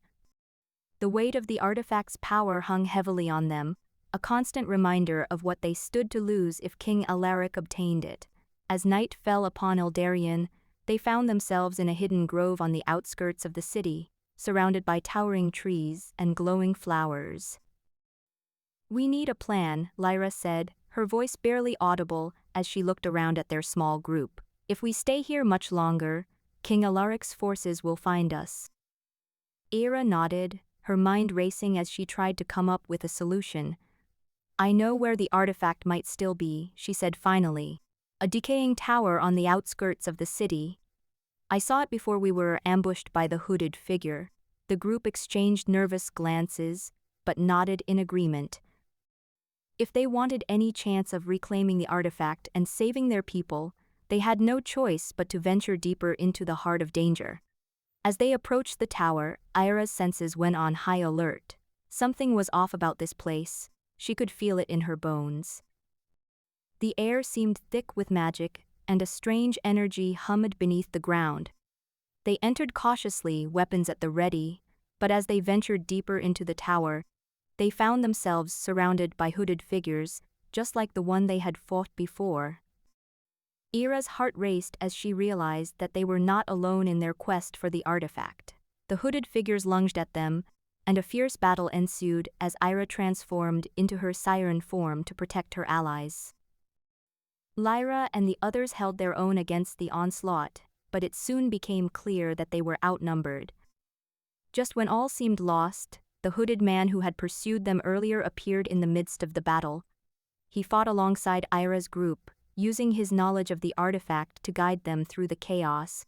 The weight of the artifact's power hung heavily on them, a constant reminder of what they stood to lose if King Alaric obtained it. As night fell upon Eldarion, they found themselves in a hidden grove on the outskirts of the city, surrounded by towering trees and glowing flowers. "We need a plan," Lyra said, her voice barely audible as she looked around at their small group. "If we stay here much longer, King Alaric's forces will find us." Ira nodded, her mind racing as she tried to come up with a solution. "I know where the artifact might still be," she said finally. "A decaying tower on the outskirts of the city. I saw it before we were ambushed by the hooded figure." The group exchanged nervous glances, but nodded in agreement. If they wanted any chance of reclaiming the artifact and saving their people, they had no choice but to venture deeper into the heart of danger. As they approached the tower, Ira's senses went on high alert. Something was off about this place. She could feel it in her bones. The air seemed thick with magic, and a strange energy hummed beneath the ground. They entered cautiously, weapons at the ready, but as they ventured deeper into the tower, they found themselves surrounded by hooded figures, just like the one they had fought before. Ira's heart raced as she realized that they were not alone in their quest for the artifact. The hooded figures lunged at them, and a fierce battle ensued as Ira transformed into her siren form to protect her allies. Lyra and the others held their own against the onslaught, but it soon became clear that they were outnumbered. Just when all seemed lost, the hooded man who had pursued them earlier appeared in the midst of the battle. He fought alongside Ira's group, using his knowledge of the artifact to guide them through the chaos.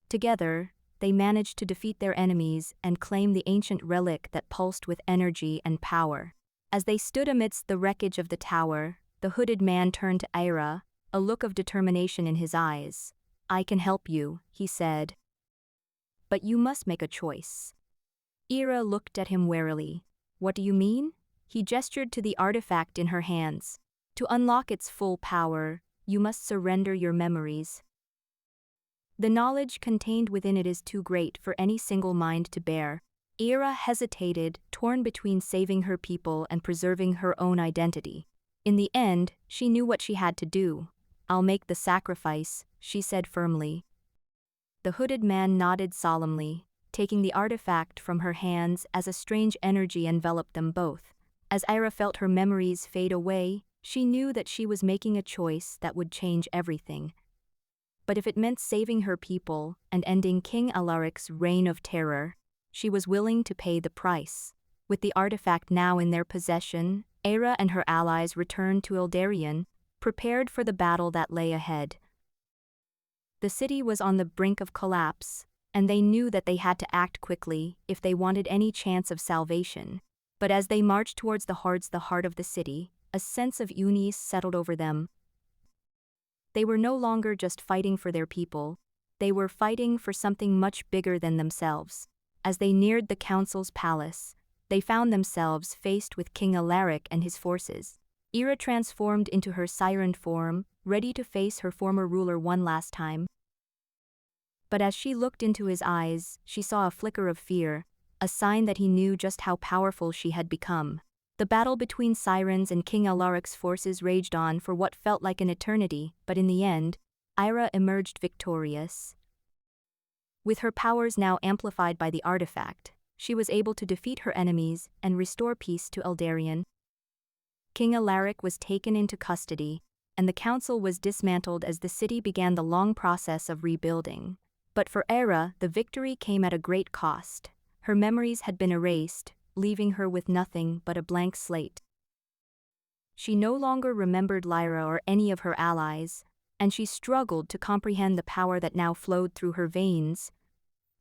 Together, they managed to defeat their enemies and claim the ancient relic that pulsed with energy and power. As they stood amidst the wreckage of the tower, the hooded man turned to Ira, a look of determination in his eyes. "I can help you," he said. "But you must make a choice." Ira looked at him warily. "What do you mean?" He gestured to the artifact in her hands. "To unlock its full power, you must surrender your memories. The knowledge contained within it is too great for any single mind to bear." Ira hesitated, torn between saving her people and preserving her own identity. In the end, she knew what she had to do. "I'll make the sacrifice," she said firmly. The hooded man nodded solemnly, taking the artifact from her hands as a strange energy enveloped them both. As Ira felt her memories fade away, she knew that she was making a choice that would change everything. But if it meant saving her people and ending King Alaric's reign of terror, she was willing to pay the price. With the artifact now in their possession, Ira and her allies returned to Eldarion, prepared for the battle that lay ahead. The city was on the brink of collapse, and they knew that they had to act quickly if they wanted any chance of salvation. But as they marched towards the heart of the city, a sense of unease settled over them. They were no longer just fighting for their people, they were fighting for something much bigger than themselves. As they neared the council's palace, they found themselves faced with King Alaric and his forces. Ira transformed into her siren form, ready to face her former ruler one last time. But as she looked into his eyes, she saw a flicker of fear, a sign that he knew just how powerful she had become. The battle between sirens and King Alaric's forces raged on for what felt like an eternity, but in the end, Ira emerged victorious. With her powers now amplified by the artifact, she was able to defeat her enemies and restore peace to Eldarion. King Alaric was taken into custody, and the council was dismantled as the city began the long process of rebuilding. But for Ira, the victory came at a great cost. Her memories had been erased, leaving her with nothing but a blank slate. She no longer remembered Lyra or any of her allies, and she struggled to comprehend the power that now flowed through her veins.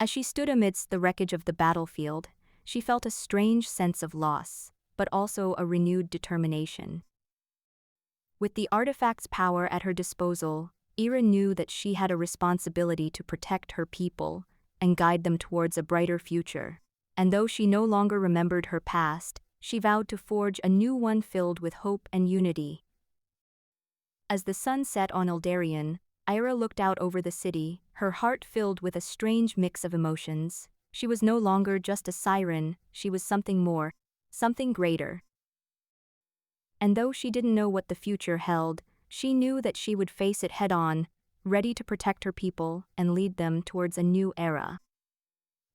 As she stood amidst the wreckage of the battlefield, she felt a strange sense of loss, but also a renewed determination. With the artifact's power at her disposal, Ira knew that she had a responsibility to protect her people and guide them towards a brighter future. And though she no longer remembered her past, she vowed to forge a new one filled with hope and unity. As the sun set on Eldarion, Ira looked out over the city, her heart filled with a strange mix of emotions. She was no longer just a siren, she was something more, something greater. And though she didn't know what the future held, she knew that she would face it head-on, ready to protect her people and lead them towards a new era.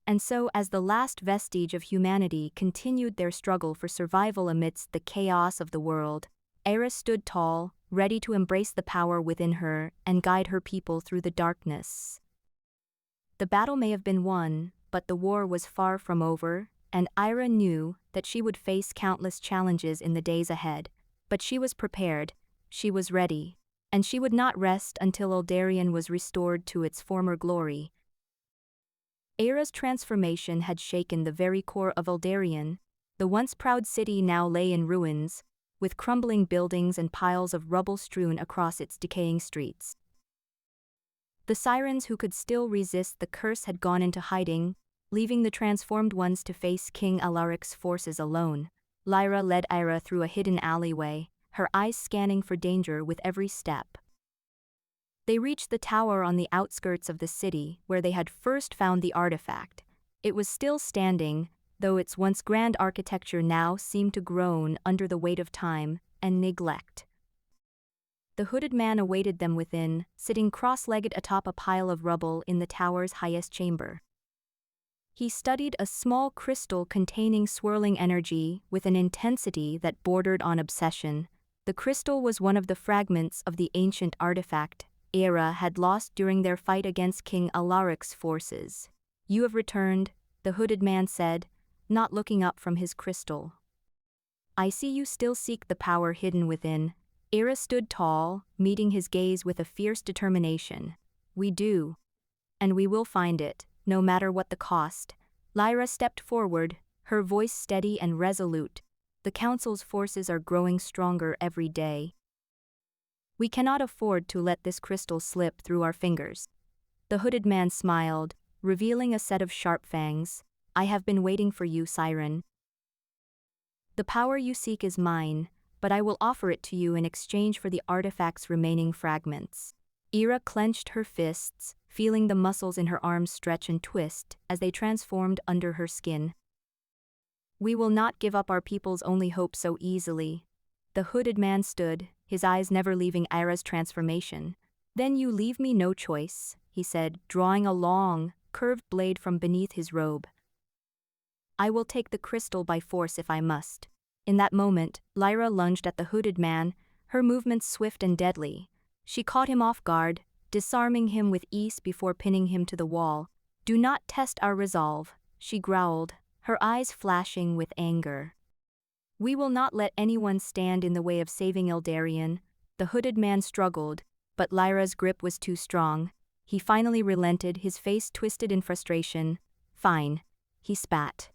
And so, as the last vestige of humanity continued their struggle for survival amidst the chaos of the world, Ira stood tall, ready to embrace the power within her and guide her people through the darkness. The battle may have been won, but the war was far from over, and Ira knew that she would face countless challenges in the days ahead. But she was prepared, she was ready, and she would not rest until Eldarion was restored to its former glory. Ira's transformation had shaken the very core of Eldarion. The once proud city now lay in ruins, with crumbling buildings and piles of rubble strewn across its decaying streets. The sirens who could still resist the curse had gone into hiding, leaving the transformed ones to face King Alaric's forces alone. Lyra led Ira through a hidden alleyway, her eyes scanning for danger with every step. They reached the tower on the outskirts of the city where they had first found the artifact. It was still standing, though its once grand architecture now seemed to groan under the weight of time and neglect. The hooded man awaited them within, sitting cross-legged atop a pile of rubble in the tower's highest chamber. He studied a small crystal containing swirling energy with an intensity that bordered on obsession. The crystal was one of the fragments of the ancient artifact Ira had lost during their fight against King Alaric's forces. "You have returned," the hooded man said, not looking up from his crystal. "I see you still seek the power hidden within." Ira stood tall, meeting his gaze with a fierce determination. "We do. And we will find it, no matter what the cost." Lyra stepped forward, her voice steady and resolute. "The Council's forces are growing stronger every day. We cannot afford to let this crystal slip through our fingers." The hooded man smiled, revealing a set of sharp fangs. "I have been waiting for you, Siren. The power you seek is mine, but I will offer it to you in exchange for the artifact's remaining fragments." Ira clenched her fists, feeling the muscles in her arms stretch and twist as they transformed under her skin. "We will not give up our people's only hope so easily." The hooded man stood, his eyes never leaving Ira's transformation. "Then you leave me no choice," he said, drawing a long, curved blade from beneath his robe. "I will take the crystal by force if I must." In that moment, Lyra lunged at the hooded man, her movements swift and deadly. She caught him off guard, disarming him with ease before pinning him to the wall. "Do not test our resolve," she growled, her eyes flashing with anger. "We will not let anyone stand in the way of saving Eldarion." The hooded man struggled, but Lyra's grip was too strong. He finally relented, his face twisted in frustration. Fine, he spat.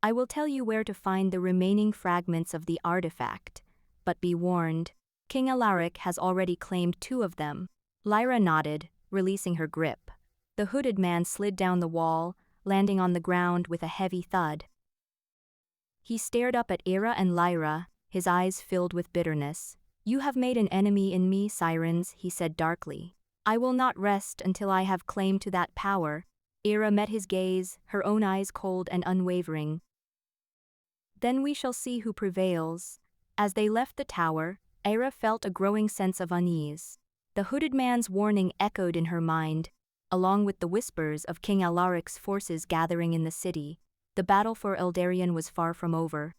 I will tell you where to find the remaining fragments of the artifact, but be warned, King Alaric has already claimed 2 of them. Lyra nodded, releasing her grip. The hooded man slid down the wall, landing on the ground with a heavy thud. He stared up at Ira and Lyra, his eyes filled with bitterness. You have made an enemy in me, sirens, he said darkly. I will not rest until I have claim to that power. Ira met his gaze, her own eyes cold and unwavering. Then we shall see who prevails. As they left the tower, Ira felt a growing sense of unease. The hooded man's warning echoed in her mind, along with the whispers of King Alaric's forces gathering in the city. The battle for Eldarion was far from over.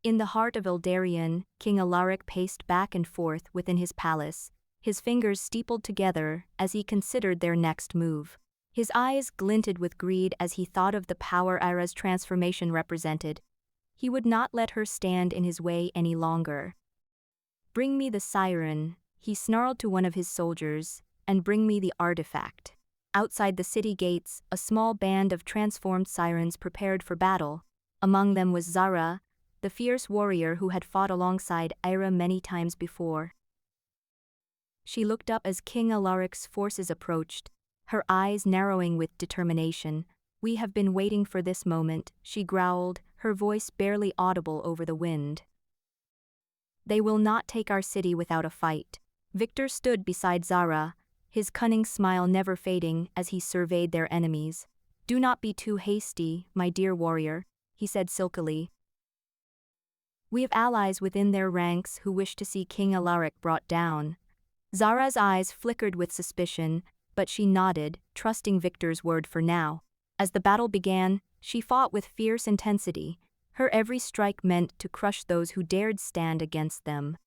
In the heart of Eldarion, King Alaric paced back and forth within his palace, his fingers steepled together as he considered their next move. His eyes glinted with greed as he thought of the power Ira's transformation represented. He would not let her stand in his way any longer. Bring me the siren, he snarled to one of his soldiers, and bring me the artifact. Outside the city gates, a small band of transformed sirens prepared for battle. Among them was Zara, the fierce warrior who had fought alongside Ira many times before. She looked up as King Alaric's forces approached, her eyes narrowing with determination. We have been waiting for this moment, she growled, her voice barely audible over the wind. They will not take our city without a fight. Victor stood beside Zara, his cunning smile never fading as he surveyed their enemies. Do not be too hasty, my dear warrior, he said silkily. We have allies within their ranks who wish to see King Alaric brought down. Zara's eyes flickered with suspicion, but she nodded, trusting Victor's word for now. As the battle began, she fought with fierce intensity. Her every strike meant to crush those who dared stand against them.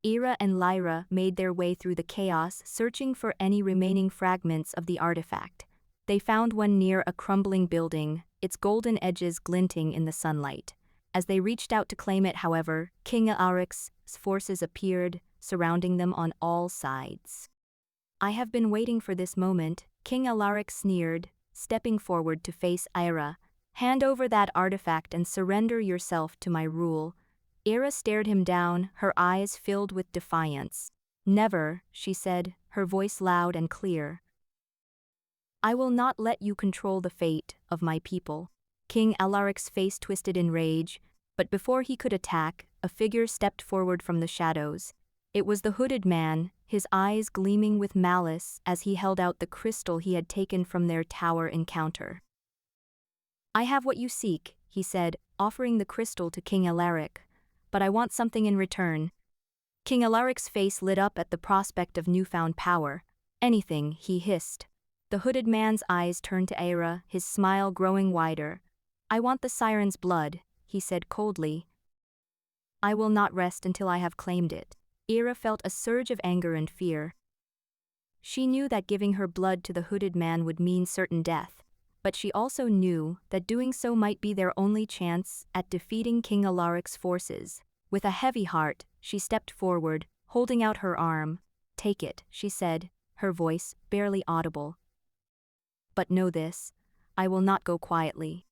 Ira and Lyra made their way through the chaos, searching for any remaining fragments of the artifact. They found one near a crumbling building, its golden edges glinting in the sunlight. As they reached out to claim it, however, King Alaric's forces appeared, surrounding them on all sides. I have been waiting for this moment, King Alaric sneered, stepping forward to face Ira. Hand over that artifact and surrender yourself to my rule. Ira stared him down, her eyes filled with defiance. Never, she said, her voice loud and clear. I will not let you control the fate of my people. King Alaric's face twisted in rage, but before he could attack, a figure stepped forward from the shadows. It was the hooded man, his eyes gleaming with malice as he held out the crystal he had taken from their tower encounter. I have what you seek, he said, offering the crystal to King Alaric. But I want something in return. King Alaric's face lit up at the prospect of newfound power. Anything, he hissed. The hooded man's eyes turned to Ira, his smile growing wider. I want the siren's blood, he said coldly. I will not rest until I have claimed it. Ira felt a surge of anger and fear. She knew that giving her blood to the hooded man would mean certain death, but she also knew that doing so might be their only chance at defeating King Alaric's forces. With a heavy heart, she stepped forward, holding out her arm. Take it, she said, her voice barely audible. But know this, I will not go quietly.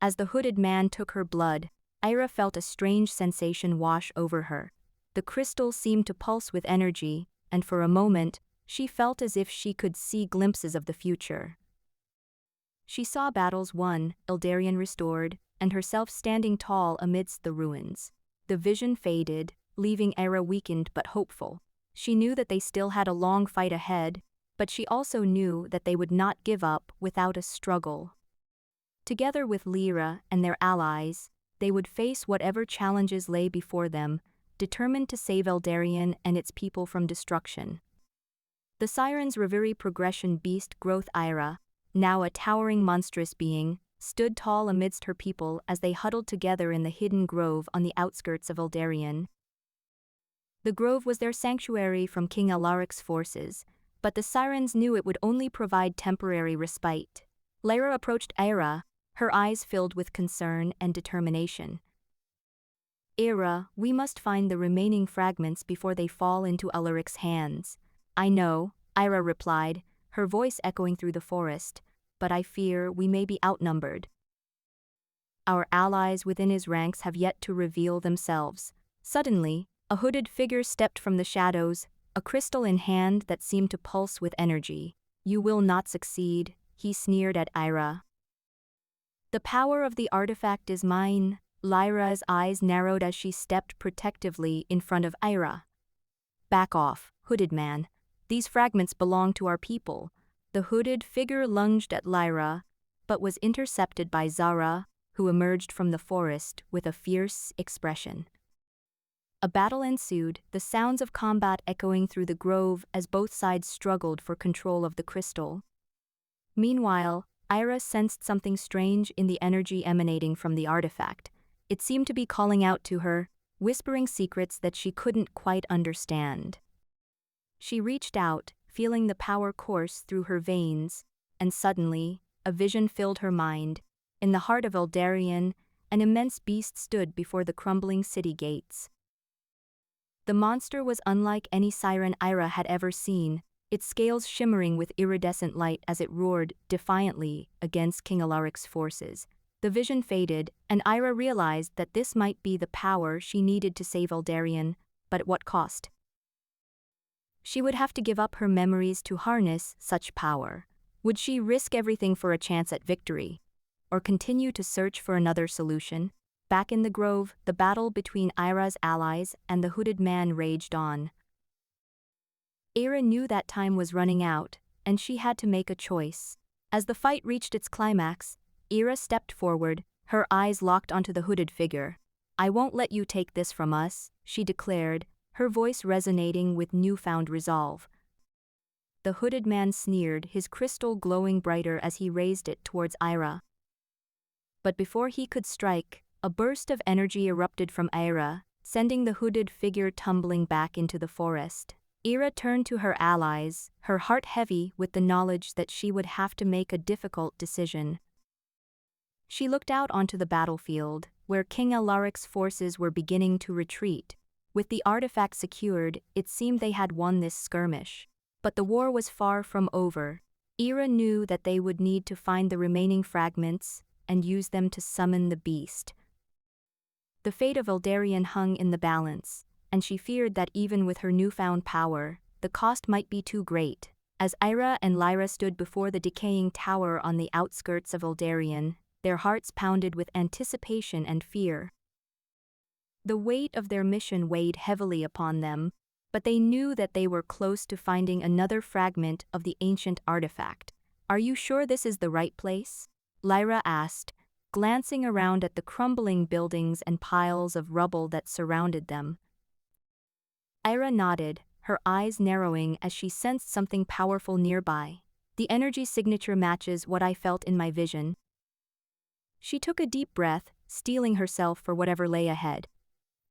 As the hooded man took her blood, Ira felt a strange sensation wash over her. The crystal seemed to pulse with energy, and for a moment, she felt as if she could see glimpses of the future. She saw battles won, Eldarion restored, and herself standing tall amidst the ruins. The vision faded, leaving Ira weakened but hopeful. She knew that they still had a long fight ahead, but she also knew that they would not give up without a struggle. Together with Lyra and their allies, they would face whatever challenges lay before them, determined to save Eldarion and its people from destruction. The Siren's Reverie progression beast growth Ira, now a towering monstrous being, stood tall amidst her people as they huddled together in the hidden grove on the outskirts of Eldarion. The grove was their sanctuary from King Alaric's forces, but the Sirens knew it would only provide temporary respite. Lyra approached Ira, her eyes filled with concern and determination. Ira, we must find the remaining fragments before they fall into Alaric's hands. I know, Ira replied, her voice echoing through the forest, "But I fear we may be outnumbered. Our allies within his ranks have yet to reveal themselves." Suddenly, a hooded figure stepped from the shadows, a crystal in hand that seemed to pulse with energy. "You will not succeed," he sneered at Ira. "The power of the artifact is mine." Lyra's eyes narrowed as she stepped protectively in front of Ira. "Back off, hooded man. These fragments belong to our people." The hooded figure lunged at Lyra, but was intercepted by Zara, who emerged from the forest with a fierce expression. A battle ensued, the sounds of combat echoing through the grove as both sides struggled for control of the crystal. Meanwhile, Ira sensed something strange in the energy emanating from the artifact. It seemed to be calling out to her, whispering secrets that she couldn't quite understand. She reached out, feeling the power course through her veins, and suddenly, a vision filled her mind. In the heart of Eldarion, an immense beast stood before the crumbling city gates. The monster was unlike any siren Ira had ever seen, its scales shimmering with iridescent light as it roared defiantly against King Alaric's forces. The vision faded, and Ira realized that this might be the power she needed to save Eldarion, but at what cost? She would have to give up her memories to harness such power. Would she risk everything for a chance at victory? Or continue to search for another solution? Back in the grove, the battle between Ira's allies and the hooded man raged on. Ira knew that time was running out, and she had to make a choice. As the fight reached its climax, Ira stepped forward, her eyes locked onto the hooded figure. "I won't let you take this from us," she declared, her voice resonating with newfound resolve. The hooded man sneered, his crystal glowing brighter as he raised it towards Ira. But before he could strike, a burst of energy erupted from Ira, sending the hooded figure tumbling back into the forest. Ira turned to her allies, her heart heavy with the knowledge that she would have to make a difficult decision. She looked out onto the battlefield, where King Alaric's forces were beginning to retreat. With the artifact secured, it seemed they had won this skirmish. But the war was far from over. Ira knew that they would need to find the remaining fragments and use them to summon the beast. The fate of Eldarion hung in the balance, and she feared that even with her newfound power, the cost might be too great. As Ira and Lyra stood before the decaying tower on the outskirts of Eldarion, their hearts pounded with anticipation and fear. The weight of their mission weighed heavily upon them, but they knew that they were close to finding another fragment of the ancient artifact. "Are you sure this is the right place?" Lyra asked, glancing around at the crumbling buildings and piles of rubble that surrounded them. Ira nodded, her eyes narrowing as she sensed something powerful nearby. "The energy signature matches what I felt in my vision." She took a deep breath, steeling herself for whatever lay ahead.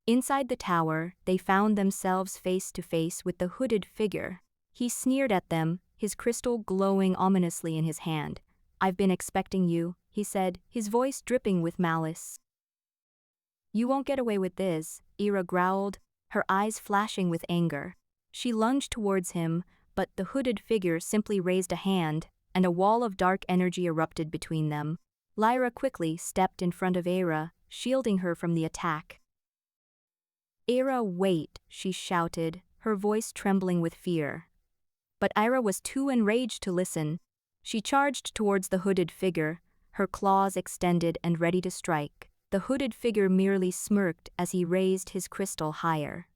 Inside the tower, they found themselves face to face with the hooded figure. He sneered at them, his crystal glowing ominously in his hand. "I've been expecting you," he said, his voice dripping with malice. "You won't get away with this," Ira growled, her eyes flashing with anger. She lunged towards him, but the hooded figure simply raised a hand, and a wall of dark energy erupted between them. Lyra quickly stepped in front of Ira, shielding her from the attack. "Ira, wait," she shouted, her voice trembling with fear. But Ira was too enraged to listen. She charged towards the hooded figure, her claws extended and ready to strike. The hooded figure merely smirked as he raised his crystal higher.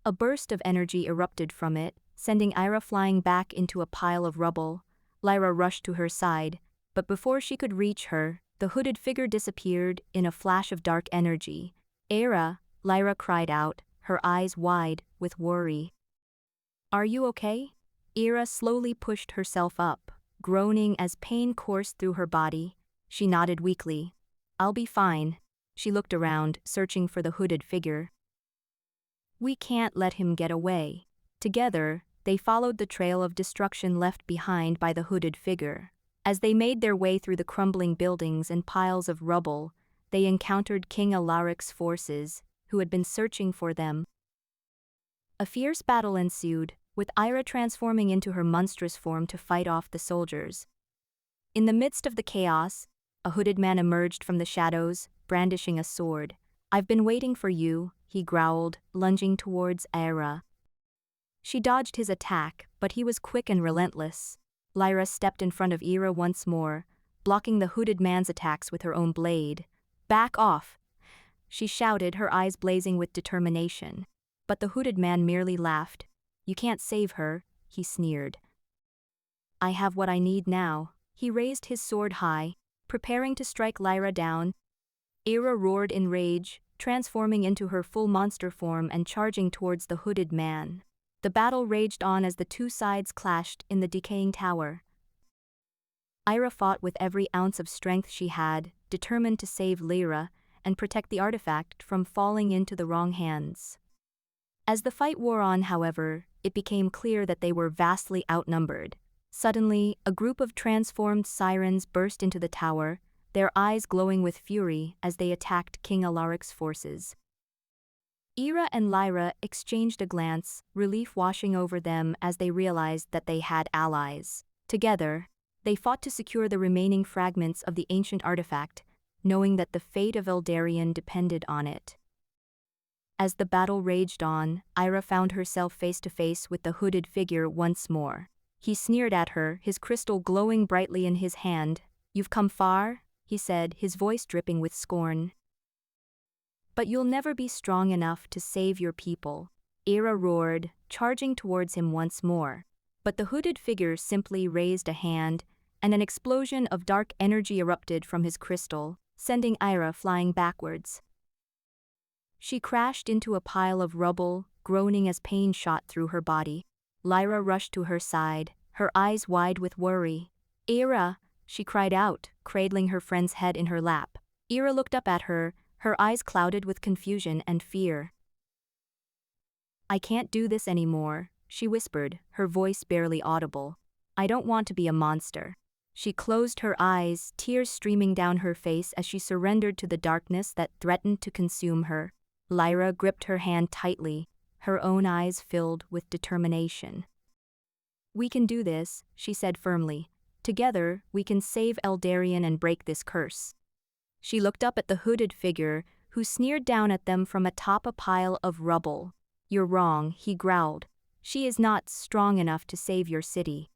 A burst of energy erupted from it, sending Ira flying back into a pile of rubble. Lyra rushed to her side, but before she could reach her, the hooded figure disappeared in a flash of dark energy. "Ira," Lyra cried out, her eyes wide with worry. "Are you okay?" Ira slowly pushed herself up, groaning as pain coursed through her body. She nodded weakly. "I'll be fine." She looked around, searching for the hooded figure. "We can't let him get away." Together, they followed the trail of destruction left behind by the hooded figure. As they made their way through the crumbling buildings and piles of rubble, they encountered King Alaric's forces, who had been searching for them. A fierce battle ensued, with Ira transforming into her monstrous form to fight off the soldiers. In the midst of the chaos, a hooded man emerged from the shadows, brandishing a sword. "I've been waiting for you," he growled, lunging towards Ira. She dodged his attack, but he was quick and relentless. Lyra stepped in front of Ira once more, blocking the hooded man's attacks with her own blade. "Back off!" she shouted, her eyes blazing with determination. But the hooded man merely laughed. "You can't save her," he sneered. "I have what I need now." He raised his sword high, preparing to strike Lyra down. Ira roared in rage, transforming into her full monster form and charging towards the hooded man. The battle raged on as the two sides clashed in the decaying tower. Ira fought with every ounce of strength she had, determined to save Lyra and protect the artifact from falling into the wrong hands. As the fight wore on, however, it became clear that they were vastly outnumbered. Suddenly, a group of transformed sirens burst into the tower, their eyes glowing with fury as they attacked King Alaric's forces. Ira and Lyra exchanged a glance, relief washing over them as they realized that they had allies. Together, they fought to secure the remaining fragments of the ancient artifact, knowing that the fate of Eldarion depended on it. As the battle raged on, Ira found herself face to face with the hooded figure once more. He sneered at her, his crystal glowing brightly in his hand. "You've come far," he said, his voice dripping with scorn. "But you'll never be strong enough to save your people," Ira roared, charging towards him once more. But the hooded figure simply raised a hand, and an explosion of dark energy erupted from his crystal, sending Ira flying backwards. She crashed into a pile of rubble, groaning as pain shot through her body. Lyra rushed to her side, her eyes wide with worry. "Ira!" she cried out, cradling her friend's head in her lap. Ira looked up at her, her eyes clouded with confusion and fear. "I can't do this anymore," she whispered, her voice barely audible. "I don't want to be a monster." She closed her eyes, tears streaming down her face as she surrendered to the darkness that threatened to consume her. Lyra gripped her hand tightly, her own eyes filled with determination. "We can do this," she said firmly. "Together, we can save Eldarion and break this curse." She looked up at the hooded figure, who sneered down at them from atop a pile of rubble. "You're wrong," he growled. "She is not strong enough to save your city.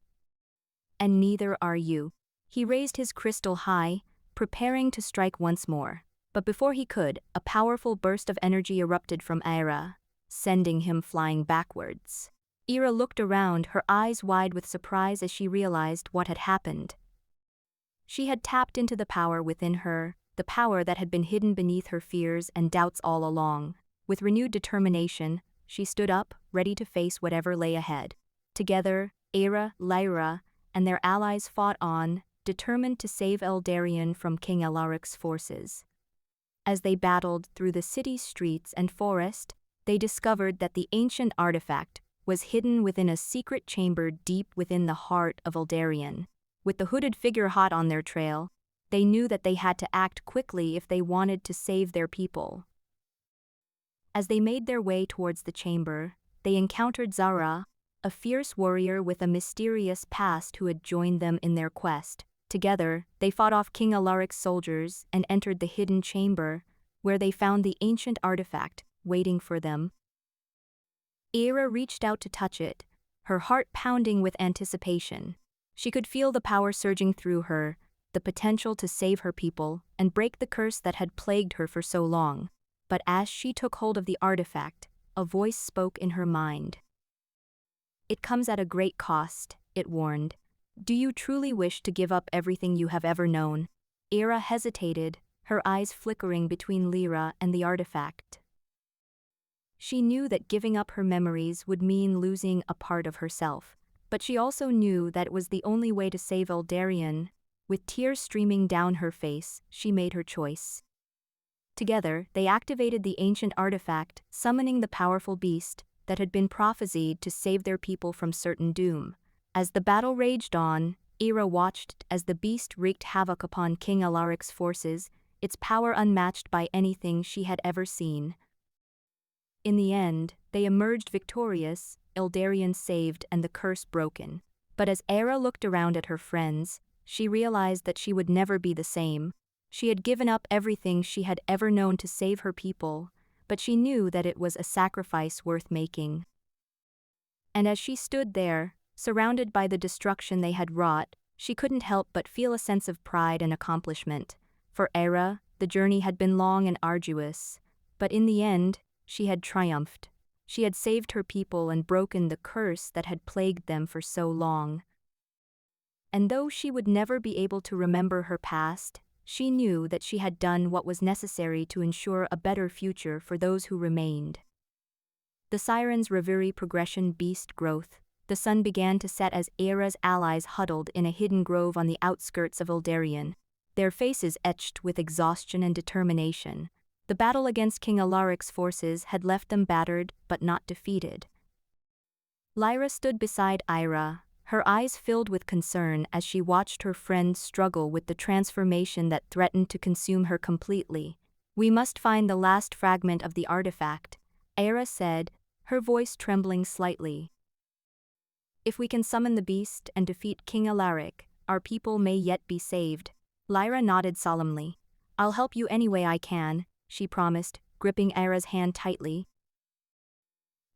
And neither are you." He raised his crystal high, preparing to strike once more. But before he could, a powerful burst of energy erupted from Ira, sending him flying backwards. Ira looked around, her eyes wide with surprise as she realized what had happened. She had tapped into the power within her, the power that had been hidden beneath her fears and doubts all along. With renewed determination, she stood up, ready to face whatever lay ahead. Together, Ira, Lyra, and their allies fought on, determined to save Eldarion from King Alaric's forces. As they battled through the city streets and forest, they discovered that the ancient artifact was hidden within a secret chamber deep within the heart of Eldarion. With the hooded figure hot on their trail, they knew that they had to act quickly if they wanted to save their people. As they made their way towards the chamber, they encountered Zara, a fierce warrior with a mysterious past who had joined them in their quest. Together, they fought off King Alaric's soldiers and entered the hidden chamber, where they found the ancient artifact waiting for them. Ira reached out to touch it, her heart pounding with anticipation. She could feel the power surging through her, the potential to save her people and break the curse that had plagued her for so long. But as she took hold of the artifact, a voice spoke in her mind. "It comes at a great cost," it warned. "Do you truly wish to give up everything you have ever known?" Ira hesitated, her eyes flickering between Lyra and the artifact. She knew that giving up her memories would mean losing a part of herself, but she also knew that it was the only way to save Eldarion. With tears streaming down her face, she made her choice. Together, they activated the ancient artifact, summoning the powerful beast that had been prophesied to save their people from certain doom. As the battle raged on, Ira watched as the beast wreaked havoc upon King Alaric's forces, its power unmatched by anything she had ever seen. In the end, They emerged victorious, Eldarion saved and the curse broken. But as Era looked around at her friends, she realized that she would never be the same. She had given up everything she had ever known to save her people, but she knew that it was a sacrifice worth making. And as she stood there, surrounded by the destruction they had wrought, she couldn't help but feel a sense of pride and accomplishment. For Era, the journey had been long and arduous, but in the end, she had triumphed. She had saved her people and broken the curse that had plagued them for so long. And though she would never be able to remember her past, she knew that she had done what was necessary to ensure a better future for those who remained. The Siren's Reverie progression beast growth. The sun began to set as Era's allies huddled in a hidden grove on the outskirts of Eldarion, their faces etched with exhaustion and determination. The battle against King Alaric's forces had left them battered but not defeated. Lyra stood beside Ira, her eyes filled with concern as she watched her friend struggle with the transformation that threatened to consume her completely. "We must find the last fragment of the artifact," Ira said, her voice trembling slightly. "If we can summon the beast and defeat King Alaric, our people may yet be saved." Lyra nodded solemnly. "I'll help you any way I can," she promised, gripping Ira's hand tightly.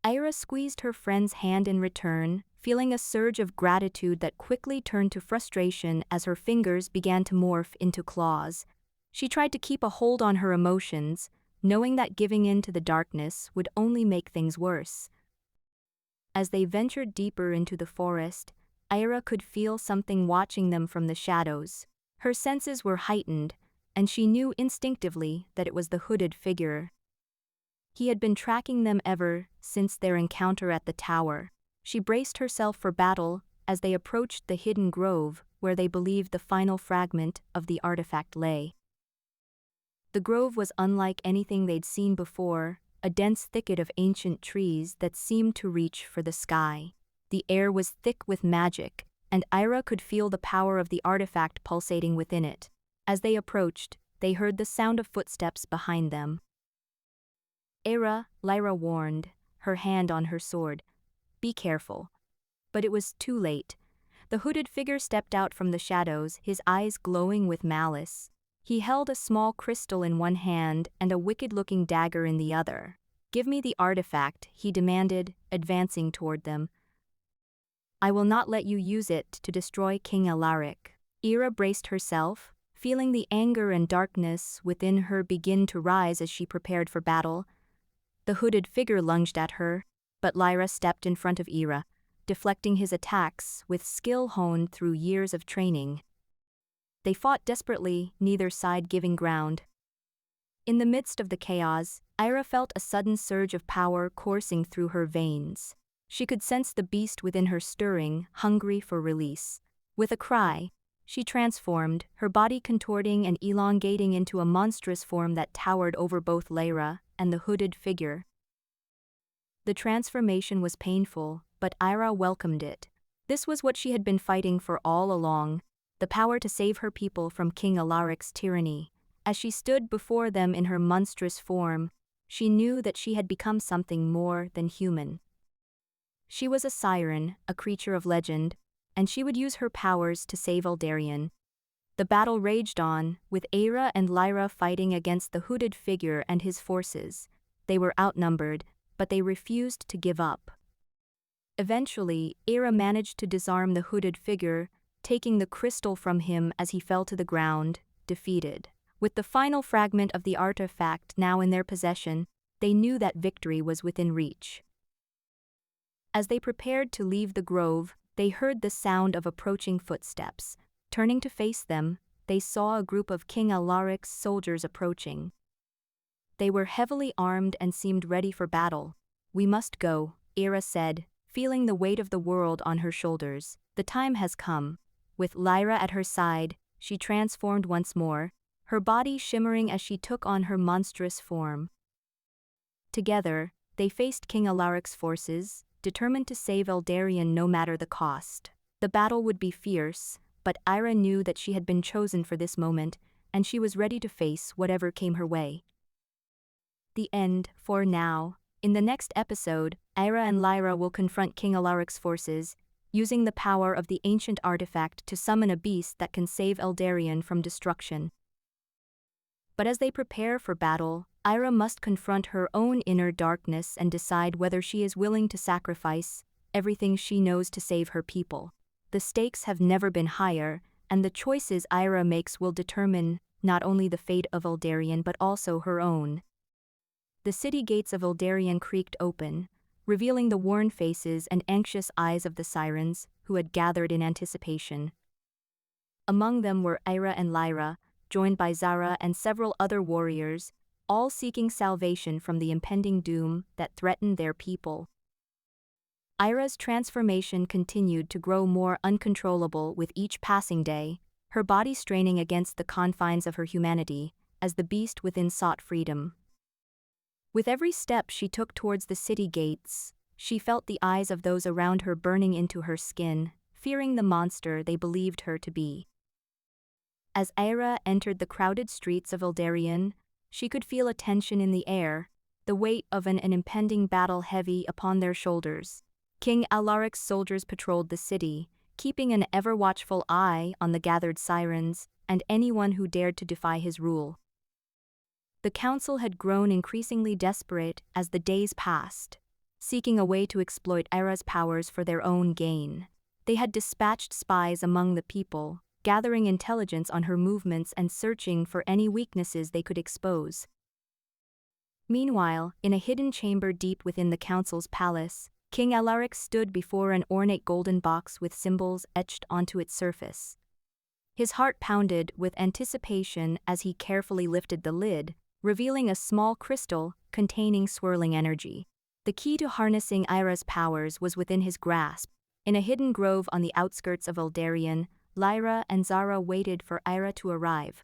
Ira squeezed her friend's hand in return, feeling a surge of gratitude that quickly turned to frustration as her fingers began to morph into claws. She tried to keep a hold on her emotions, knowing that giving in to the darkness would only make things worse. As they ventured deeper into the forest, Ira could feel something watching them from the shadows. Her senses were heightened, and she knew instinctively that it was the hooded figure. He had been tracking them ever since their encounter at the tower. She braced herself for battle as they approached the hidden grove where they believed the final fragment of the artifact lay. The grove was unlike anything they'd seen before, a dense thicket of ancient trees that seemed to reach for the sky. The air was thick with magic, and Ira could feel the power of the artifact pulsating within it. As they approached, they heard the sound of footsteps behind them. "Era," Lyra warned, her hand on her sword. "Be careful." But it was too late. The hooded figure stepped out from the shadows, his eyes glowing with malice. He held a small crystal in one hand and a wicked-looking dagger in the other. "Give me the artifact," he demanded, advancing toward them. "I will not let you use it to destroy King Alaric." Ira braced herself, feeling the anger and darkness within her begin to rise as she prepared for battle. The hooded figure lunged at her, but Lyra stepped in front of Ira, deflecting his attacks with skill honed through years of training. They fought desperately, neither side giving ground. In the midst of the chaos, Ira felt a sudden surge of power coursing through her veins. She could sense the beast within her stirring, hungry for release. With a cry, she transformed, her body contorting and elongating into a monstrous form that towered over both Lyra and the hooded figure. The transformation was painful, but Ira welcomed it. This was what she had been fighting for all along, the power to save her people from King Alaric's tyranny. As she stood before them in her monstrous form, she knew that she had become something more than human. She was a siren, a creature of legend, and she would use her powers to save Eldarion. The battle raged on, with Era and Lyra fighting against the hooded figure and his forces. They were outnumbered, but they refused to give up. Eventually, Era managed to disarm the hooded figure, taking the crystal from him as he fell to the ground, defeated. With the final fragment of the artifact now in their possession, they knew that victory was within reach. As they prepared to leave the grove, they heard the sound of approaching footsteps. Turning to face them, they saw a group of King Alaric's soldiers approaching. They were heavily armed and seemed ready for battle. "We must go," Era said, feeling the weight of the world on her shoulders. "The time has come." With Lyra at her side, she transformed once more, her body shimmering as she took on her monstrous form. Together, they faced King Alaric's forces, determined to save Eldarion no matter the cost. The battle would be fierce, but Ira knew that she had been chosen for this moment, and she was ready to face whatever came her way. The end, for now, In the next episode, Ira and Lyra will confront King Alaric's forces, using the power of the ancient artifact to summon a beast that can save Eldarien from destruction. But as they prepare for battle, Ira must confront her own inner darkness and decide whether she is willing to sacrifice everything she knows to save her people. The stakes have never been higher, and the choices Ira makes will determine not only the fate of Eldarien but also her own. The city gates of Eldarien creaked open, revealing the worn faces and anxious eyes of the sirens, who had gathered in anticipation. Among them were Ira and Lyra, joined by Zara and several other warriors, all seeking salvation from the impending doom that threatened their people. Ira's transformation continued to grow more uncontrollable with each passing day, her body straining against the confines of her humanity, as the beast within sought freedom. With every step she took towards the city gates, she felt the eyes of those around her burning into her skin, fearing the monster they believed her to be. As Ira entered the crowded streets of Eldarien, she could feel a tension in the air, the weight of an impending battle heavy upon their shoulders. King Alaric's soldiers patrolled the city, keeping an ever-watchful eye on the gathered sirens and anyone who dared to defy his rule. The council had grown increasingly desperate as the days passed, seeking a way to exploit Ira's powers for their own gain. They had dispatched spies among the people, gathering intelligence on her movements and searching for any weaknesses they could expose. Meanwhile, in a hidden chamber deep within the council's palace, King Alaric stood before an ornate golden box with symbols etched onto its surface. His heart pounded with anticipation as he carefully lifted the lid, revealing a small crystal containing swirling energy. The key to harnessing Ira's powers was within his grasp. In a hidden grove on the outskirts of Eldarien, Lyra and Zara waited for Ira to arrive.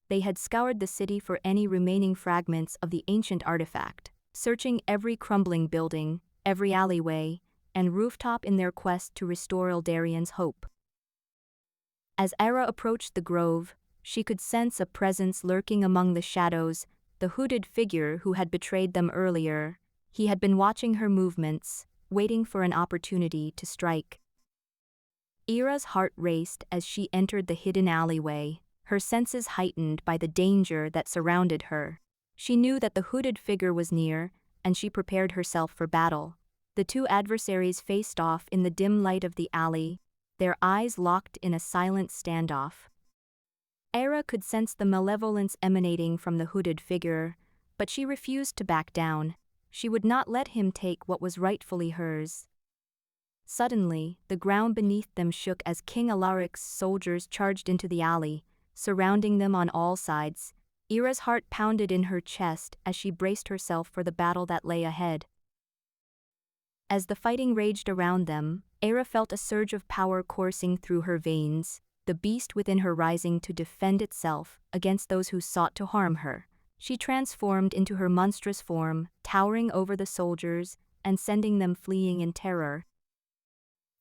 They had scoured the city for any remaining fragments of the ancient artifact, searching every crumbling building, every alleyway, and rooftop in their quest to restore Eldarien's hope. As Ira approached the grove, she could sense a presence lurking among the shadows, the hooded figure who had betrayed them earlier. He had been watching her movements, waiting for an opportunity to strike. Ira's heart raced as she entered the hidden alleyway, her senses heightened by the danger that surrounded her. She knew that the hooded figure was near, and she prepared herself for battle. The two adversaries faced off in the dim light of the alley, their eyes locked in a silent standoff. Ira could sense the malevolence emanating from the hooded figure, but she refused to back down. She would not let him take what was rightfully hers. Suddenly, the ground beneath them shook as King Alaric's soldiers charged into the alley, surrounding them on all sides. Ira's heart pounded in her chest as she braced herself for the battle that lay ahead. As the fighting raged around them, Ira felt a surge of power coursing through her veins, the beast within her rising to defend itself against those who sought to harm her. She transformed into her monstrous form, towering over the soldiers and sending them fleeing in terror.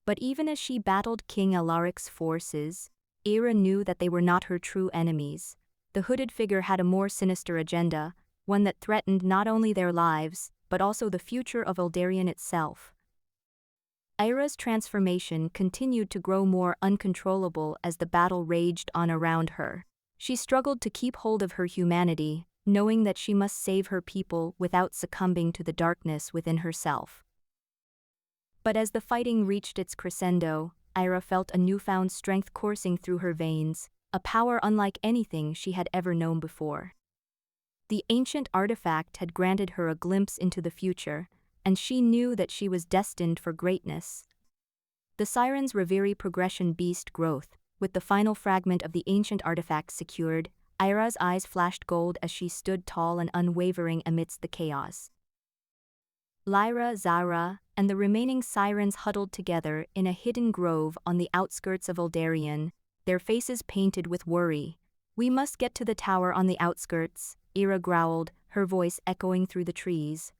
But even as she battled King Alaric's forces, Ira knew that they were not her true enemies. The hooded figure had a more sinister agenda, one that threatened not only their lives, but also the future of Eldarien itself. Ira's transformation continued to grow more uncontrollable as the battle raged on around her. She struggled to keep hold of her humanity, knowing that she must save her people without succumbing to the darkness within herself. But as the fighting reached its crescendo, Ira felt a newfound strength coursing through her veins, a power unlike anything she had ever known before. The ancient artifact had granted her a glimpse into the future, and she knew that she was destined for greatness. The Siren's Reverie progression beast growth, with the final fragment of the ancient artifact secured, Ira's eyes flashed gold as she stood tall and unwavering amidst the chaos. Lyra, Zara, and the remaining sirens huddled together in a hidden grove on the outskirts of Eldarien, their faces painted with worry. "We must get to the tower on the outskirts," Ira growled, her voice echoing through the trees.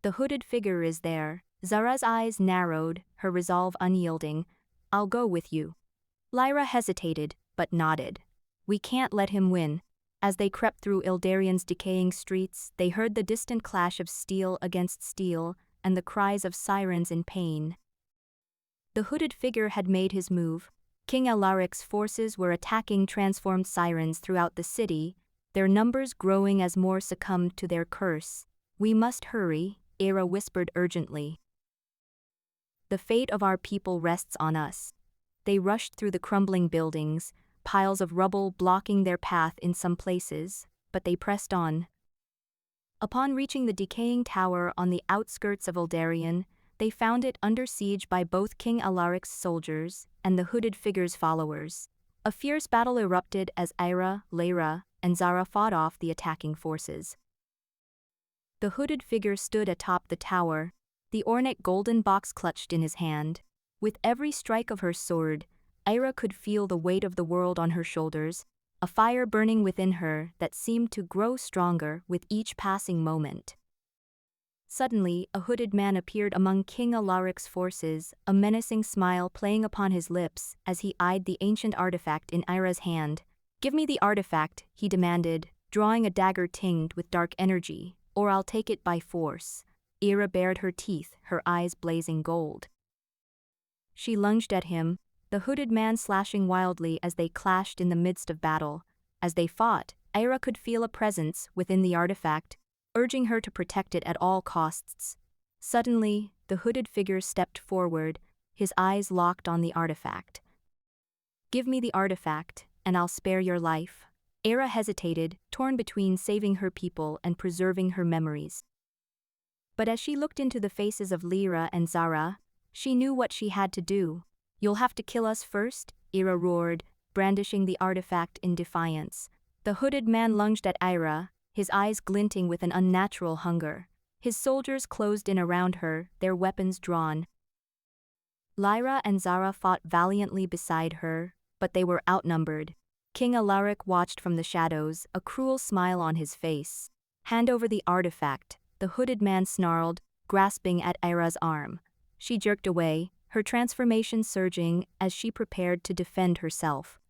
"The hooded figure is there." Zara's eyes narrowed, her resolve unyielding. "I'll go with you." Lyra hesitated, but nodded. "We can't let him win." As they crept through Eldarion's decaying streets, they heard the distant clash of steel against steel and the cries of sirens in pain. The hooded figure had made his move. King Alaric's forces were attacking transformed sirens throughout the city, their numbers growing as more succumbed to their curse. "We must hurry," Era whispered urgently. "The fate of our people rests on us." They rushed through the crumbling buildings, piles of rubble blocking their path in some places, but they pressed on. Upon reaching the decaying tower on the outskirts of Eldarion, they found it under siege by both King Alaric's soldiers and the hooded figure's followers. A fierce battle erupted as Ira, Lyra, and Zara fought off the attacking forces. The hooded figure stood atop the tower, the ornate golden box clutched in his hand. With every strike of her sword, Ira could feel the weight of the world on her shoulders, a fire burning within her that seemed to grow stronger with each passing moment. Suddenly, a hooded man appeared among King Alaric's forces, a menacing smile playing upon his lips as he eyed the ancient artifact in Ira's hand. "Give me the artifact," he demanded, drawing a dagger tinged with dark energy, "or I'll take it by force." Ira bared her teeth, her eyes blazing gold. She lunged at him, the hooded man slashing wildly as they clashed in the midst of battle. As they fought, Ira could feel a presence within the artifact, urging her to protect it at all costs. Suddenly, the hooded figure stepped forward, his eyes locked on the artifact. "Give me the artifact, and I'll spare your life." Ira hesitated, torn between saving her people and preserving her memories. But as she looked into the faces of Lyra and Zara, she knew what she had to do. "You'll have to kill us first," Ira roared, brandishing the artifact in defiance. The hooded man lunged at Ira, his eyes glinting with an unnatural hunger. His soldiers closed in around her, their weapons drawn. Lyra and Zara fought valiantly beside her, but they were outnumbered. King Alaric watched from the shadows, a cruel smile on his face. "Hand over the artifact," the hooded man snarled, grasping at Ira's arm. She jerked away, her transformation surging as she prepared to defend herself.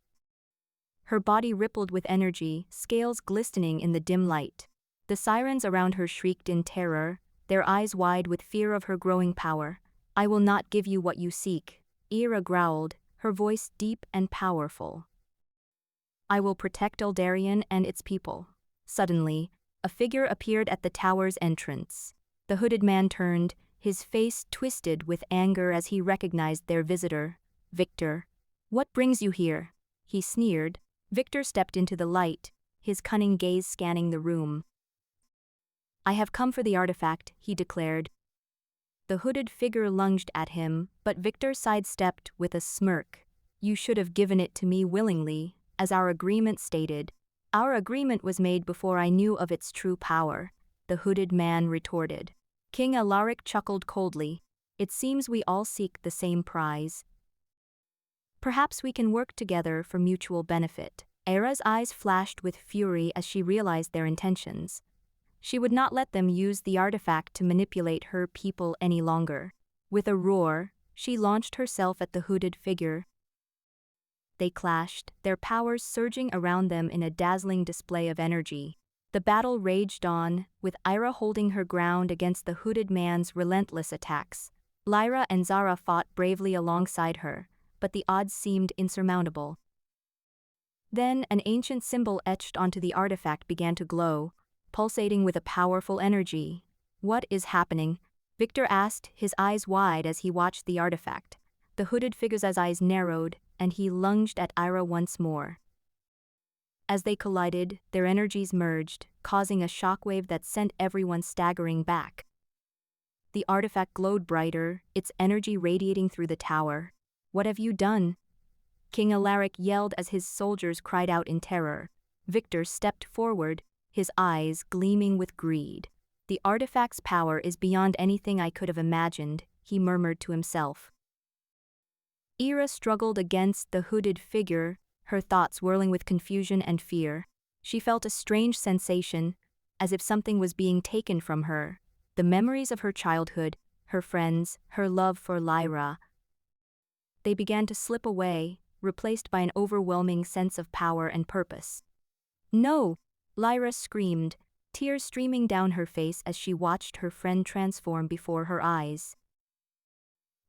Her body rippled with energy, scales glistening in the dim light. The sirens around her shrieked in terror, their eyes wide with fear of her growing power. "I will not give you what you seek," Ira growled, her voice deep and powerful. "I will protect Eldarion and its people." Suddenly, a figure appeared at the tower's entrance. The hooded man turned, his face twisted with anger as he recognized their visitor, Victor. "What brings you here?" he sneered. Victor stepped into the light, his cunning gaze scanning the room. "I have come for the artifact," he declared. The hooded figure lunged at him, but Victor sidestepped with a smirk. "You should have given it to me willingly, as our agreement stated." "Our agreement was made before I knew of its true power," the hooded man retorted. King Alaric chuckled coldly. "It seems we all seek the same prize. Perhaps we can work together for mutual benefit." Ira's eyes flashed with fury as she realized their intentions. She would not let them use the artifact to manipulate her people any longer. With a roar, she launched herself at the hooded figure. They clashed, their powers surging around them in a dazzling display of energy. The battle raged on, with Ira holding her ground against the hooded man's relentless attacks. Lyra and Zara fought bravely alongside her, but the odds seemed insurmountable. Then an ancient symbol etched onto the artifact began to glow, pulsating with a powerful energy. "What is happening?" Victor asked, his eyes wide as he watched the artifact. The hooded figure's eyes narrowed, and he lunged at Ira once more. As they collided, their energies merged, causing a shockwave that sent everyone staggering back. The artifact glowed brighter, its energy radiating through the tower. "What have you done?" King Alaric yelled as his soldiers cried out in terror. Victor stepped forward, his eyes gleaming with greed. "The artifact's power is beyond anything I could have imagined," he murmured to himself. Ira struggled against the hooded figure, her thoughts whirling with confusion and fear. She felt a strange sensation, as if something was being taken from her. The memories of her childhood, her friends, her love for Lyra. They began to slip away, replaced by an overwhelming sense of power and purpose. No! Lyra screamed, tears streaming down her face as she watched her friend transform before her eyes.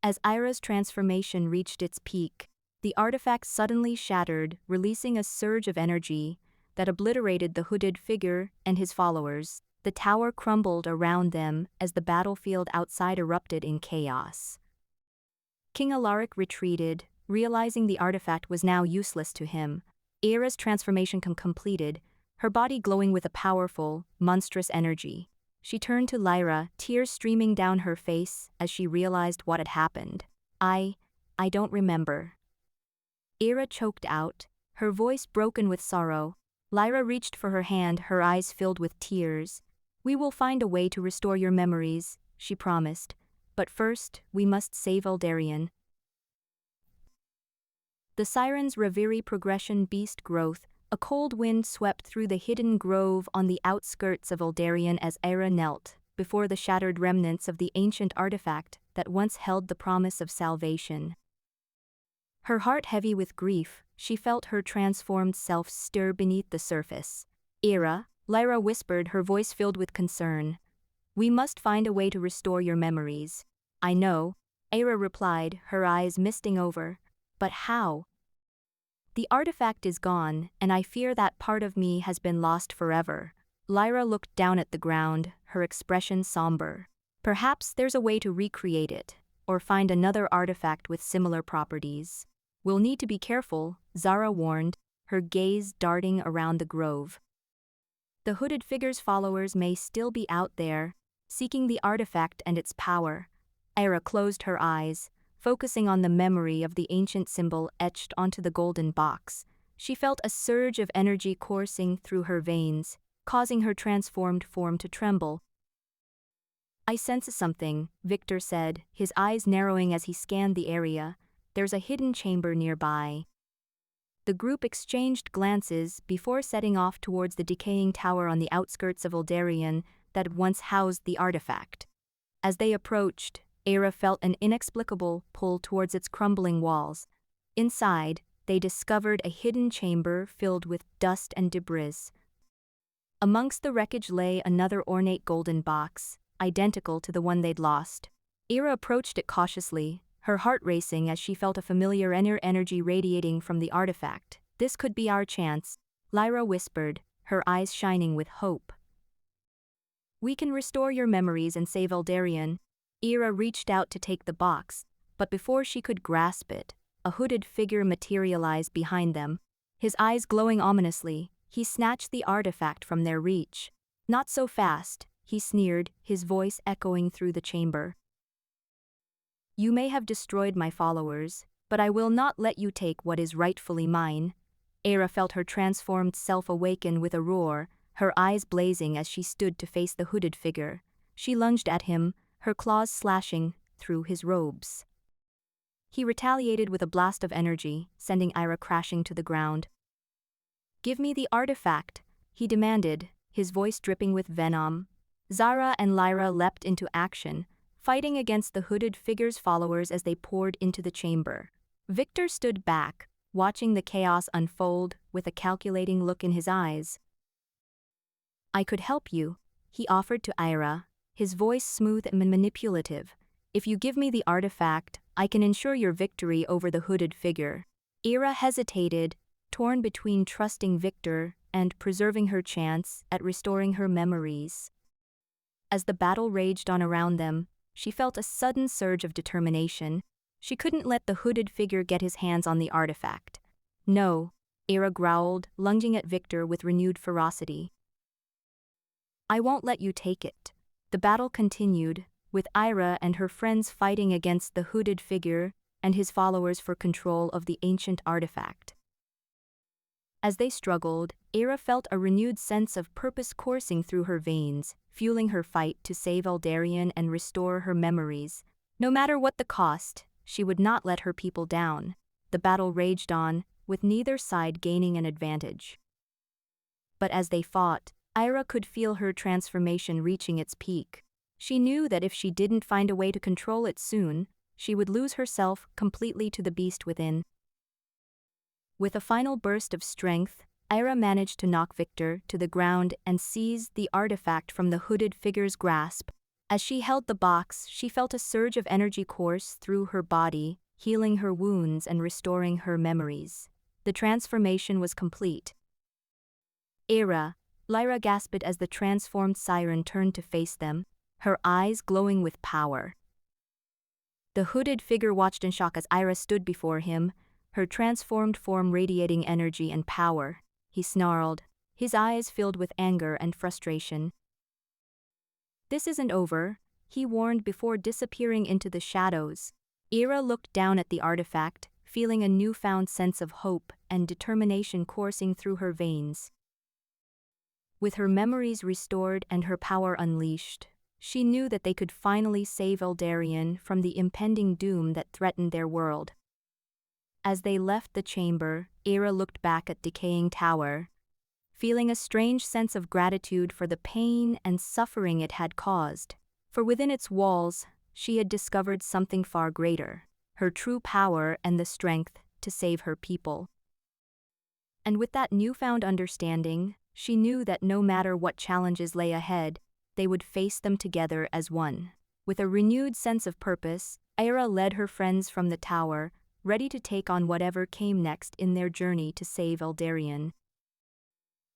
As Ira's transformation reached its peak, the artifact suddenly shattered, releasing a surge of energy that obliterated the hooded figure and his followers. The tower crumbled around them as the battlefield outside erupted in chaos. King Alaric retreated, realizing the artifact was now useless to him. Ira's transformation completed, her body glowing with a powerful, monstrous energy. She turned to Lyra, tears streaming down her face as she realized what had happened. I don't remember. Ira choked out, her voice broken with sorrow. Lyra reached for her hand, her eyes filled with tears. We will find a way to restore your memories, she promised. But first, we must save Eldarion. The Siren's Reverie Progression Beast Growth. A cold wind swept through the hidden grove on the outskirts of Eldarion as Ira knelt before the shattered remnants of the ancient artifact that once held the promise of salvation. Her heart heavy with grief, she felt her transformed self stir beneath the surface. Ira, Lyra whispered, her voice filled with concern. We must find a way to restore your memories. I know, Ira replied, her eyes misting over. But how? The artifact is gone, and I fear that part of me has been lost forever. Lyra looked down at the ground, her expression somber. Perhaps there's a way to recreate it, or find another artifact with similar properties. We'll need to be careful, Zara warned, her gaze darting around the grove. The hooded figure's followers may still be out there, seeking the artifact and its power. Ira closed her eyes, focusing on the memory of the ancient symbol etched onto the golden box. She felt a surge of energy coursing through her veins, causing her transformed form to tremble. I sense something, Victor said, his eyes narrowing as he scanned the area. There's a hidden chamber nearby. The group exchanged glances before setting off towards the decaying tower on the outskirts of Eldarion that had once housed the artifact. As they approached, Ira felt an inexplicable pull towards its crumbling walls. Inside, they discovered a hidden chamber filled with dust and debris. Amongst the wreckage lay another ornate golden box, identical to the one they'd lost. Ira approached it cautiously, her heart racing as she felt a familiar energy radiating from the artifact. This could be our chance, Lyra whispered, her eyes shining with hope. We can restore your memories and save Eldarion. Ira reached out to take the box, but before she could grasp it, a hooded figure materialized behind them. His eyes glowing ominously, he snatched the artifact from their reach. Not so fast, he sneered, his voice echoing through the chamber. You may have destroyed my followers, but I will not let you take what is rightfully mine. Ira felt her transformed self awaken with a roar, her eyes blazing as she stood to face the hooded figure. She lunged at him, her claws slashing through his robes. He retaliated with a blast of energy, sending Ira crashing to the ground. Give me the artifact, he demanded, his voice dripping with venom. Zara and Lyra leapt into action, fighting against the hooded figure's followers as they poured into the chamber. Victor stood back, watching the chaos unfold with a calculating look in his eyes. I could help you, he offered to Ira, his voice smooth and manipulative. If you give me the artifact, I can ensure your victory over the hooded figure. Ira hesitated, torn between trusting Victor and preserving her chance at restoring her memories. As the battle raged on around them, she felt a sudden surge of determination. She couldn't let the hooded figure get his hands on the artifact. No, Ira growled, lunging at Victor with renewed ferocity. I won't let you take it. The battle continued, with Ira and her friends fighting against the hooded figure and his followers for control of the ancient artifact. As they struggled, Ira felt a renewed sense of purpose coursing through her veins, fueling her fight to save Eldarion and restore her memories. No matter what the cost, she would not let her people down. The battle raged on, with neither side gaining an advantage. But as they fought, Ira could feel her transformation reaching its peak. She knew that if she didn't find a way to control it soon, she would lose herself completely to the beast within. With a final burst of strength, Ira managed to knock Victor to the ground and seize the artifact from the hooded figure's grasp. As she held the box, she felt a surge of energy course through her body, healing her wounds and restoring her memories. The transformation was complete. Lyra gasped as the transformed siren turned to face them, her eyes glowing with power. The hooded figure watched in shock as Ira stood before him, her transformed form radiating energy and power. He snarled, his eyes filled with anger and frustration. "This isn't over," he warned before disappearing into the shadows. Ira looked down at the artifact, feeling a newfound sense of hope and determination coursing through her veins. With her memories restored and her power unleashed, she knew that they could finally save Eldarion from the impending doom that threatened their world. As they left the chamber, Ira looked back at decaying tower, feeling a strange sense of gratitude for the pain and suffering it had caused. For within its walls, she had discovered something far greater, her true power and the strength to save her people. And with that newfound understanding, she knew that no matter what challenges lay ahead, they would face them together as one. With a renewed sense of purpose, Ira led her friends from the tower, ready to take on whatever came next in their journey to save Eldarion.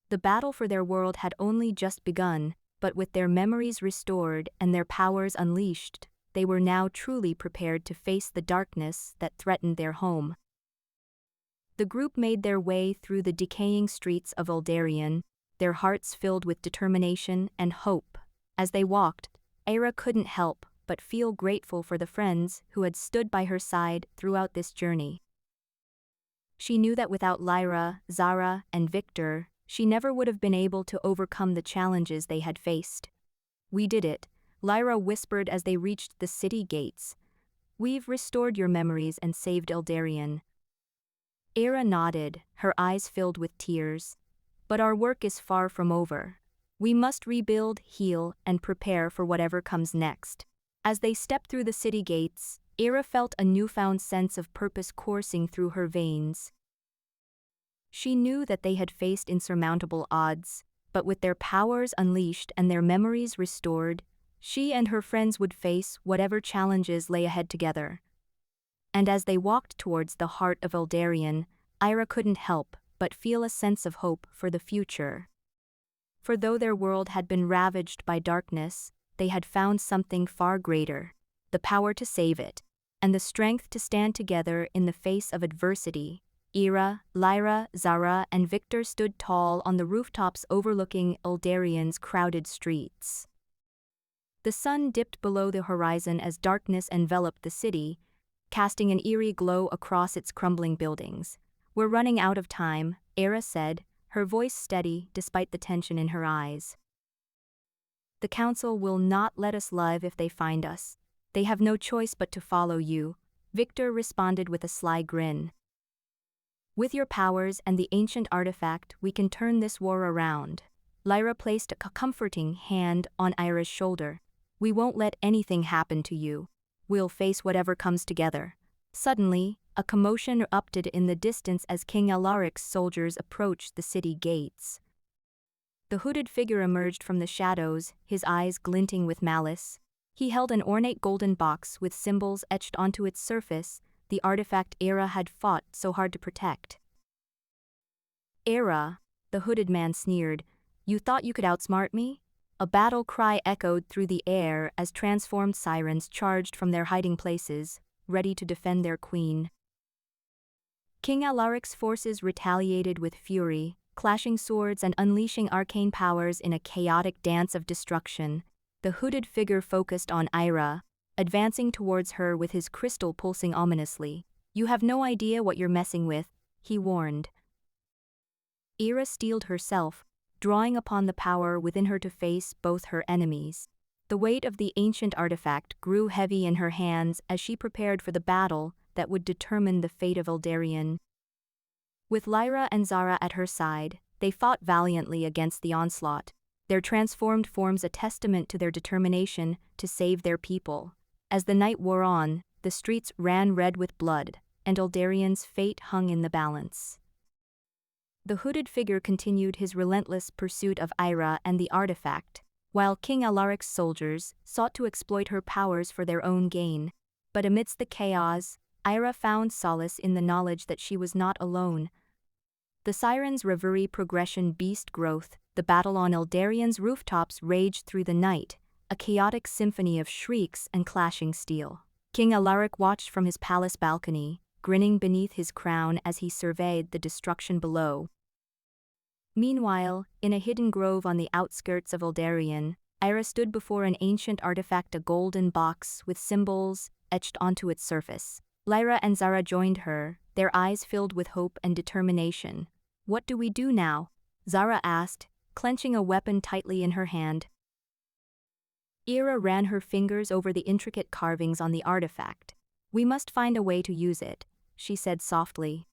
The battle for their world had only just begun, but with their memories restored and their powers unleashed, they were now truly prepared to face the darkness that threatened their home. The group made their way through the decaying streets of Eldarion, their hearts filled with determination and hope. As they walked, Ira couldn't help but feel grateful for the friends who had stood by her side throughout this journey. She knew that without Lyra, Zara, and Victor, she never would have been able to overcome the challenges they had faced. "We did it," Lyra whispered as they reached the city gates. "We've restored your memories and saved Eldarion." Ira nodded, her eyes filled with tears. "But our work is far from over. We must rebuild, heal, and prepare for whatever comes next." As they stepped through the city gates, Ira felt a newfound sense of purpose coursing through her veins. She knew that they had faced insurmountable odds, but with their powers unleashed and their memories restored, she and her friends would face whatever challenges lay ahead together. And as they walked towards the heart of Eldarion, Ira couldn't help but feel a sense of hope for the future. For though their world had been ravaged by darkness, they had found something far greater, the power to save it, and the strength to stand together in the face of adversity. Ira, Lyra, Zara, and Victor stood tall on the rooftops overlooking Eldarion's crowded streets. The sun dipped below the horizon as darkness enveloped the city, casting an eerie glow across its crumbling buildings. "We're running out of time," Ira said, her voice steady despite the tension in her eyes. "The council will not let us live if they find us. They have no choice but to follow you," Victor responded with a sly grin. "With your powers and the ancient artifact, we can turn this war around." Lyra placed a comforting hand on Ira's shoulder. "We won't let anything happen to you. We'll face whatever comes together." Suddenly, a commotion erupted in the distance as King Alaric's soldiers approached the city gates. The hooded figure emerged from the shadows, his eyes glinting with malice. He held an ornate golden box with symbols etched onto its surface, the artifact Ira had fought so hard to protect. "Ira," the hooded man sneered, "you thought you could outsmart me?" A battle cry echoed through the air as transformed sirens charged from their hiding places, ready to defend their queen. King Alaric's forces retaliated with fury, clashing swords and unleashing arcane powers in a chaotic dance of destruction. The hooded figure focused on Ira, advancing towards her with his crystal pulsing ominously. "You have no idea what you're messing with," he warned. Ira steeled herself, drawing upon the power within her to face both her enemies. The weight of the ancient artifact grew heavy in her hands as she prepared for the battle that would determine the fate of Eldarion. With Lyra and Zara at her side, they fought valiantly against the onslaught, their transformed forms a testament to their determination to save their people. As the night wore on, the streets ran red with blood, and Eldarion's fate hung in the balance. The hooded figure continued his relentless pursuit of Ira and the artifact, while King Alaric's soldiers sought to exploit her powers for their own gain. But amidst the chaos, Ira found solace in the knowledge that she was not alone. The Siren's reverie progression beast growth, the battle on Eldarion's rooftops raged through the night, a chaotic symphony of shrieks and clashing steel. King Alaric watched from his palace balcony, grinning beneath his crown as he surveyed the destruction below. Meanwhile, in a hidden grove on the outskirts of Eldarion, Ira stood before an ancient artifact, a golden box with symbols etched onto its surface. Lyra and Zara joined her, their eyes filled with hope and determination. "What do we do now?" Zara asked, clenching a weapon tightly in her hand. Ira ran her fingers over the intricate carvings on the artifact. "We must find a way to use it," she said softly.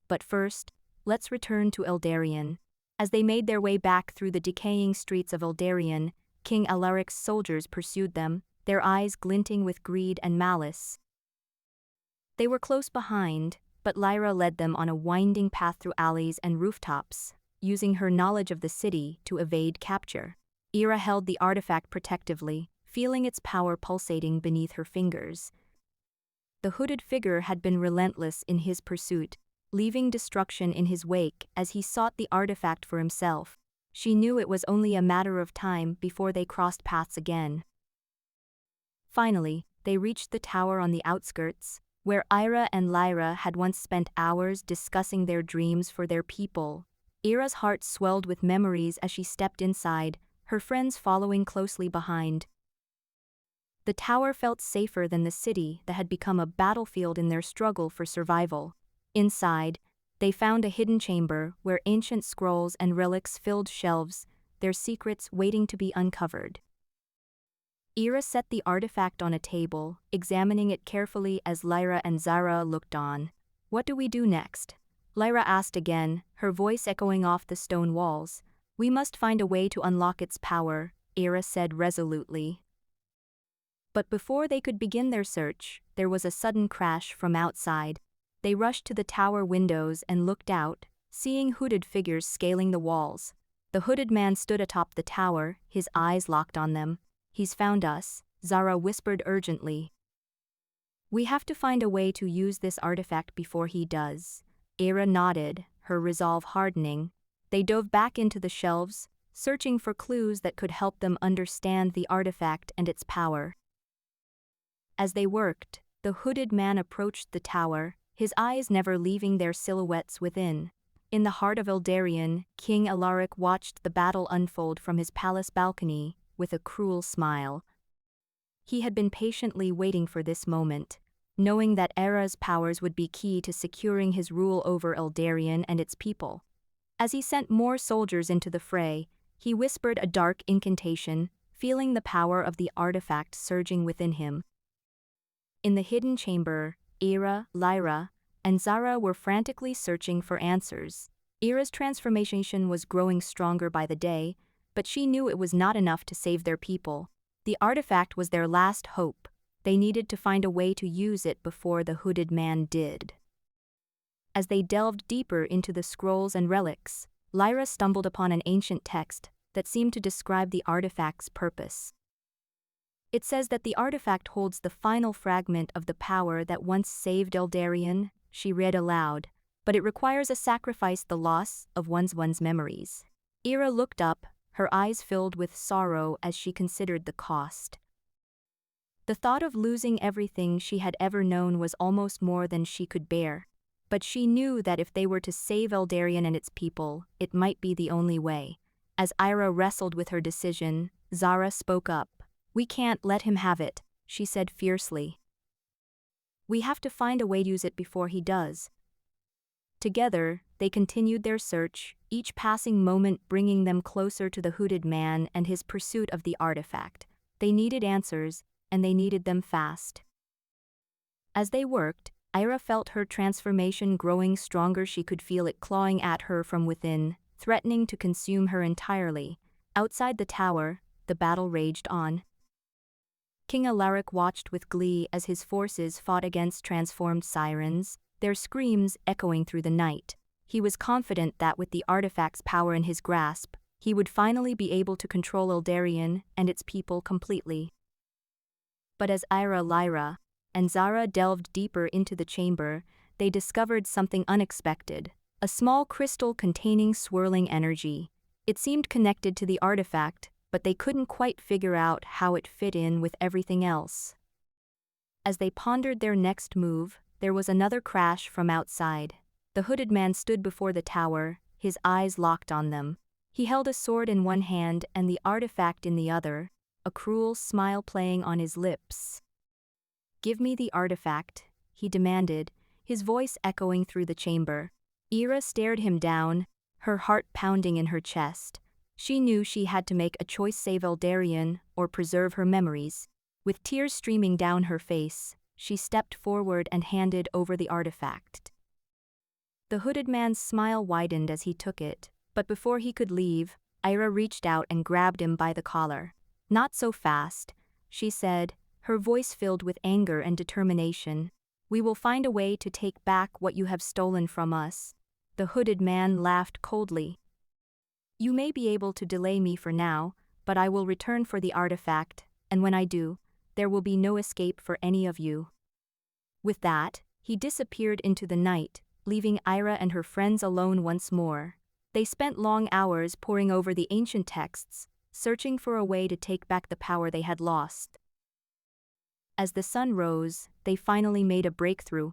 "But first, let's return to Eldarion." As they made their way back through the decaying streets of Eldarion, King Alaric's soldiers pursued them, their eyes glinting with greed and malice. They were close behind, but Lyra led them on a winding path through alleys and rooftops, using her knowledge of the city to evade capture. Ira held the artifact protectively, feeling its power pulsating beneath her fingers. The hooded figure had been relentless in his pursuit, leaving destruction in his wake as he sought the artifact for himself. She knew it was only a matter of time before they crossed paths again. Finally, they reached the tower on the outskirts, where Ira and Lyra had once spent hours discussing their dreams for their people. Ira's heart swelled with memories as she stepped inside, her friends following closely behind. The tower felt safer than the city that had become a battlefield in their struggle for survival. Inside, they found a hidden chamber where ancient scrolls and relics filled shelves, their secrets waiting to be uncovered. Ira set the artifact on a table, examining it carefully as Lyra and Zara looked on. "What do we do next?" Lyra asked again, her voice echoing off the stone walls. "We must find a way to unlock its power," Ira said resolutely. But before they could begin their search, there was a sudden crash from outside. They rushed to the tower windows and looked out, seeing hooded figures scaling the walls. The hooded man stood atop the tower, his eyes locked on them. "He's found us," Zara whispered urgently. "We have to find a way to use this artifact before he does." Ira nodded, her resolve hardening. They dove back into the shelves, searching for clues that could help them understand the artifact and its power. As they worked, the hooded man approached the tower, his eyes never leaving their silhouettes within. In the heart of Eldarion, King Alaric watched the battle unfold from his palace balcony, with a cruel smile. He had been patiently waiting for this moment, knowing that Era's powers would be key to securing his rule over Eldarion and its people. As he sent more soldiers into the fray, he whispered a dark incantation, feeling the power of the artifact surging within him. In the hidden chamber, Ira, Lyra, and Zara were frantically searching for answers. Ira's transformation was growing stronger by the day, but she knew it was not enough to save their people. The artifact was their last hope. They needed to find a way to use it before the hooded man did. As they delved deeper into the scrolls and relics, Lyra stumbled upon an ancient text that seemed to describe the artifact's purpose. It says that the artifact holds the final fragment of the power that once saved Eldarion, she read aloud, but it requires a sacrifice, the loss of one's memories. Ira looked up, her eyes filled with sorrow as she considered the cost. The thought of losing everything she had ever known was almost more than she could bear, but she knew that if they were to save Eldarion and its people, it might be the only way. As Ira wrestled with her decision, Zara spoke up. "We can't let him have it," she said fiercely. "We have to find a way to use it before he does." Together, they continued their search, each passing moment bringing them closer to the hooded man and his pursuit of the artifact. They needed answers, and they needed them fast. As they worked, Ira felt her transformation growing stronger. She could feel it clawing at her from within, threatening to consume her entirely. Outside the tower, the battle raged on. King Alaric watched with glee as his forces fought against transformed sirens, their screams echoing through the night. He was confident that with the artifact's power in his grasp, he would finally be able to control Eldarien and its people completely. But as Ira, Lyra, and Zara delved deeper into the chamber, they discovered something unexpected, a small crystal containing swirling energy. It seemed connected to the artifact, but they couldn't quite figure out how it fit in with everything else. As they pondered their next move, there was another crash from outside. The hooded man stood before the tower, his eyes locked on them. He held a sword in one hand and the artifact in the other, a cruel smile playing on his lips. "Give me the artifact," he demanded, his voice echoing through the chamber. Ira stared him down, her heart pounding in her chest. She knew she had to make a choice: save Eldarien or preserve her memories. With tears streaming down her face, she stepped forward and handed over the artifact. The hooded man's smile widened as he took it, but before he could leave, Ira reached out and grabbed him by the collar. "Not so fast," she said, her voice filled with anger and determination. "We will find a way to take back what you have stolen from us." The hooded man laughed coldly. "You may be able to delay me for now, but I will return for the artifact, and when I do, there will be no escape for any of you." With that, he disappeared into the night, leaving Ira and her friends alone once more. They spent long hours poring over the ancient texts, searching for a way to take back the power they had lost. As the sun rose, they finally made a breakthrough.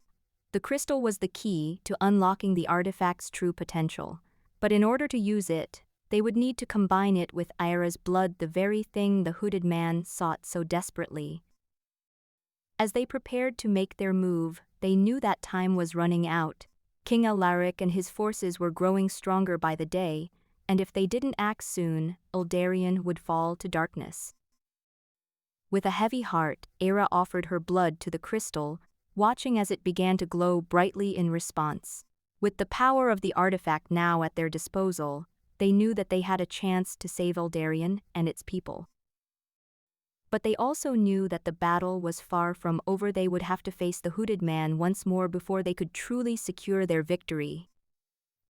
The crystal was the key to unlocking the artifact's true potential, but in order to use it, they would need to combine it with Ira's blood, the very thing the hooded man sought so desperately. As they prepared to make their move, they knew that time was running out. King Alaric and his forces were growing stronger by the day, and if they didn't act soon, Eldarien would fall to darkness. With a heavy heart, Ira offered her blood to the crystal, watching as it began to glow brightly in response. With the power of the artifact now at their disposal, they knew that they had a chance to save Eldarien and its people. But they also knew that the battle was far from over. They would have to face the hooded man once more before they could truly secure their victory.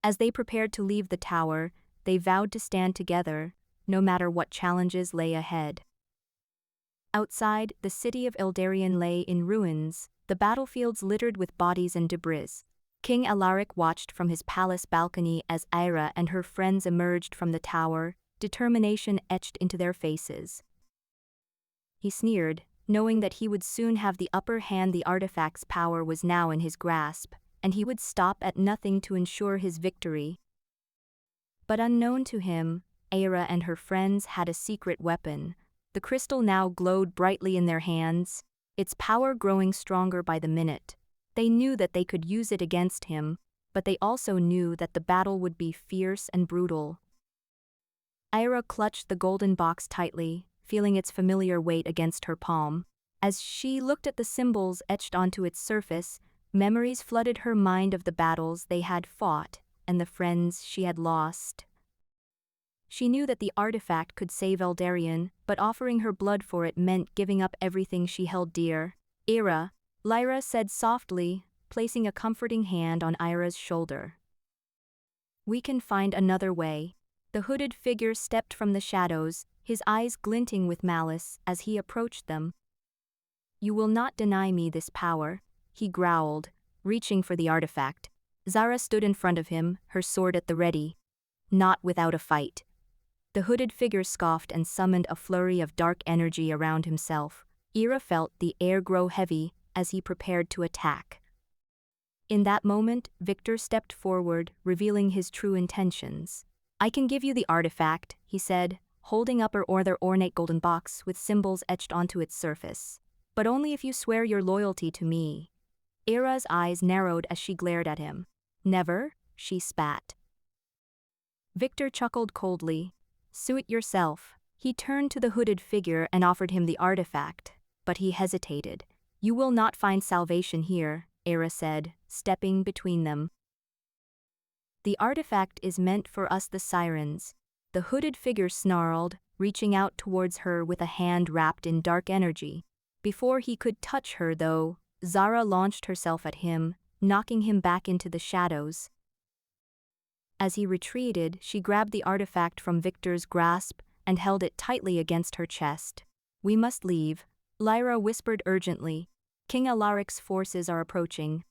As they prepared to leave the tower, they vowed to stand together, no matter what challenges lay ahead. Outside, the city of Eldarien lay in ruins, the battlefields littered with bodies and debris. King Alaric watched from his palace balcony as Ira and her friends emerged from the tower, determination etched into their faces. He sneered, knowing that he would soon have the upper hand. The artifact's power was now in his grasp, and he would stop at nothing to ensure his victory. But unknown to him, Ira and her friends had a secret weapon. The crystal now glowed brightly in their hands, its power growing stronger by the minute. They knew that they could use it against him, but they also knew that the battle would be fierce and brutal. Ira clutched the golden box tightly, feeling its familiar weight against her palm. As she looked at the symbols etched onto its surface, memories flooded her mind of the battles they had fought and the friends she had lost. She knew that the artifact could save Eldarien, but offering her blood for it meant giving up everything she held dear. "Ira," Lyra said softly, placing a comforting hand on Ira's shoulder. "We can find another way." The hooded figure stepped from the shadows, his eyes glinting with malice as he approached them. "You will not deny me this power," he growled, reaching for the artifact. Zara stood in front of him, her sword at the ready. "Not without a fight." The hooded figure scoffed and summoned a flurry of dark energy around himself. Ira felt the air grow heavy as he prepared to attack. In that moment, Victor stepped forward, revealing his true intentions. "I can give you the artifact," he said, holding up her ornate golden box with symbols etched onto its surface. "But only if you swear your loyalty to me." Ira's eyes narrowed as she glared at him. "Never?" she spat. Victor chuckled coldly. "Suit yourself." He turned to the hooded figure and offered him the artifact, but he hesitated. "You will not find salvation here," Ira said, stepping between them. "The artifact is meant for us, the sirens." The hooded figure snarled, reaching out towards her with a hand wrapped in dark energy. Before he could touch her, though, Zara launched herself at him, knocking him back into the shadows. As he retreated, she grabbed the artifact from Victor's grasp and held it tightly against her chest. "We must leave," Lyra whispered urgently. "King Alaric's forces are approaching."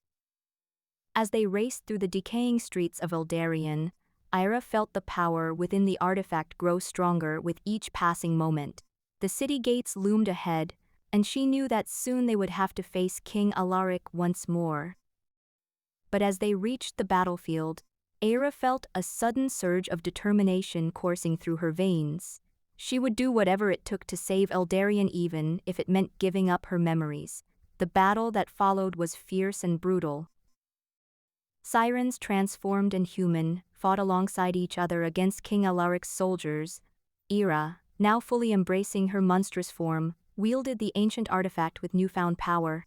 As they raced through the decaying streets of Eldarion, Ira felt the power within the artifact grow stronger with each passing moment. The city gates loomed ahead, and she knew that soon they would have to face King Alaric once more. But as they reached the battlefield, Ira felt a sudden surge of determination coursing through her veins. She would do whatever it took to save Eldarion, even if it meant giving up her memories. The battle that followed was fierce and brutal. Sirens, transformed and human, fought alongside each other against King Alaric's soldiers. Ira, now fully embracing her monstrous form, wielded the ancient artifact with newfound power.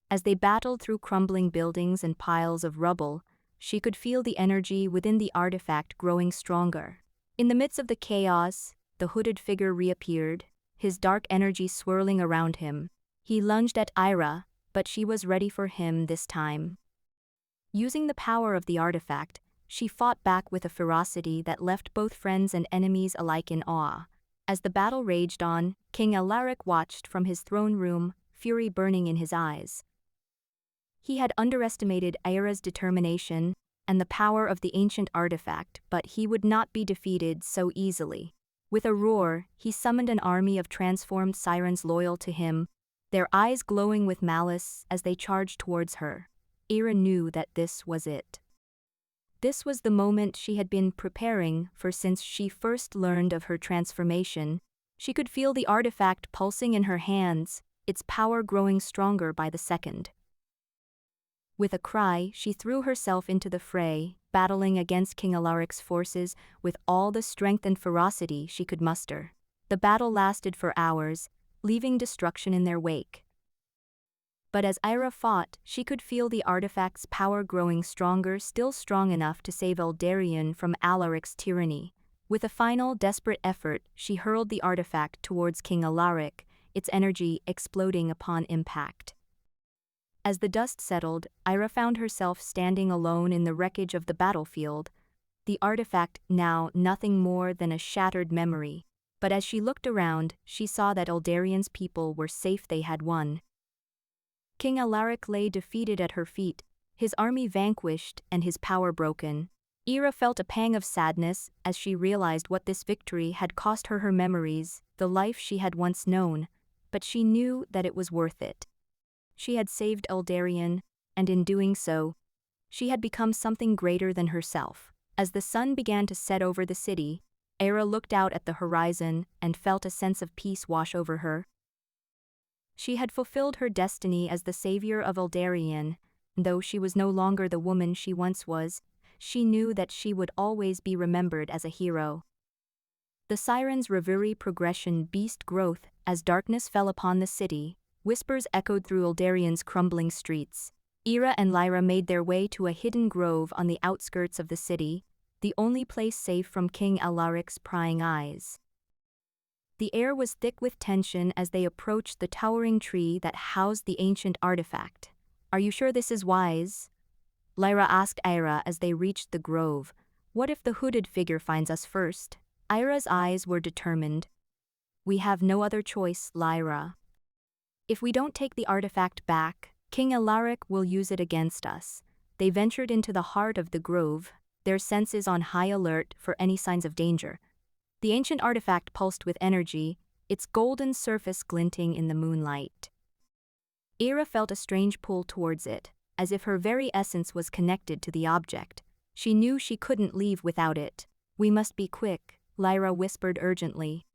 As they battled through crumbling buildings and piles of rubble, she could feel the energy within the artifact growing stronger. In the midst of the chaos, the hooded figure reappeared, his dark energy swirling around him. He lunged at Ira, but she was ready for him this time. Using the power of the artifact, she fought back with a ferocity that left both friends and enemies alike in awe. As the battle raged on, King Alaric watched from his throne room, fury burning in his eyes. He had underestimated Ira's determination and the power of the ancient artifact, but he would not be defeated so easily. With a roar, he summoned an army of transformed sirens loyal to him, their eyes glowing with malice as they charged towards her. Ira knew that this was it. This was the moment she had been preparing for since she first learned of her transformation. She could feel the artifact pulsing in her hands, its power growing stronger by the second. With a cry, she threw herself into the fray, battling against King Alaric's forces with all the strength and ferocity she could muster. The battle lasted for hours, leaving destruction in their wake. But as Ira fought, she could feel the artifact's power growing stronger, still strong enough to save Eldarion from Alaric's tyranny. With a final, desperate effort, she hurled the artifact towards King Alaric, its energy exploding upon impact. As the dust settled, Ira found herself standing alone in the wreckage of the battlefield, the artifact now nothing more than a shattered memory. But as she looked around, she saw that Eldarion's people were safe, they had won. King Alaric lay defeated at her feet, his army vanquished and his power broken. Ira felt a pang of sadness as she realized what this victory had cost her memories, the life she had once known, but she knew that it was worth it. She had saved Eldarion, and in doing so, she had become something greater than herself. As the sun began to set over the city, Ira looked out at the horizon and felt a sense of peace wash over her. She had fulfilled her destiny as the savior of Eldarion, and though she was no longer the woman she once was, she knew that she would always be remembered as a hero. The sirens' reverie progression beast growth as darkness fell upon the city. Whispers echoed through Eldarion's crumbling streets. Ira and Lyra made their way to a hidden grove on the outskirts of the city, the only place safe from King Alaric's prying eyes. The air was thick with tension as they approached the towering tree that housed the ancient artifact. "Are you sure this is wise?" Lyra asked Ira as they reached the grove. "What if the hooded figure finds us first?" Ira's eyes were determined. "We have no other choice, Lyra. If we don't take the artifact back, King Alaric will use it against us." They ventured into the heart of the grove, their senses on high alert for any signs of danger. The ancient artifact pulsed with energy, its golden surface glinting in the moonlight. Ira felt a strange pull towards it, as if her very essence was connected to the object. She knew she couldn't leave without it. "We must be quick," Lyra whispered urgently.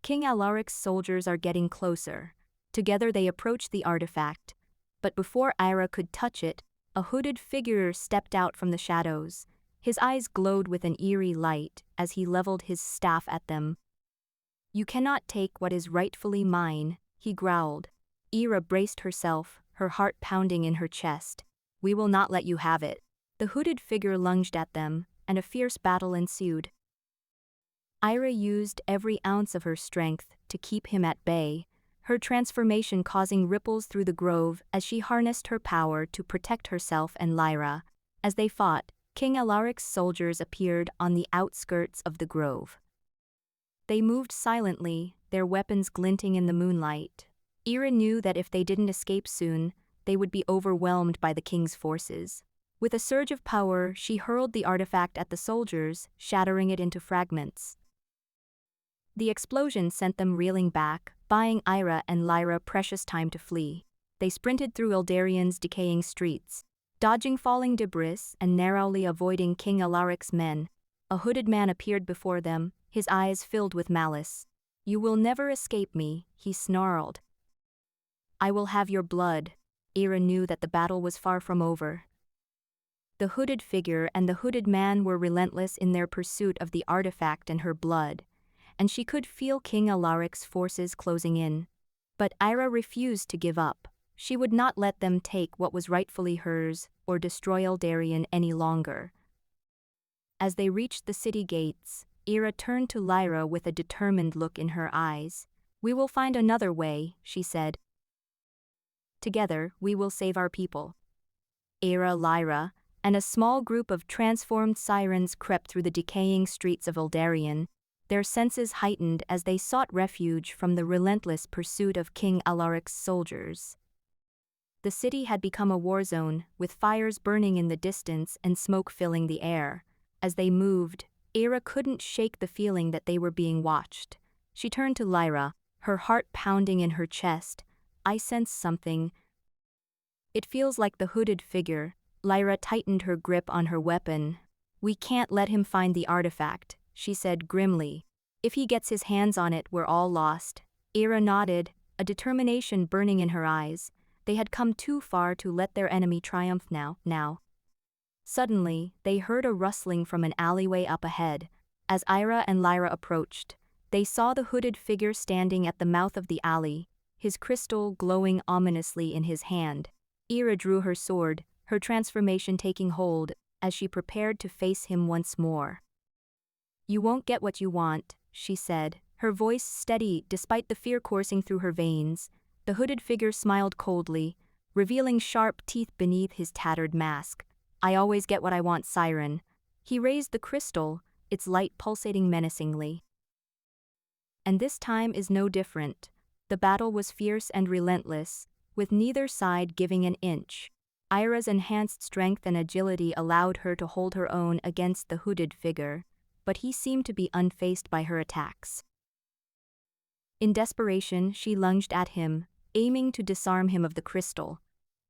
King Alaric's soldiers are getting closer. Together they approached the artifact, but before Ira could touch it, a hooded figure stepped out from the shadows. His eyes glowed with an eerie light as he leveled his staff at them. "You cannot take what is rightfully mine," he growled. Ira braced herself, her heart pounding in her chest. "We will not let you have it." The hooded figure lunged at them, and a fierce battle ensued. Ira used every ounce of her strength to keep him at bay, her transformation causing ripples through the grove as she harnessed her power to protect herself and Lyra. As they fought, King Alaric's soldiers appeared on the outskirts of the grove. They moved silently, their weapons glinting in the moonlight. Ira knew that if they didn't escape soon, they would be overwhelmed by the king's forces. With a surge of power, she hurled the artifact at the soldiers, shattering it into fragments. The explosion sent them reeling back, buying Ira and Lyra precious time to flee. They sprinted through Eldarion's decaying streets, dodging falling debris and narrowly avoiding King Alaric's men. A hooded man appeared before them, his eyes filled with malice. "You will never escape me," he snarled. "I will have your blood." Ira knew that the battle was far from over. The hooded figure and the hooded man were relentless in their pursuit of the artifact and her blood, and she could feel King Alaric's forces closing in. But Ira refused to give up. She would not let them take what was rightfully hers or destroy Eldarion any longer. As they reached the city gates, Ira turned to Lyra with a determined look in her eyes. "We will find another way," she said. "Together, we will save our people." Ira, Lyra, and a small group of transformed sirens crept through the decaying streets of Eldarion, their senses heightened as they sought refuge from the relentless pursuit of King Alaric's soldiers. The city had become a war zone, with fires burning in the distance and smoke filling the air. As they moved, Ira couldn't shake the feeling that they were being watched. She turned to Lyra, her heart pounding in her chest. "I sense something." "It feels like the hooded figure." Lyra tightened her grip on her weapon. "We can't let him find the artifact," she said grimly. "If he gets his hands on it, we're all lost." Ira nodded, a determination burning in her eyes. They had come too far to let their enemy triumph now. Suddenly, they heard a rustling from an alleyway up ahead. As Ira and Lyra approached, they saw the hooded figure standing at the mouth of the alley, his crystal glowing ominously in his hand. Ira drew her sword, her transformation taking hold, as she prepared to face him once more. "You won't get what you want," she said, her voice steady despite the fear coursing through her veins. The hooded figure smiled coldly, revealing sharp teeth beneath his tattered mask. "I always get what I want, Siren." He raised the crystal, its light pulsating menacingly. And this time is no different. The battle was fierce and relentless, with neither side giving an inch. Ira's enhanced strength and agility allowed her to hold her own against the hooded figure, but he seemed to be unfazed by her attacks. In desperation, she lunged at him, aiming to disarm him of the crystal.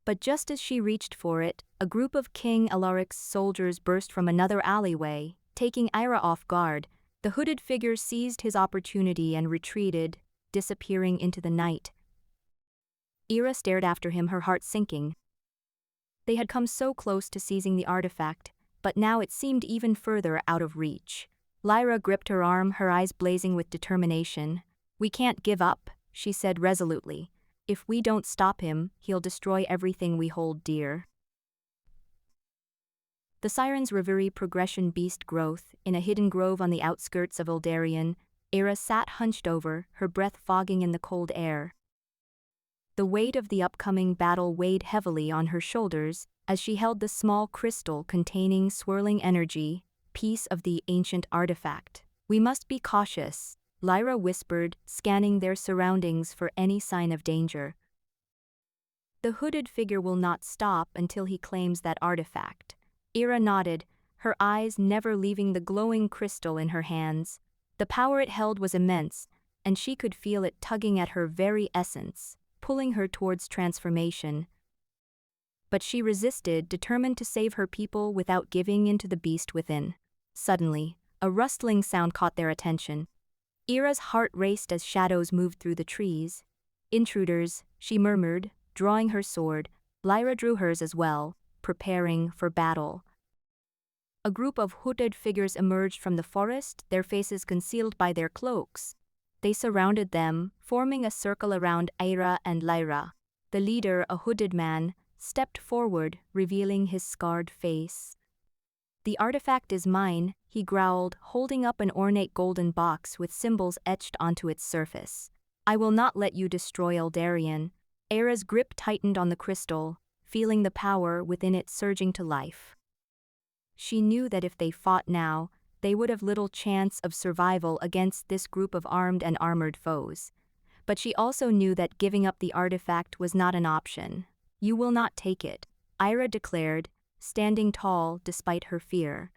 But just as she reached for it, a group of King Alaric's soldiers burst from another alleyway, taking Ira off guard. The hooded figure seized his opportunity and retreated, disappearing into the night. Ira stared after him, her heart sinking. They had come so close to seizing the artifact, but now it seemed even further out of reach. Lyra gripped her arm, her eyes blazing with determination. "We can't give up," she said resolutely. "If we don't stop him, he'll destroy everything we hold dear." The Siren's Reverie progression beast growth, in a hidden grove on the outskirts of Eldarion, Ira sat hunched over, her breath fogging in the cold air. The weight of the upcoming battle weighed heavily on her shoulders as she held the small crystal containing swirling energy, piece of the ancient artifact. "We must be cautious," Lyra whispered, scanning their surroundings for any sign of danger. "The hooded figure will not stop until he claims that artifact." Ira nodded, her eyes never leaving the glowing crystal in her hands. The power it held was immense, and she could feel it tugging at her very essence, pulling her towards transformation. But she resisted, determined to save her people without giving in to the beast within. Suddenly, a rustling sound caught their attention. Ira's heart raced as shadows moved through the trees. "Intruders," she murmured, drawing her sword. Lyra drew hers as well, preparing for battle. A group of hooded figures emerged from the forest, their faces concealed by their cloaks. They surrounded them, forming a circle around Ira and Lyra. The leader, a hooded man, stepped forward, revealing his scarred face. "The artifact is mine," he growled, holding up an ornate golden box with symbols etched onto its surface. "I will not let you destroy Eldarion." Ira's grip tightened on the crystal, feeling the power within it surging to life. She knew that if they fought now, they would have little chance of survival against this group of armed and armored foes. But she also knew that giving up the artifact was not an option. "You will not take it," Ira declared, standing tall despite her fear.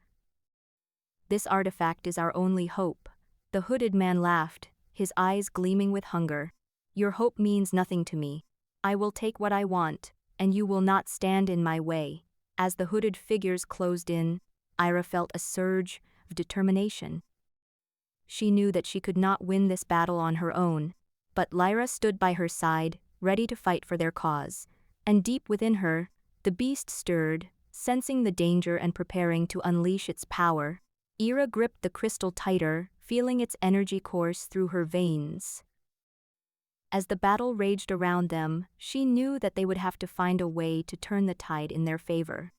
"This artifact is our only hope." The hooded man laughed, his eyes gleaming with hunger. "Your hope means nothing to me. I will take what I want, and you will not stand in my way." As the hooded figures closed in, Ira felt a surge of determination. She knew that she could not win this battle on her own, but Lyra stood by her side, ready to fight for their cause. And deep within her, the beast stirred, sensing the danger and preparing to unleash its power. Ira gripped the crystal tighter, feeling its energy course through her veins. As the battle raged around them, she knew that they would have to find a way to turn the tide in their favor.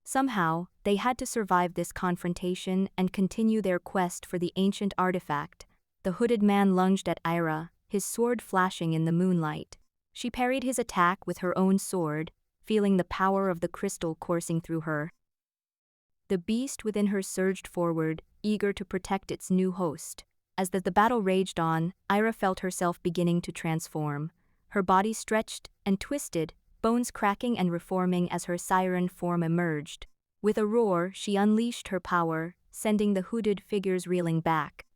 Somehow, they had to survive this confrontation and continue their quest for the ancient artifact. The hooded man lunged at Ira, his sword flashing in the moonlight. She parried his attack with her own sword, feeling the power of the crystal coursing through her. The beast within her surged forward, eager to protect its new host. As the battle raged on, Ira felt herself beginning to transform. Her body stretched and twisted, bones cracking and reforming as her siren form emerged. With a roar, she unleashed her power, sending the hooded figures reeling back.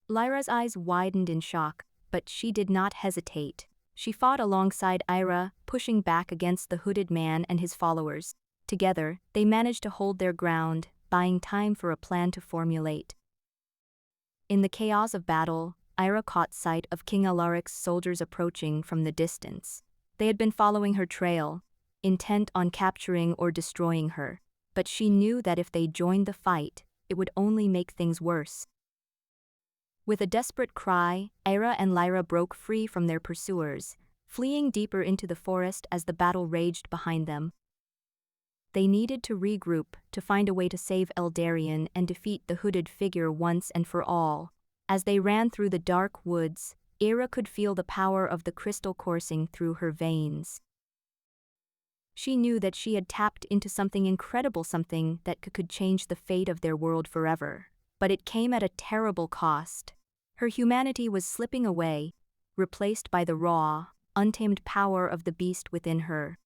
Lyra's eyes widened in shock, but she did not hesitate. She fought alongside Ira, pushing back against the hooded man and his followers. Together, they managed to hold their ground, buying time for a plan to formulate. In the chaos of battle, Ira caught sight of King Alaric's soldiers approaching from the distance. They had been following her trail, intent on capturing or destroying her, but she knew that if they joined the fight, it would only make things worse. With a desperate cry, Ira and Lyra broke free from their pursuers, fleeing deeper into the forest as the battle raged behind them. They needed to regroup to find a way to save Eldarion and defeat the hooded figure once and for all. As they ran through the dark woods, Ira could feel the power of the crystal coursing through her veins. She knew that she had tapped into something incredible, something that could change the fate of their world forever. But it came at a terrible cost. Her humanity was slipping away, replaced by the raw, untamed power of the beast within her.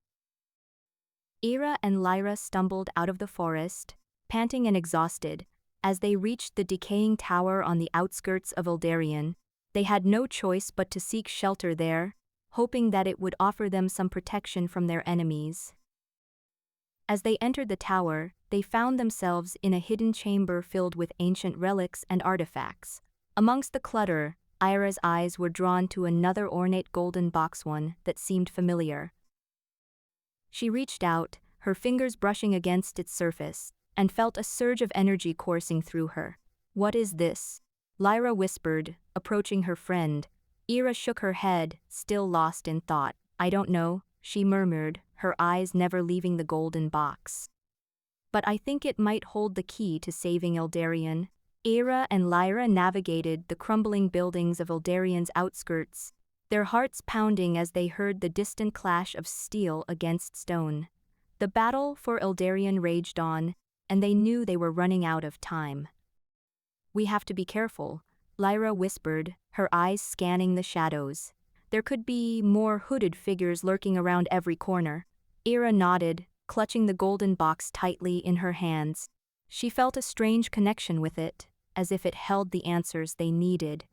Ira and Lyra stumbled out of the forest, panting and exhausted. As they reached the decaying tower on the outskirts of Eldarion, they had no choice but to seek shelter there, hoping that it would offer them some protection from their enemies. As they entered the tower, they found themselves in a hidden chamber filled with ancient relics and artifacts. Amongst the clutter, Ira's eyes were drawn to another ornate golden box, one that seemed familiar. She reached out, her fingers brushing against its surface, and felt a surge of energy coursing through her. "What is this?" Lyra whispered, approaching her friend. Ira shook her head, still lost in thought. "I don't know," she murmured, her eyes never leaving the golden box. "But I think it might hold the key to saving Eldarion." Ira and Lyra navigated the crumbling buildings of Eldarion's outskirts, their hearts pounding as they heard the distant clash of steel against stone. The battle for Eldarion raged on, and they knew they were running out of time. "We have to be careful," Lyra whispered, her eyes scanning the shadows. "There could be more hooded figures lurking around every corner." Ira nodded, clutching the golden box tightly in her hands. She felt a strange connection with it, as if it held the answers they needed.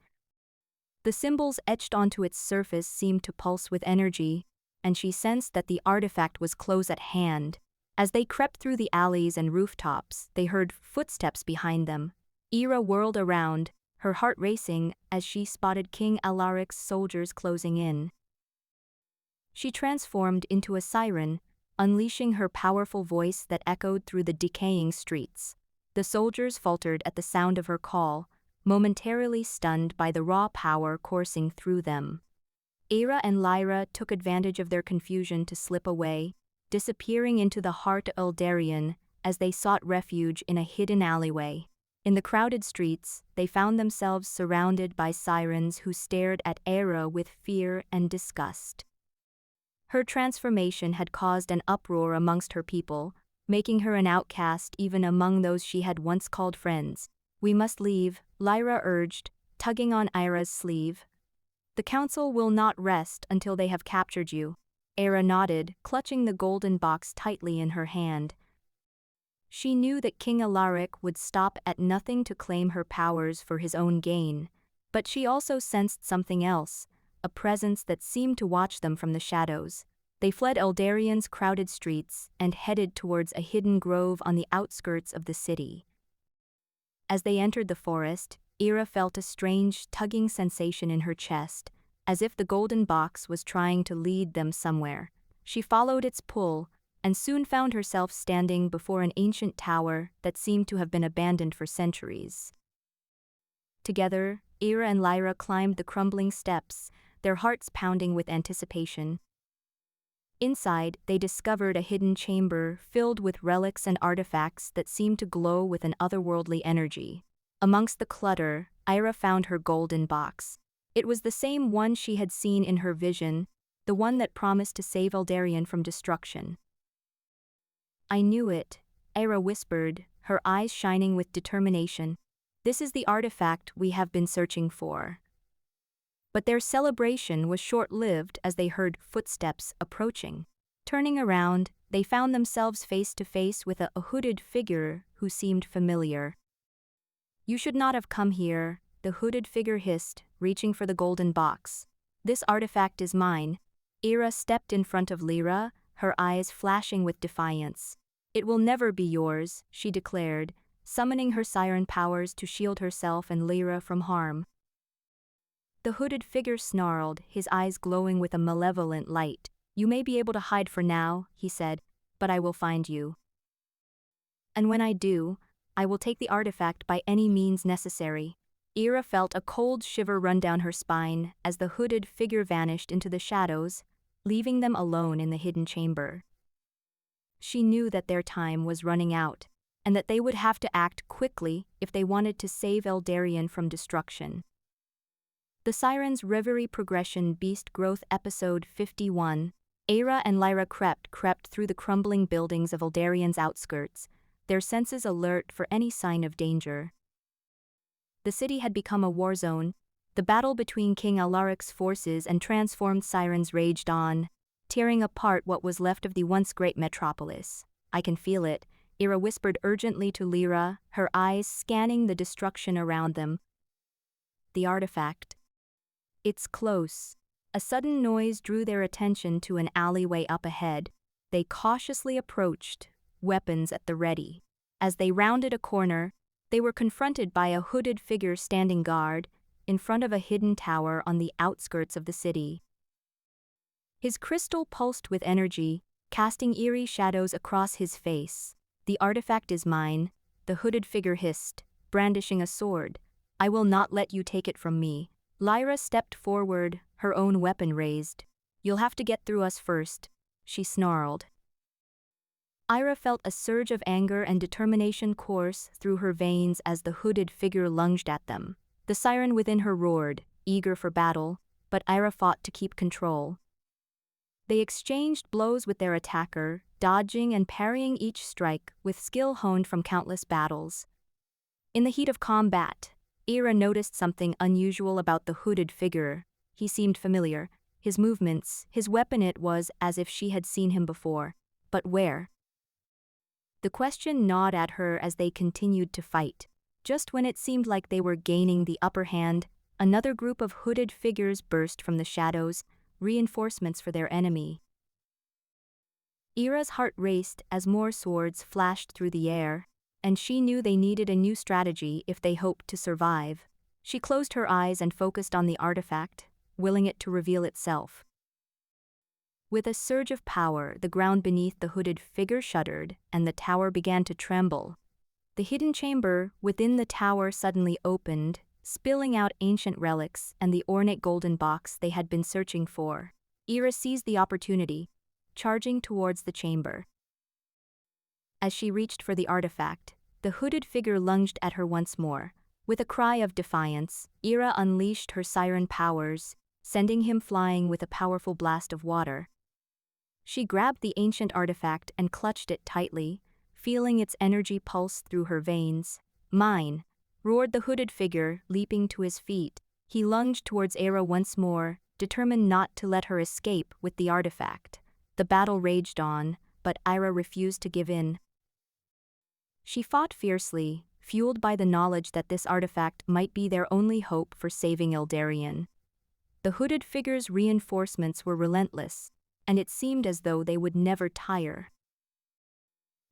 The symbols etched onto its surface seemed to pulse with energy, and she sensed that the artifact was close at hand. As they crept through the alleys and rooftops, they heard footsteps behind them. Ira whirled around, her heart racing as she spotted King Alaric's soldiers closing in. She transformed into a siren, unleashing her powerful voice that echoed through the decaying streets. The soldiers faltered at the sound of her call, momentarily stunned by the raw power coursing through them. Ira and Lyra took advantage of their confusion to slip away, disappearing into the heart of Eldarion as they sought refuge in a hidden alleyway. In the crowded streets, they found themselves surrounded by sirens who stared at Ira with fear and disgust. Her transformation had caused an uproar amongst her people, making her an outcast even among those she had once called friends. "We must leave," Lyra urged, tugging on Ira's sleeve. "The council will not rest until they have captured you." Ira nodded, clutching the golden box tightly in her hand. She knew that King Alaric would stop at nothing to claim her powers for his own gain, but she also sensed something else, a presence that seemed to watch them from the shadows. They fled Eldarion's crowded streets and headed towards a hidden grove on the outskirts of the city. As they entered the forest, Ira felt a strange, tugging sensation in her chest, as if the golden box was trying to lead them somewhere. She followed its pull, and soon found herself standing before an ancient tower that seemed to have been abandoned for centuries. Together, Ira and Lyra climbed the crumbling steps, their hearts pounding with anticipation. Inside, they discovered a hidden chamber filled with relics and artifacts that seemed to glow with an otherworldly energy. Amongst the clutter, Ira found her golden box. It was the same one she had seen in her vision, the one that promised to save Eldarion from destruction. "I knew it," Ira whispered, her eyes shining with determination. "This is the artifact we have been searching for." But their celebration was short-lived as they heard footsteps approaching. Turning around, they found themselves face to face with a hooded figure who seemed familiar. "You should not have come here," the hooded figure hissed, reaching for the golden box. "This artifact is mine." Ira stepped in front of Lyra, her eyes flashing with defiance. "It will never be yours," she declared, summoning her siren powers to shield herself and Lyra from harm. The hooded figure snarled, his eyes glowing with a malevolent light. "You may be able to hide for now," he said, "but I will find you. And when I do, I will take the artifact by any means necessary." Ira felt a cold shiver run down her spine as the hooded figure vanished into the shadows, leaving them alone in the hidden chamber. She knew that their time was running out, and that they would have to act quickly if they wanted to save Eldarion from destruction. The Siren's Reverie Progression Beast Growth Episode 51. Ira and Lyra crept through the crumbling buildings of Eldarion's outskirts, their senses alert for any sign of danger. The city had become a war zone. The battle between King Alaric's forces and transformed sirens raged on, tearing apart what was left of the once great metropolis. "I can feel it," Ira whispered urgently to Lyra, her eyes scanning the destruction around them. "The artifact. It's close." A sudden noise drew their attention to an alleyway up ahead. They cautiously approached, weapons at the ready. As they rounded a corner, they were confronted by a hooded figure standing guard in front of a hidden tower on the outskirts of the city. His crystal pulsed with energy, casting eerie shadows across his face. "The artifact is mine," the hooded figure hissed, brandishing a sword. "I will not let you take it from me." Lyra stepped forward, her own weapon raised. "You'll have to get through us first," she snarled. Ira felt a surge of anger and determination course through her veins as the hooded figure lunged at them. The siren within her roared, eager for battle, but Ira fought to keep control. They exchanged blows with their attacker, dodging and parrying each strike with skill honed from countless battles. In the heat of combat, Ira noticed something unusual about the hooded figure. He seemed familiar, his movements, his weapon. It was as if she had seen him before. But where? The question gnawed at her as they continued to fight. Just when it seemed like they were gaining the upper hand, another group of hooded figures burst from the shadows, reinforcements for their enemy. Ira's heart raced as more swords flashed through the air, and she knew they needed a new strategy if they hoped to survive. She closed her eyes and focused on the artifact, willing it to reveal itself. With a surge of power, the ground beneath the hooded figure shuddered, and the tower began to tremble. The hidden chamber within the tower suddenly opened, spilling out ancient relics and the ornate golden box they had been searching for. Ira seized the opportunity, charging towards the chamber. As she reached for the artifact, the hooded figure lunged at her once more. With a cry of defiance, Ira unleashed her siren powers, sending him flying with a powerful blast of water. She grabbed the ancient artifact and clutched it tightly, feeling its energy pulse through her veins. "Mine!" roared the hooded figure, leaping to his feet. He lunged towards Aira once more, determined not to let her escape with the artifact. The battle raged on, but Aira refused to give in. She fought fiercely, fueled by the knowledge that this artifact might be their only hope for saving Eldarion. The hooded figure's reinforcements were relentless, and it seemed as though they would never tire.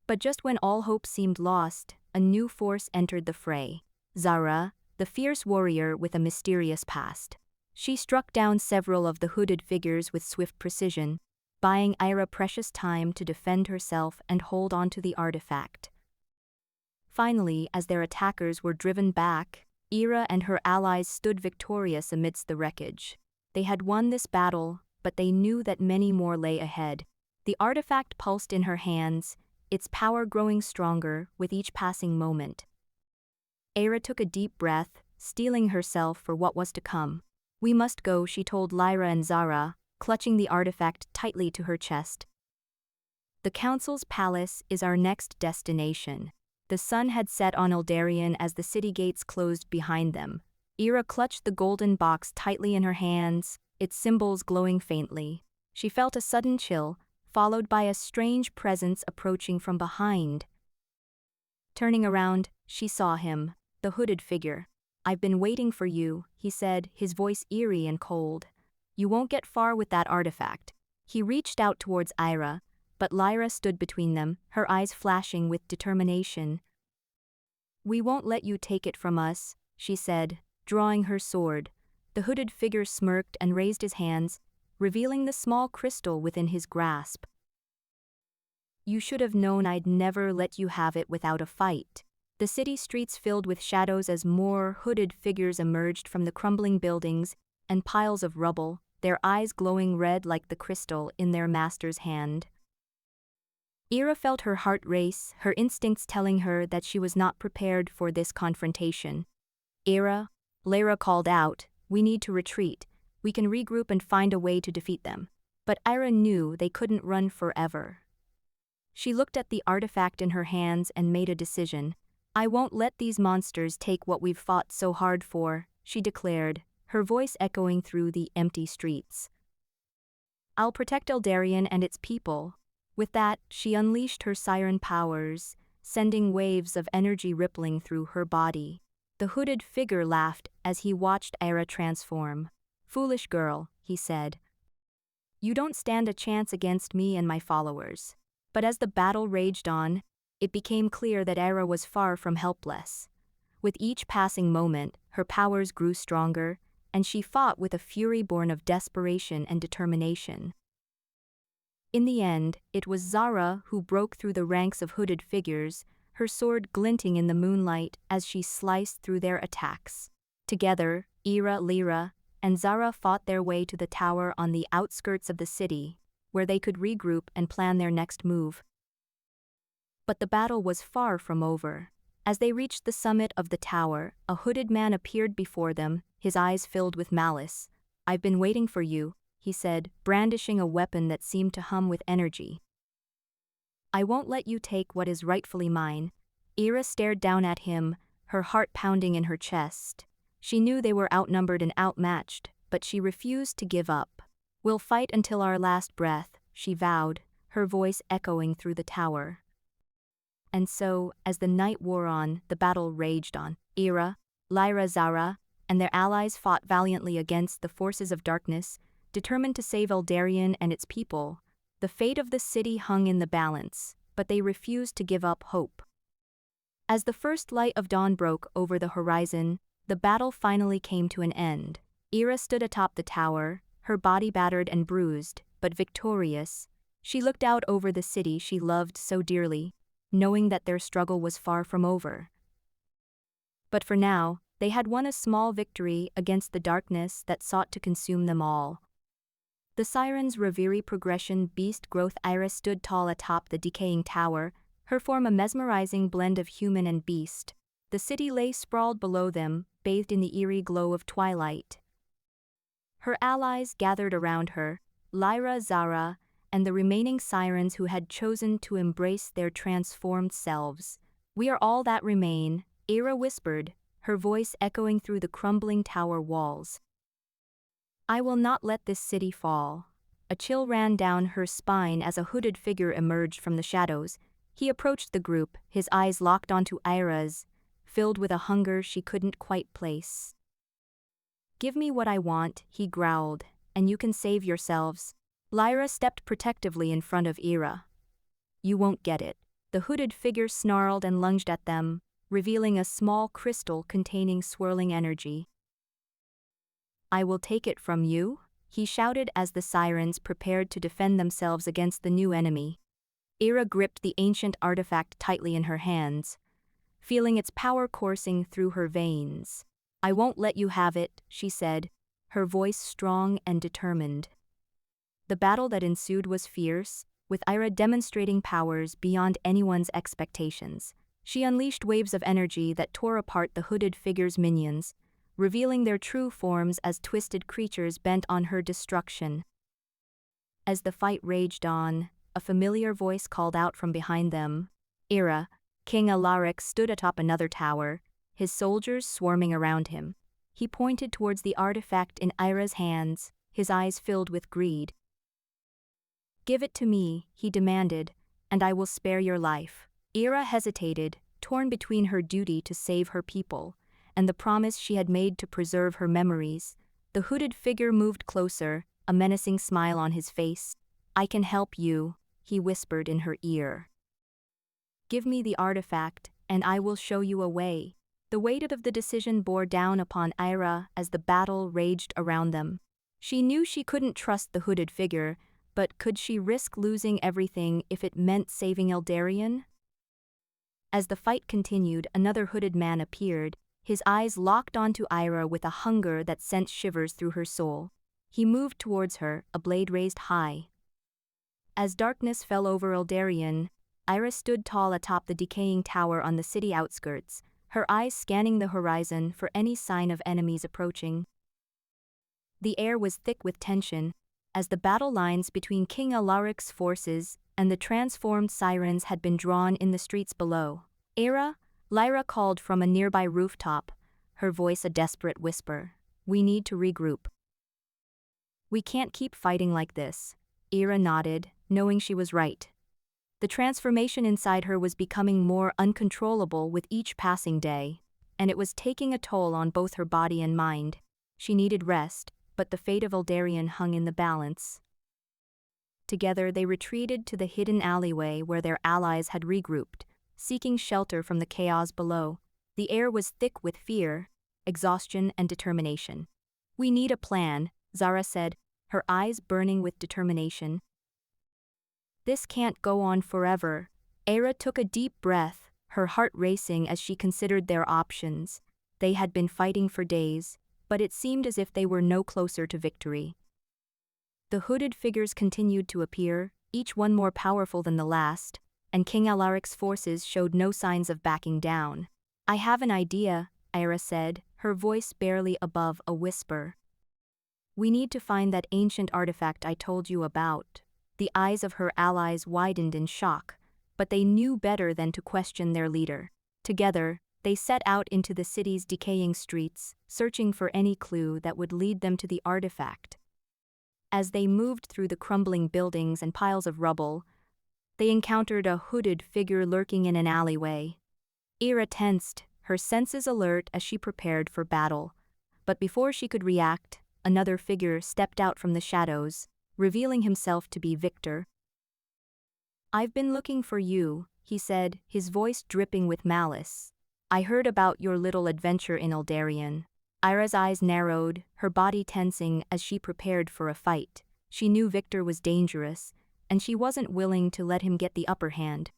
But just when all hope seemed lost, a new force entered the fray. Zara, the fierce warrior with a mysterious past. She struck down several of the hooded figures with swift precision, buying Aira precious time to defend herself and hold on to the artifact. Finally, as their attackers were driven back, Aira and her allies stood victorious amidst the wreckage. They had won this battle, but they knew that many more lay ahead. The artifact pulsed in her hands, its power growing stronger with each passing moment. Aira took a deep breath, steeling herself for what was to come. "We must go," she told Lyra and Zara, clutching the artifact tightly to her chest. "The Council's palace is our next destination." The sun had set on Eldarion as the city gates closed behind them. Aira clutched the golden box tightly in her hands, its symbols glowing faintly. She felt a sudden chill, followed by a strange presence approaching from behind. Turning around, she saw him, the hooded figure. "I've been waiting for you," he said, his voice eerie and cold. "You won't get far with that artifact." He reached out towards Aira, but Lyra stood between them, her eyes flashing with determination. "We won't let you take it from us," she said, drawing her sword. The hooded figure smirked and raised his hands, revealing the small crystal within his grasp. "You should have known I'd never let you have it without a fight." The city streets filled with shadows as more hooded figures emerged from the crumbling buildings and piles of rubble, their eyes glowing red like the crystal in their master's hand. Aira felt her heart race, her instincts telling her that she was not prepared for this confrontation. "Aira," Lyra called out, "we need to retreat. We can regroup and find a way to defeat them." But Aira knew they couldn't run forever. She looked at the artifact in her hands and made a decision. "I won't let these monsters take what we've fought so hard for," she declared, her voice echoing through the empty streets. "I'll protect Eldarion and its people." With that, she unleashed her siren powers, sending waves of energy rippling through her body. The hooded figure laughed as he watched Aira transform. "Foolish girl," he said. "You don't stand a chance against me and my followers." But as the battle raged on, it became clear that Aira was far from helpless. With each passing moment, her powers grew stronger, and she fought with a fury born of desperation and determination. In the end, it was Zara who broke through the ranks of hooded figures, her sword glinting in the moonlight as she sliced through their attacks. Together, Aira, Lyra, and Zara fought their way to the tower on the outskirts of the city, where they could regroup and plan their next move. But the battle was far from over. As they reached the summit of the tower, a hooded man appeared before them, his eyes filled with malice. "I've been waiting for you," he said, brandishing a weapon that seemed to hum with energy. "I won't let you take what is rightfully mine." Aira stared down at him, her heart pounding in her chest. She knew they were outnumbered and outmatched, but she refused to give up. "We'll fight until our last breath," she vowed, her voice echoing through the tower. And so, as the night wore on, the battle raged on. Aira, Lyra, Zara, and their allies fought valiantly against the forces of darkness, determined to save Eldarion and its people. The fate of the city hung in the balance, but they refused to give up hope. As the first light of dawn broke over the horizon, the battle finally came to an end. Aira stood atop the tower, her body battered and bruised, but victorious. She looked out over the city she loved so dearly, knowing that their struggle was far from over. But for now, they had won a small victory against the darkness that sought to consume them all. The Siren's Reverie progression beast growth. Aira stood tall atop the decaying tower, her form a mesmerizing blend of human and beast. The city lay sprawled below them, bathed in the eerie glow of twilight. Her allies gathered around her, Lyra, Zara, and the remaining sirens who had chosen to embrace their transformed selves. "We are all that remain," Ira whispered, her voice echoing through the crumbling tower walls. "I will not let this city fall." A chill ran down her spine as a hooded figure emerged from the shadows. He approached the group, his eyes locked onto Ira's, filled with a hunger she couldn't quite place. "Give me what I want," he growled, "and you can save yourselves." Lyra stepped protectively in front of Ira. "You won't get it." The hooded figure snarled and lunged at them, revealing a small crystal containing swirling energy. "I will take it from you," he shouted as the sirens prepared to defend themselves against the new enemy. Ira gripped the ancient artifact tightly in her hands, feeling its power coursing through her veins. "I won't let you have it," she said, her voice strong and determined. The battle that ensued was fierce, with Ira demonstrating powers beyond anyone's expectations. She unleashed waves of energy that tore apart the hooded figure's minions, revealing their true forms as twisted creatures bent on her destruction. As the fight raged on, a familiar voice called out from behind them. "Ira." King Alaric stood atop another tower, his soldiers swarming around him. He pointed towards the artifact in Ira's hands, his eyes filled with greed. "Give it to me," he demanded, "and I will spare your life." Ira hesitated, torn between her duty to save her people and the promise she had made to preserve her memories. The hooded figure moved closer, a menacing smile on his face. "I can help you," he whispered in her ear. "Give me the artifact, and I will show you a way." The weight of the decision bore down upon Ira as the battle raged around them. She knew she couldn't trust the hooded figure, but could she risk losing everything if it meant saving Eldarion? As the fight continued, another hooded man appeared, his eyes locked onto Ira with a hunger that sent shivers through her soul. He moved towards her, a blade raised high. As darkness fell over Eldarion, Ira stood tall atop the decaying tower on the city outskirts, her eyes scanning the horizon for any sign of enemies approaching. The air was thick with tension, as the battle lines between King Alaric's forces and the transformed sirens had been drawn in the streets below. "Ira," Lyra called from a nearby rooftop, her voice a desperate whisper. "We need to regroup." "We can't keep fighting like this." Ira nodded, knowing she was right. The transformation inside her was becoming more uncontrollable with each passing day, and it was taking a toll on both her body and mind. She needed rest, but the fate of Eldarion hung in the balance. Together they retreated to the hidden alleyway where their allies had regrouped, seeking shelter from the chaos below. The air was thick with fear, exhaustion, and determination. "We need a plan," Zara said, her eyes burning with determination. "This can't go on forever." Ira took a deep breath, her heart racing as she considered their options. They had been fighting for days, but it seemed as if they were no closer to victory. The hooded figures continued to appear, each one more powerful than the last, and King Alaric's forces showed no signs of backing down. "I have an idea," Ira said, her voice barely above a whisper. "We need to find that ancient artifact I told you about." The eyes of her allies widened in shock, but they knew better than to question their leader. Together, they set out into the city's decaying streets, searching for any clue that would lead them to the artifact. As they moved through the crumbling buildings and piles of rubble, they encountered a hooded figure lurking in an alleyway. Ira tensed, her senses alert as she prepared for battle. But before she could react, another figure stepped out from the shadows, revealing himself to be Victor. "I've been looking for you," he said, his voice dripping with malice. "I heard about your little adventure in Eldarion." Ira's eyes narrowed, her body tensing as she prepared for a fight. She knew Victor was dangerous, and she wasn't willing to let him get the upper hand.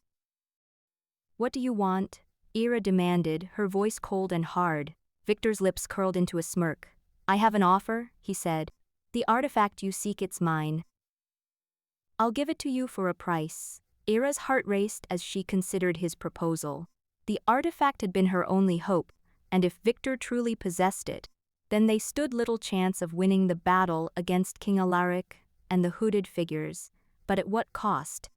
"What do you want?" Ira demanded, her voice cold and hard. Victor's lips curled into a smirk. "I have an offer," he said. "The artifact you seek, it's mine. I'll give it to you for a price." Ira's heart raced as she considered his proposal. The artifact had been her only hope, and if Victor truly possessed it, then they stood little chance of winning the battle against King Alaric and the hooded figures. but at what cost?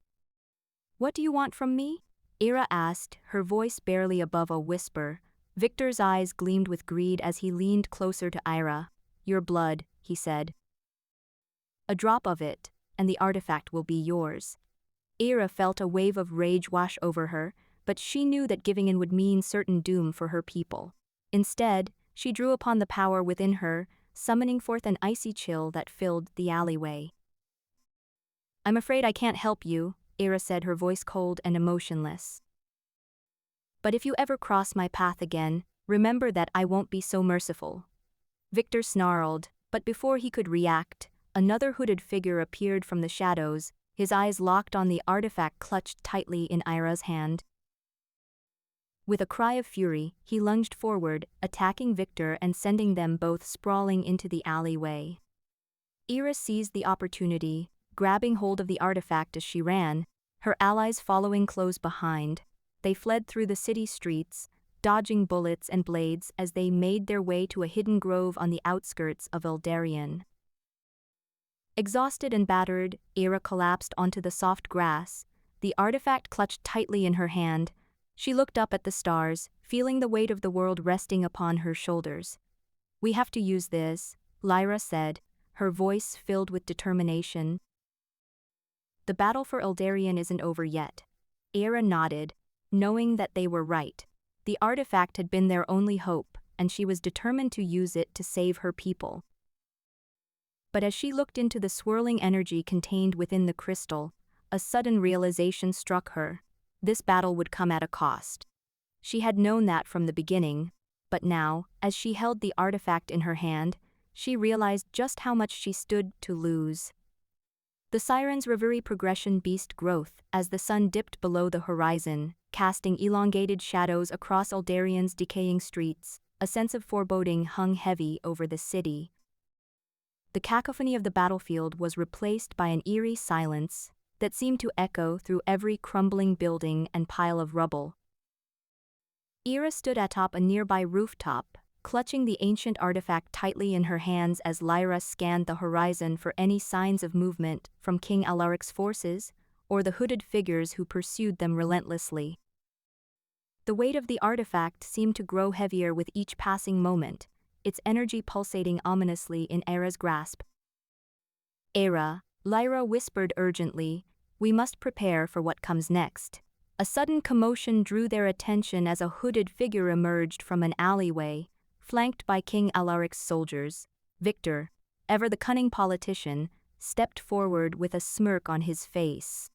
"What do you want from me?" Ira asked, her voice barely above a whisper. Victor's eyes gleamed with greed as he leaned closer to Ira. "Your blood," he said. "A drop of it, and the artifact will be yours." Ira felt a wave of rage wash over her, but she knew that giving in would mean certain doom for her people. Instead, she drew upon the power within her, summoning forth an icy chill that filled the alleyway. "I'm afraid I can't help you," Ira said, her voice cold and emotionless. "But if you ever cross my path again, remember that I won't be so merciful." Victor snarled, but before he could react, another hooded figure appeared from the shadows, his eyes locked on the artifact clutched tightly in Ira's hand. With a cry of fury, he lunged forward, attacking Victor and sending them both sprawling into the alleyway. Ira seized the opportunity, grabbing hold of the artifact as she ran, her allies following close behind. They fled through the city streets, dodging bullets and blades as they made their way to a hidden grove on the outskirts of Eldarien. Exhausted and battered, Ira collapsed onto the soft grass, the artifact clutched tightly in her hand. She looked up at the stars, feeling the weight of the world resting upon her shoulders. "We have to use this," Lyra said, her voice filled with determination. "The battle for Eldarien isn't over yet." Ira nodded, knowing that they were right. The artifact had been their only hope, and she was determined to use it to save her people. But as she looked into the swirling energy contained within the crystal, a sudden realization struck her. This battle would come at a cost. She had known that from the beginning, but now, as she held the artifact in her hand, she realized just how much she stood to lose. The siren's reverie progression beast growth as the sun dipped below the horizon, casting elongated shadows across Eldarien's decaying streets. A sense of foreboding hung heavy over the city. The cacophony of the battlefield was replaced by an eerie silence that seemed to echo through every crumbling building and pile of rubble. Ira stood atop a nearby rooftop, clutching the ancient artifact tightly in her hands as Lyra scanned the horizon for any signs of movement from King Alaric's forces or the hooded figures who pursued them relentlessly. The weight of the artifact seemed to grow heavier with each passing moment, its energy pulsating ominously in Ira's grasp. "Ira," Lyra whispered urgently, "we must prepare for what comes next." A sudden commotion drew their attention as a hooded figure emerged from an alleyway, flanked by King Alaric's soldiers. Victor, ever the cunning politician, stepped forward with a smirk on his face.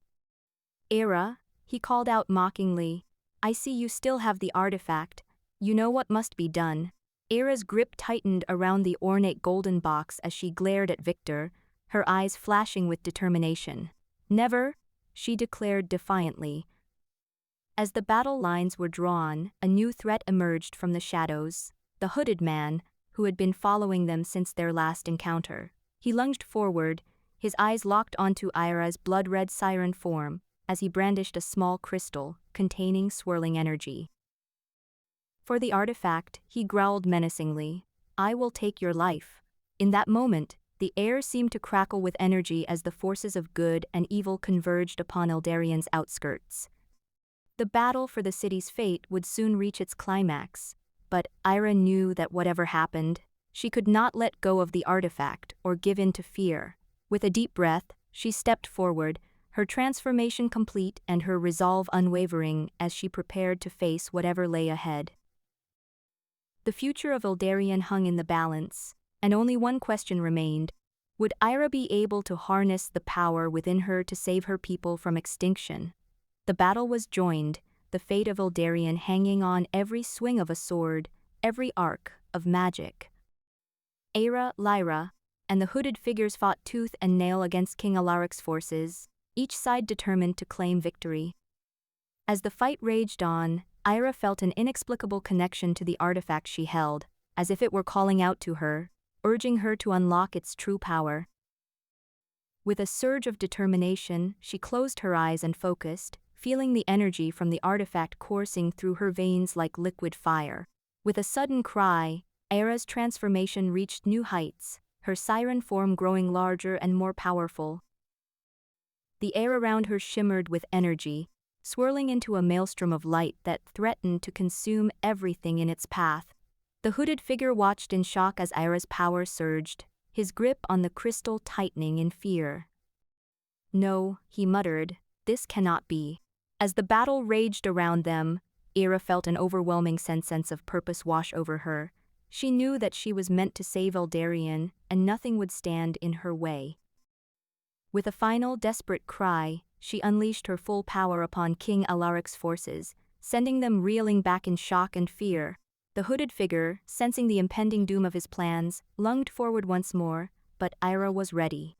"Ira," he called out mockingly, "I see you still have the artifact. You know what must be done." Ira's grip tightened around the ornate golden box as she glared at Victor, her eyes flashing with determination. "Never," she declared defiantly. As the battle lines were drawn, a new threat emerged from the shadows, the hooded man, who had been following them since their last encounter. He lunged forward, his eyes locked onto Ira's blood-red siren form, as he brandished a small crystal containing swirling energy. For the artifact, he growled menacingly, "I will take your life." In that moment, the air seemed to crackle with energy as the forces of good and evil converged upon Eldarien's outskirts. The battle for the city's fate would soon reach its climax, but Ira knew that whatever happened, she could not let go of the artifact or give in to fear. With a deep breath, she stepped forward, her transformation complete and her resolve unwavering as she prepared to face whatever lay ahead. The future of Eldarien hung in the balance, and only one question remained. Would Ira be able to harness the power within her to save her people from extinction? The battle was joined, the fate of Eldarien hanging on every swing of a sword, every arc of magic. Ira, Lyra, and the hooded figures fought tooth and nail against King Alaric's forces, each side determined to claim victory. As the fight raged on, Ira felt an inexplicable connection to the artifact she held, as if it were calling out to her, urging her to unlock its true power. With a surge of determination, she closed her eyes and focused, feeling the energy from the artifact coursing through her veins like liquid fire. With a sudden cry, Ira's transformation reached new heights, her siren form growing larger and more powerful. The air around her shimmered with energy, swirling into a maelstrom of light that threatened to consume everything in its path. The hooded figure watched in shock as Ira's power surged, his grip on the crystal tightening in fear. "No," he muttered, "this cannot be." As the battle raged around them, Ira felt an overwhelming sense of purpose wash over her. She knew that she was meant to save Eldarion, and nothing would stand in her way. With a final desperate cry, she unleashed her full power upon King Alaric's forces, sending them reeling back in shock and fear. The hooded figure, sensing the impending doom of his plans, lunged forward once more, but Ira was ready.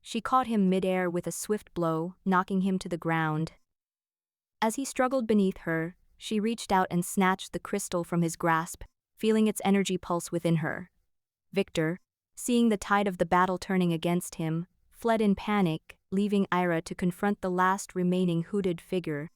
She caught him mid-air with a swift blow, knocking him to the ground. As he struggled beneath her, she reached out and snatched the crystal from his grasp, feeling its energy pulse within her. Victor, seeing the tide of the battle turning against him, fled in panic, leaving Ira to confront the last remaining hooded figure.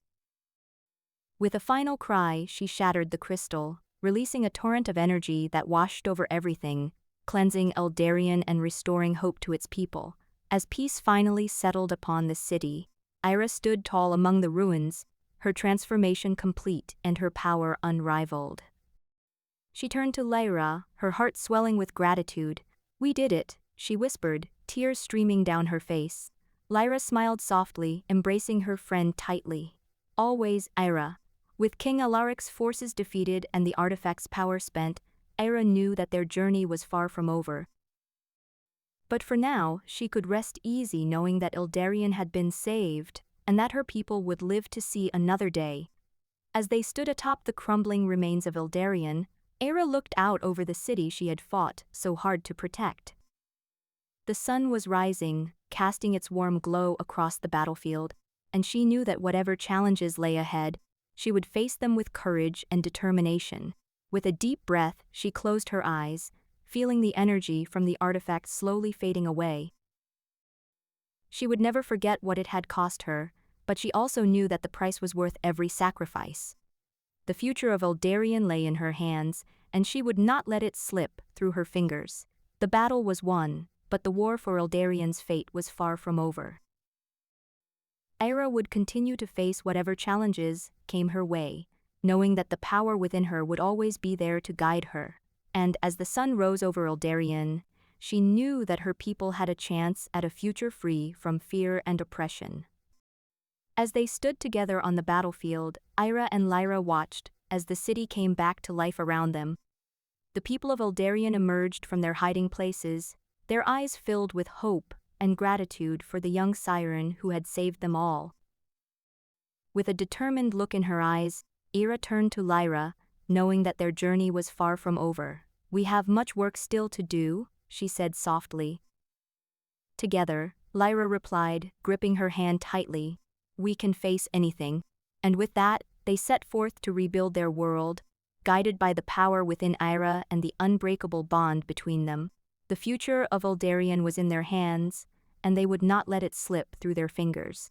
With a final cry, she shattered the crystal, releasing a torrent of energy that washed over everything, cleansing Eldarion and restoring hope to its people. As peace finally settled upon the city, Ira stood tall among the ruins, her transformation complete and her power unrivaled. She turned to Lyra, her heart swelling with gratitude. "We did it," she whispered, tears streaming down her face. Lyra smiled softly, embracing her friend tightly. "Always, Ira." With King Alaric's forces defeated and the artifact's power spent, Ira knew that their journey was far from over. But for now, she could rest easy knowing that Eldarion had been saved, and that her people would live to see another day. As they stood atop the crumbling remains of Eldarion, Ira looked out over the city she had fought so hard to protect. The sun was rising, casting its warm glow across the battlefield, and she knew that whatever challenges lay ahead, she would face them with courage and determination. With a deep breath, she closed her eyes, feeling the energy from the artifact slowly fading away. She would never forget what it had cost her, but she also knew that the price was worth every sacrifice. The future of Eldarion lay in her hands, and she would not let it slip through her fingers. The battle was won, but the war for Eldarion's fate was far from over. Ira would continue to face whatever challenges came her way, knowing that the power within her would always be there to guide her. And as the sun rose over Eldarion, she knew that her people had a chance at a future free from fear and oppression. As they stood together on the battlefield, Ira and Lyra watched as the city came back to life around them. The people of Eldarion emerged from their hiding places, their eyes filled with hope and gratitude for the young siren who had saved them all. With a determined look in her eyes, Ira turned to Lyra, knowing that their journey was far from over. "We have much work still to do," she said softly. Together, Lyra replied, gripping her hand tightly, "We can face anything." And with that, they set forth to rebuild their world, guided by the power within Ira and the unbreakable bond between them. The future of Eldarion was in their hands, and they would not let it slip through their fingers.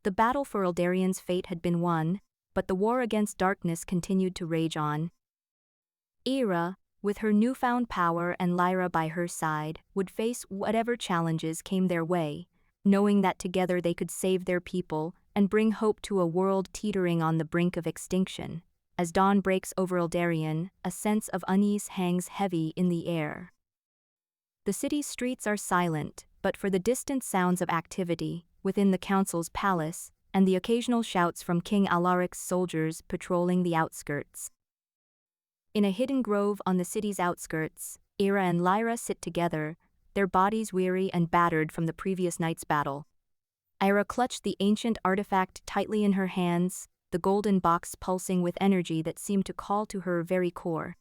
The battle for Eldarion's fate had been won, but the war against darkness continued to rage on. Ira, with her newfound power and Lyra by her side, would face whatever challenges came their way, knowing that together they could save their people and bring hope to a world teetering on the brink of extinction. As dawn breaks over Eldarion, a sense of unease hangs heavy in the air. The city's streets are silent, but for the distant sounds of activity within the council's palace and the occasional shouts from King Alaric's soldiers patrolling the outskirts. In a hidden grove on the city's outskirts, Ira and Lyra sit together, their bodies weary and battered from the previous night's battle. Ira clutched the ancient artifact tightly in her hands, the golden box pulsing with energy that seemed to call to her very core.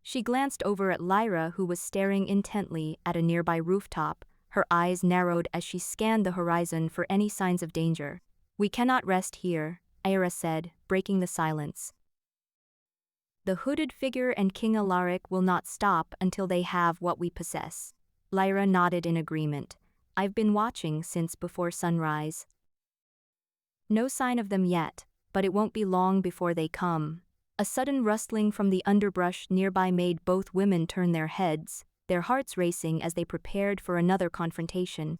She glanced over at Lyra, who was staring intently at a nearby rooftop, her eyes narrowed as she scanned the horizon for any signs of danger. "We cannot rest here," Ira said, breaking the silence. "The hooded figure and King Alaric will not stop until they have what we possess." Lyra nodded in agreement. "I've been watching since before sunrise." "No sign of them yet, but it won't be long before they come." A sudden rustling from the underbrush nearby made both women turn their heads, their hearts racing as they prepared for another confrontation.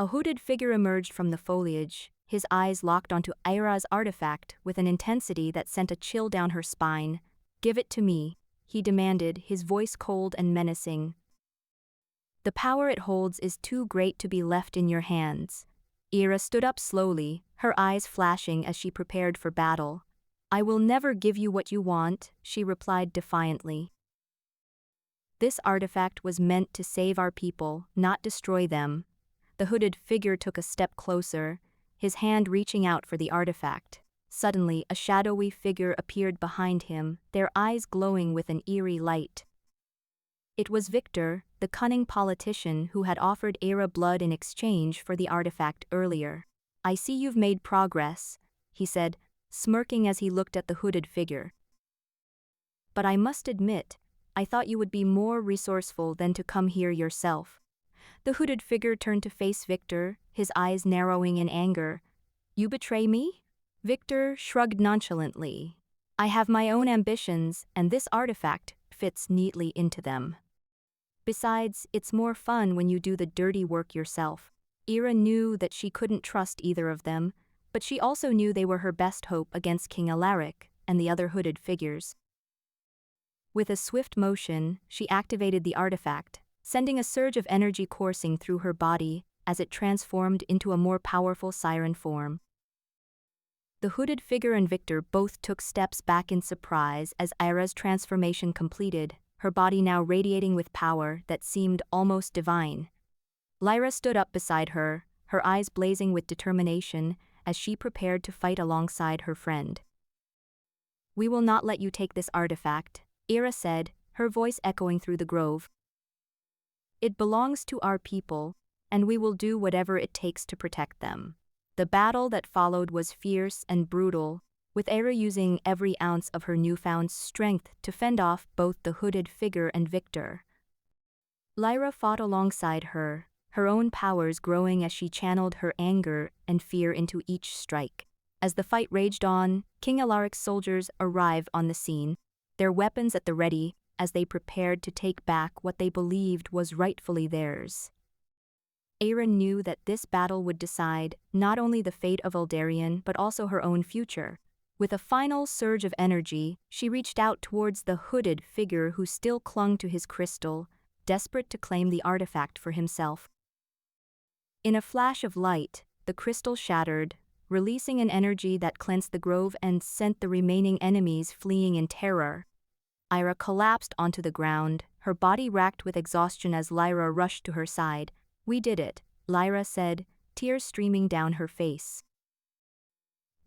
A hooded figure emerged from the foliage, his eyes locked onto Ira's artifact with an intensity that sent a chill down her spine. "Give it to me," he demanded, his voice cold and menacing. "The power it holds is too great to be left in your hands." Ira stood up slowly, her eyes flashing as she prepared for battle. "I will never give you what you want," she replied defiantly. "This artifact was meant to save our people, not destroy them." The hooded figure took a step closer, his hand reaching out for the artifact. Suddenly, a shadowy figure appeared behind him, their eyes glowing with an eerie light. It was Victor, the cunning politician who had offered Ira blood in exchange for the artifact earlier. "I see you've made progress," he said, smirking as he looked at the hooded figure. "But I must admit, I thought you would be more resourceful than to come here yourself." The hooded figure turned to face Victor, his eyes narrowing in anger. "You betray me?" Victor shrugged nonchalantly. "I have my own ambitions, and this artifact fits neatly into them. Besides, it's more fun when you do the dirty work yourself." Ira knew that she couldn't trust either of them, but she also knew they were her best hope against King Alaric and the other hooded figures. With a swift motion, she activated the artifact, sending a surge of energy coursing through her body as it transformed into a more powerful siren form. The hooded figure and Victor both took steps back in surprise as Ira's transformation completed, her body now radiating with power that seemed almost divine. Lyra stood up beside her, her eyes blazing with determination as she prepared to fight alongside her friend. "We will not let you take this artifact," Ira said, her voice echoing through the grove. "It belongs to our people, and we will do whatever it takes to protect them." The battle that followed was fierce and brutal, with Ira using every ounce of her newfound strength to fend off both the hooded figure and Victor. Lyra fought alongside her, her own powers growing as she channeled her anger and fear into each strike. As the fight raged on, King Alaric's soldiers arrived on the scene, their weapons at the ready as they prepared to take back what they believed was rightfully theirs. Ira knew that this battle would decide not only the fate of Eldarion but also her own future. With a final surge of energy, she reached out towards the hooded figure who still clung to his crystal, desperate to claim the artifact for himself. In a flash of light, the crystal shattered, releasing an energy that cleansed the grove and sent the remaining enemies fleeing in terror. Ira collapsed onto the ground, her body racked with exhaustion as Lyra rushed to her side. "We did it," Lyra said, tears streaming down her face.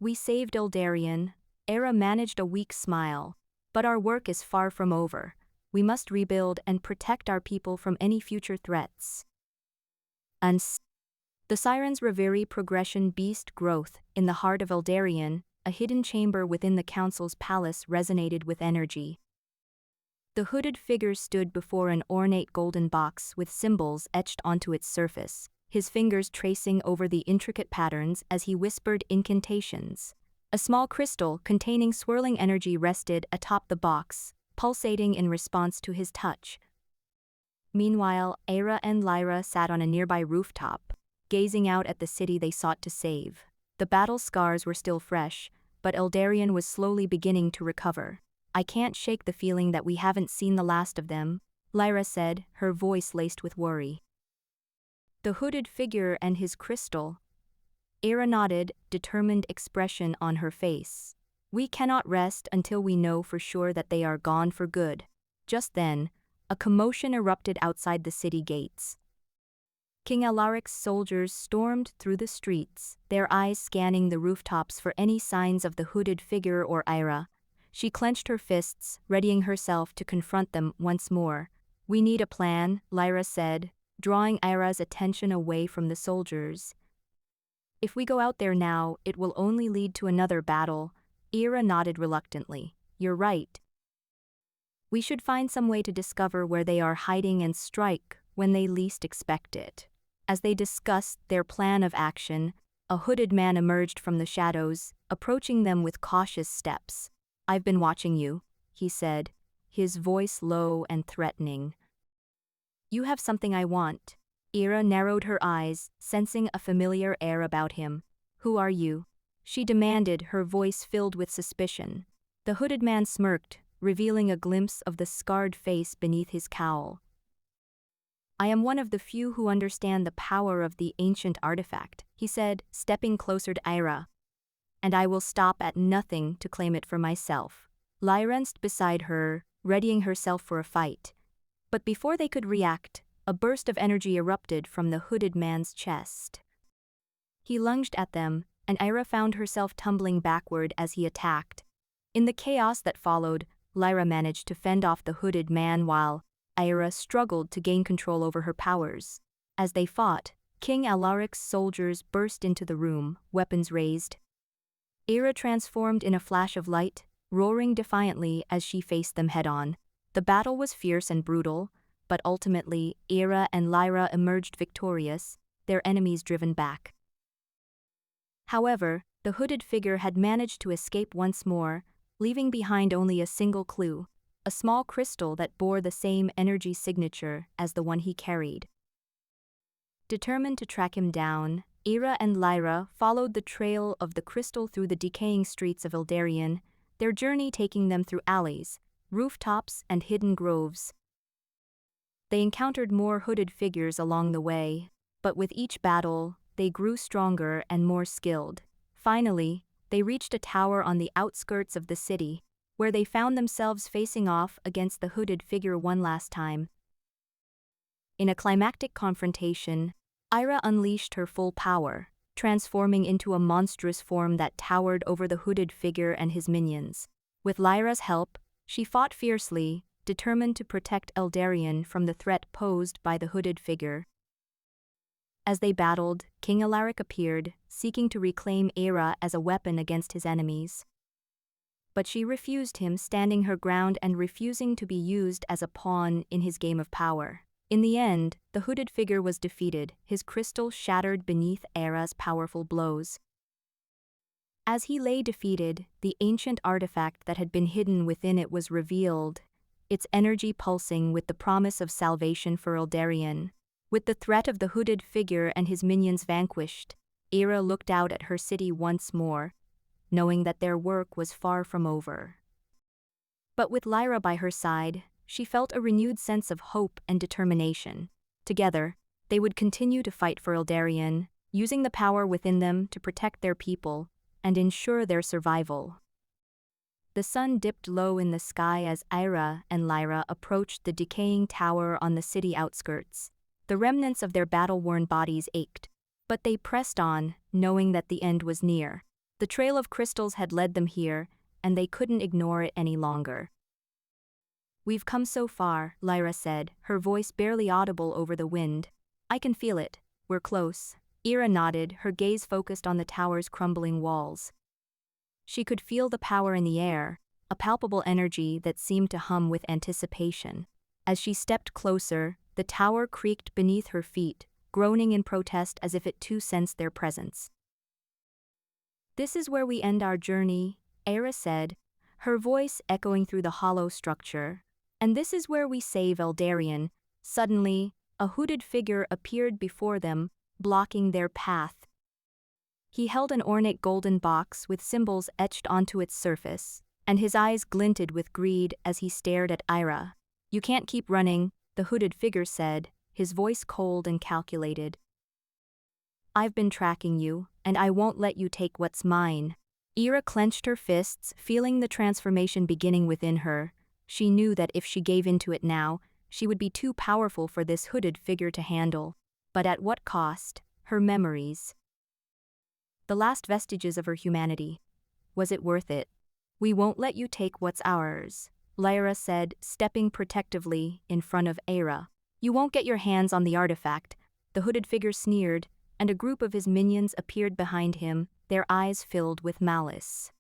"We saved Eldarion." Ira managed a weak smile. "But our work is far from over. We must rebuild and protect our people from any future threats." The Siren's Reverie progression beast growth in the heart of Eldarion, a hidden chamber within the council's palace, resonated with energy. The hooded figure stood before an ornate golden box with symbols etched onto its surface, his fingers tracing over the intricate patterns as he whispered incantations. A small crystal containing swirling energy rested atop the box, pulsating in response to his touch. Meanwhile, Ira and Lyra sat on a nearby rooftop, gazing out at the city they sought to save. The battle scars were still fresh, but Eldarion was slowly beginning to recover. "I can't shake the feeling that we haven't seen the last of them," Lyra said, her voice laced with worry. "The hooded figure and his crystal." Ira nodded, determined expression on her face. "We cannot rest until we know for sure that they are gone for good." Just then, a commotion erupted outside the city gates. King Alaric's soldiers stormed through the streets, their eyes scanning the rooftops for any signs of the hooded figure or Ira. She clenched her fists, readying herself to confront them once more. "We need a plan," Lyra said, drawing Ira's attention away from the soldiers. "If we go out there now, it will only lead to another battle." Ira nodded reluctantly. "You're right. We should find some way to discover where they are hiding and strike when they least expect it." As they discussed their plan of action, a hooded man emerged from the shadows, approaching them with cautious steps. "I've been watching you," he said, his voice low and threatening. "You have something I want." Ira narrowed her eyes, sensing a familiar air about him. "Who are you?" she demanded, her voice filled with suspicion. The hooded man smirked, revealing a glimpse of the scarred face beneath his cowl. "I am one of the few who understand the power of the ancient artifact," he said, stepping closer to Ira. "And I will stop at nothing to claim it for myself." Lyra danced beside her, readying herself for a fight. But before they could react, a burst of energy erupted from the hooded man's chest. He lunged at them, and Ira found herself tumbling backward as he attacked. In the chaos that followed, Lyra managed to fend off the hooded man while Ira struggled to gain control over her powers. As they fought, King Alaric's soldiers burst into the room, weapons raised. Ira transformed in a flash of light, roaring defiantly as she faced them head-on. The battle was fierce and brutal, but ultimately, Ira and Lyra emerged victorious, their enemies driven back. However, the hooded figure had managed to escape once more, leaving behind only a single clue, a small crystal that bore the same energy signature as the one he carried. Determined to track him down, Ira and Lyra followed the trail of the crystal through the decaying streets of Eldarion, their journey taking them through alleys, rooftops, and hidden groves. They encountered more hooded figures along the way, but with each battle, they grew stronger and more skilled. Finally, they reached a tower on the outskirts of the city, where they found themselves facing off against the hooded figure one last time. In a climactic confrontation, Ira unleashed her full power, transforming into a monstrous form that towered over the hooded figure and his minions. With Lyra's help, she fought fiercely, determined to protect Eldarion from the threat posed by the hooded figure. As they battled, King Alaric appeared, seeking to reclaim Ira as a weapon against his enemies. But she refused him, standing her ground and refusing to be used as a pawn in his game of power. In the end, the hooded figure was defeated, his crystal shattered beneath Ira's powerful blows. As he lay defeated, the ancient artifact that had been hidden within it was revealed, its energy pulsing with the promise of salvation for Eldarion. With the threat of the hooded figure and his minions vanquished, Ira looked out at her city once more, knowing that their work was far from over. But with Lyra by her side, she felt a renewed sense of hope and determination. Together, they would continue to fight for Eldarion, using the power within them to protect their people and ensure their survival. The sun dipped low in the sky as Ira and Lyra approached the decaying tower on the city outskirts. The remnants of their battle-worn bodies ached, but they pressed on, knowing that the end was near. The trail of crystals had led them here, and they couldn't ignore it any longer. "We've come so far," Lyra said, her voice barely audible over the wind. "I can feel it. We're close." Ira nodded, her gaze focused on the tower's crumbling walls. She could feel the power in the air, a palpable energy that seemed to hum with anticipation. As she stepped closer, the tower creaked beneath her feet, groaning in protest as if it too sensed their presence. "This is where we end our journey," Ira said, her voice echoing through the hollow structure. "And this is where we save Eldarion." Suddenly, a hooded figure appeared before them, blocking their path. He held an ornate golden box with symbols etched onto its surface, and his eyes glinted with greed as he stared at Ira. "You can't keep running," the hooded figure said, his voice cold and calculated. "I've been tracking you, and I won't let you take what's mine." Ira clenched her fists, feeling the transformation beginning within her. She knew that if she gave into it now, she would be too powerful for this hooded figure to handle. But at what cost? Her memories. The last vestiges of her humanity. Was it worth it? "We won't let you take what's ours," Lyra said, stepping protectively in front of Ira. "You won't get your hands on the artifact," the hooded figure sneered, and a group of his minions appeared behind him, their eyes filled with malice.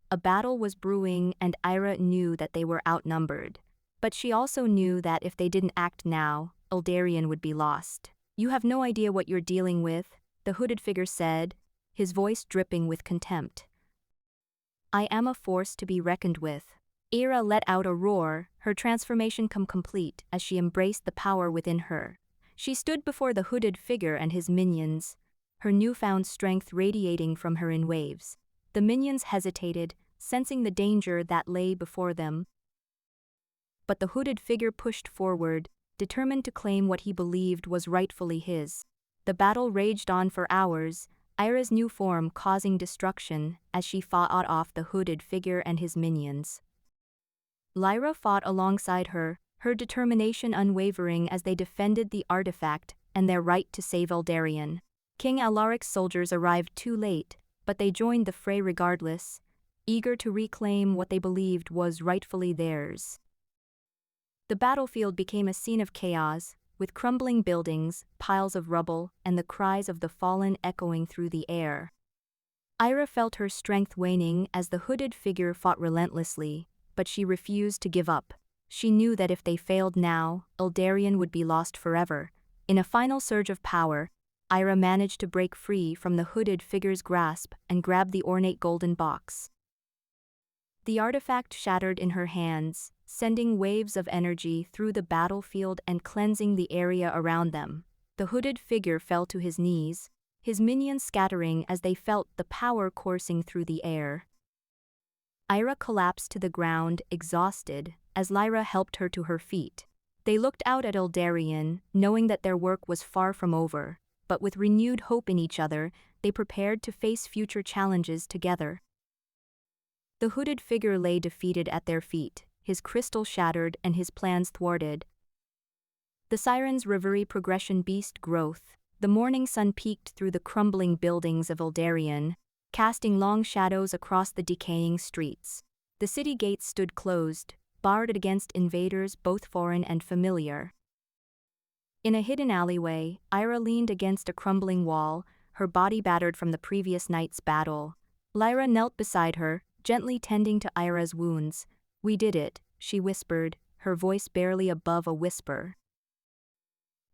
A battle was brewing, and Ira knew that they were outnumbered. But she also knew that if they didn't act now, Eldarion would be lost. "You have no idea what you're dealing with," the hooded figure said, his voice dripping with contempt. "I am a force to be reckoned with." Ira let out a roar, her transformation come complete as she embraced the power within her. She stood before the hooded figure and his minions, her newfound strength radiating from her in waves. The minions hesitated, sensing the danger that lay before them. But the hooded figure pushed forward, determined to claim what he believed was rightfully his. The battle raged on for hours, Ira's new form causing destruction as she fought off the hooded figure and his minions. Lyra fought alongside her determination unwavering as they defended the artifact and their right to save Eldarion. King Alaric's soldiers arrived too late, but they joined the fray regardless, eager to reclaim what they believed was rightfully theirs. The battlefield became a scene of chaos, with crumbling buildings, piles of rubble, and the cries of the fallen echoing through the air. Ira felt her strength waning as the hooded figure fought relentlessly, but she refused to give up. She knew that if they failed now, Eldarion would be lost forever. In a final surge of power, Ira managed to break free from the hooded figure's grasp and grab the ornate golden box. The artifact shattered in her hands, sending waves of energy through the battlefield and cleansing the area around them. The hooded figure fell to his knees, his minions scattering as they felt the power coursing through the air. Ira collapsed to the ground, exhausted, as Lyra helped her to her feet. They looked out at Eldarion, knowing that their work was far from over, but with renewed hope in each other, they prepared to face future challenges together. The hooded figure lay defeated at their feet, his crystal shattered and his plans thwarted. The siren's reverie progression beast growth. The morning sun peeked through the crumbling buildings of Eldarion, casting long shadows across the decaying streets. The city gates stood closed, barred against invaders both foreign and familiar. In a hidden alleyway, Ira leaned against a crumbling wall, her body battered from the previous night's battle. Lyra knelt beside her, gently tending to Ira's wounds. "We did it," she whispered, her voice barely above a whisper.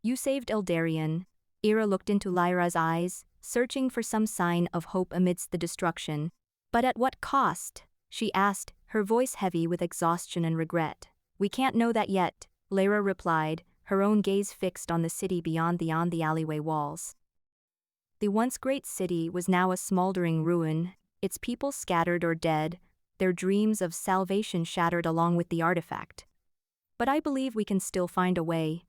"You saved Eldarion." Ira looked into Lyra's eyes, searching for some sign of hope amidst the destruction. "But at what cost?" she asked, her voice heavy with exhaustion and regret. "We can't know that yet," Lyra replied, her own gaze fixed on the city beyond the alleyway walls. The once great city was now a smoldering ruin, its people scattered or dead, their dreams of salvation shattered along with the artifact. "But I believe we can still find a way."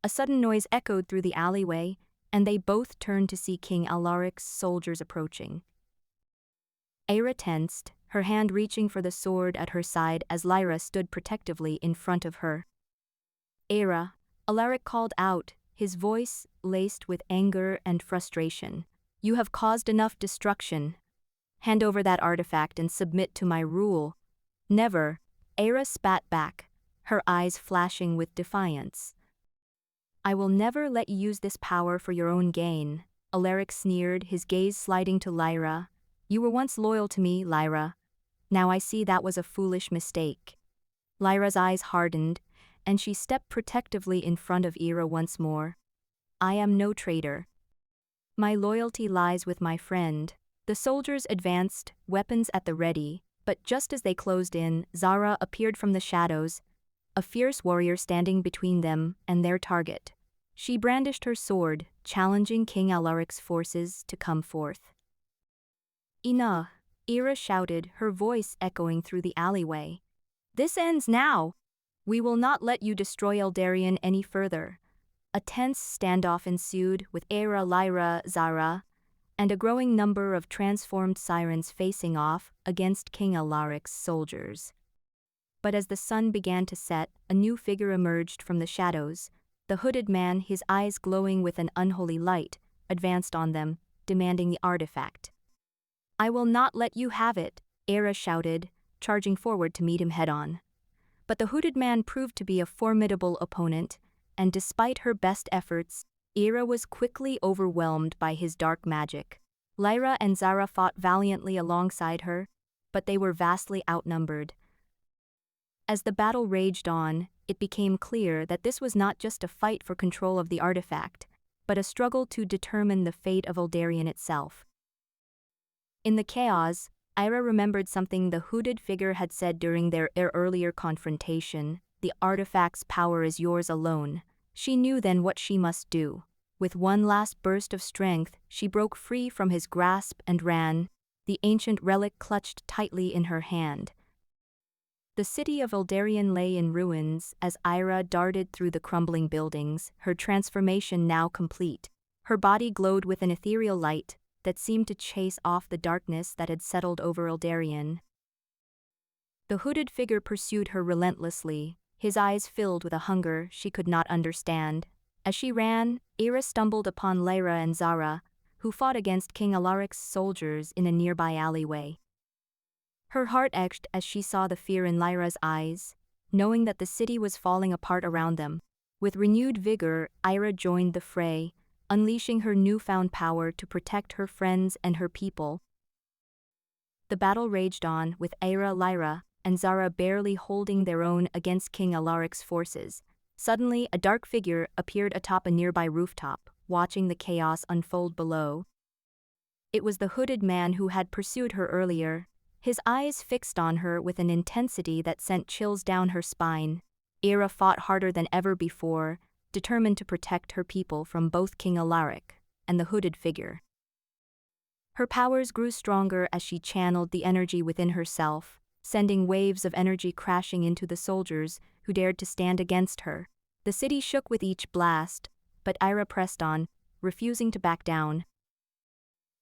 A sudden noise echoed through the alleyway, and they both turned to see King Alaric's soldiers approaching. Ira tensed, her hand reaching for the sword at her side as Lyra stood protectively in front of her. "Ira," Alaric called out, his voice laced with anger and frustration. "You have caused enough destruction. Hand over that artifact and submit to my rule." "Never," Ira spat back, her eyes flashing with defiance. "I will never let you use this power for your own gain," Alaric sneered, his gaze sliding to Lyra. "You were once loyal to me, Lyra. Now I see that was a foolish mistake." Lyra's eyes hardened, and she stepped protectively in front of Ira once more. "I am no traitor. My loyalty lies with my friend." The soldiers advanced, weapons at the ready, but just as they closed in, Zara appeared from the shadows, a fierce warrior standing between them and their target. She brandished her sword, challenging King Alaric's forces to come forth. "Enough," Ira shouted, her voice echoing through the alleyway. "This ends now! We will not let you destroy Eldarion any further." A tense standoff ensued, with Ira, Lyra, Zara, and a growing number of transformed sirens facing off against King Alaric's soldiers. But as the sun began to set, a new figure emerged from the shadows. The hooded man, his eyes glowing with an unholy light, advanced on them, demanding the artifact. "I will not let you have it," Ira shouted, charging forward to meet him head-on. But the hooded man proved to be a formidable opponent, and despite her best efforts, Ira was quickly overwhelmed by his dark magic. Lyra and Zara fought valiantly alongside her, but they were vastly outnumbered. As the battle raged on, it became clear that this was not just a fight for control of the artifact, but a struggle to determine the fate of Eldarion itself. In the chaos, Ira remembered something the hooded figure had said during their earlier confrontation: "The artifact's power is yours alone." She knew then what she must do. With one last burst of strength, she broke free from his grasp and ran, the ancient relic clutched tightly in her hand. The city of Eldarion lay in ruins as Ira darted through the crumbling buildings, her transformation now complete. Her body glowed with an ethereal light that seemed to chase off the darkness that had settled over Eldarion. The hooded figure pursued her relentlessly, his eyes filled with a hunger she could not understand. As she ran, Ira stumbled upon Lyra and Zara, who fought against King Alaric's soldiers in a nearby alleyway. Her heart ached as she saw the fear in Lyra's eyes, knowing that the city was falling apart around them. With renewed vigor, Ira joined the fray, unleashing her newfound power to protect her friends and her people. The battle raged on, with Ira, Lyra, and Zara barely holding their own against King Alaric's forces. Suddenly, a dark figure appeared atop a nearby rooftop, watching the chaos unfold below. It was the hooded man who had pursued her earlier, his eyes fixed on her with an intensity that sent chills down her spine. Ira fought harder than ever before, determined to protect her people from both King Alaric and the hooded figure. Her powers grew stronger as she channeled the energy within herself, sending waves of energy crashing into the soldiers who dared to stand against her. The city shook with each blast, but Ira pressed on, refusing to back down.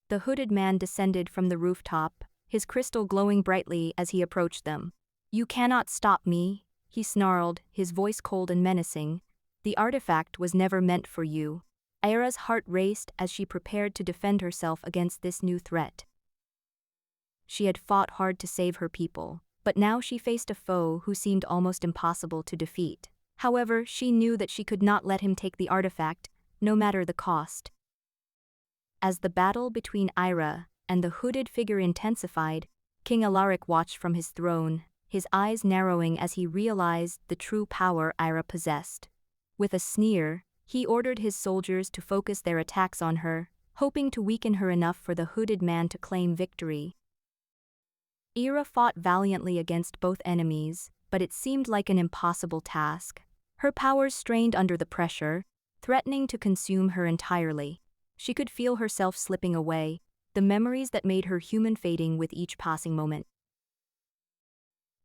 The hooded man descended from the rooftop, his crystal glowing brightly as he approached them. "You cannot stop me," he snarled, his voice cold and menacing. "The artifact was never meant for you." Ira's heart raced as she prepared to defend herself against this new threat. She had fought hard to save her people, but now she faced a foe who seemed almost impossible to defeat. However, she knew that she could not let him take the artifact, no matter the cost. As the battle between Ira and the hooded figure intensified, King Alaric watched from his throne, his eyes narrowing as he realized the true power Ira possessed. With a sneer, he ordered his soldiers to focus their attacks on her, hoping to weaken her enough for the hooded man to claim victory. Ira fought valiantly against both enemies, but it seemed like an impossible task. Her powers strained under the pressure, threatening to consume her entirely. She could feel herself slipping away, the memories that made her human fading with each passing moment.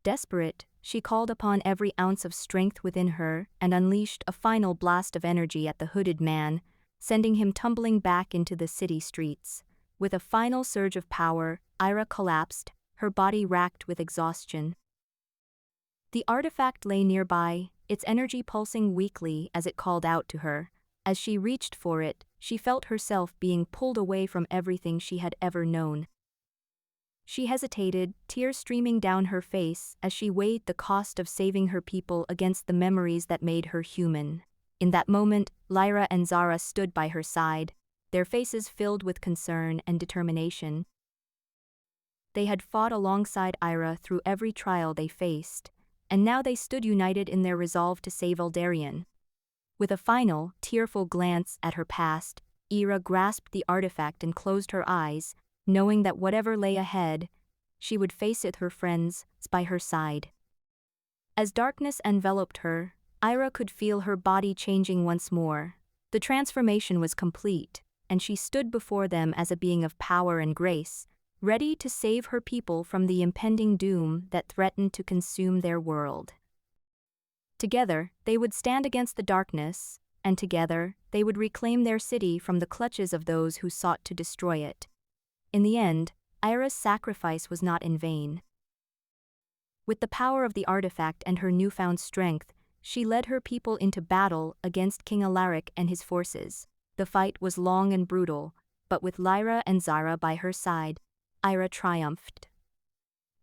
Desperate, she called upon every ounce of strength within her and unleashed a final blast of energy at the hooded man, sending him tumbling back into the city streets. With a final surge of power, Ira collapsed, her body racked with exhaustion. The artifact lay nearby, its energy pulsing weakly as it called out to her. As she reached for it, she felt herself being pulled away from everything she had ever known. She hesitated, tears streaming down her face as she weighed the cost of saving her people against the memories that made her human. In that moment, Lyra and Zara stood by her side, their faces filled with concern and determination. They had fought alongside Ira through every trial they faced, and now they stood united in their resolve to save Eldarion. With a final, tearful glance at her past, Ira grasped the artifact and closed her eyes, knowing that whatever lay ahead, she would face it with her friends by her side. As darkness enveloped her, Ira could feel her body changing once more. The transformation was complete, and she stood before them as a being of power and grace, ready to save her people from the impending doom that threatened to consume their world. Together, they would stand against the darkness, and together, they would reclaim their city from the clutches of those who sought to destroy it. In the end, Ira's sacrifice was not in vain. With the power of the artifact and her newfound strength, she led her people into battle against King Alaric and his forces. The fight was long and brutal, but with Lyra and Zara by her side, Ira triumphed.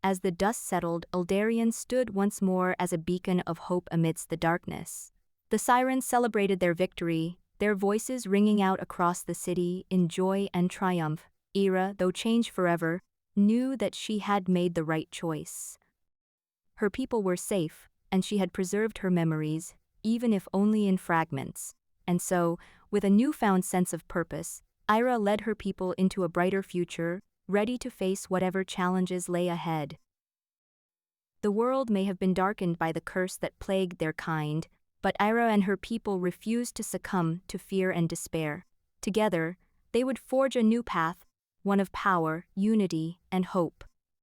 As the dust settled, Eldarion stood once more as a beacon of hope amidst the darkness. The sirens celebrated their victory, their voices ringing out across the city in joy and triumph. Ira, though changed forever, knew that she had made the right choice. Her people were safe, and she had preserved her memories, even if only in fragments. And so, with a newfound sense of purpose, Ira led her people into a brighter future, ready to face whatever challenges lay ahead. The world may have been darkened by the curse that plagued their kind, But Ira and her people refused to succumb to fear and despair. Together, they would forge a new path, one of power, unity, and hope.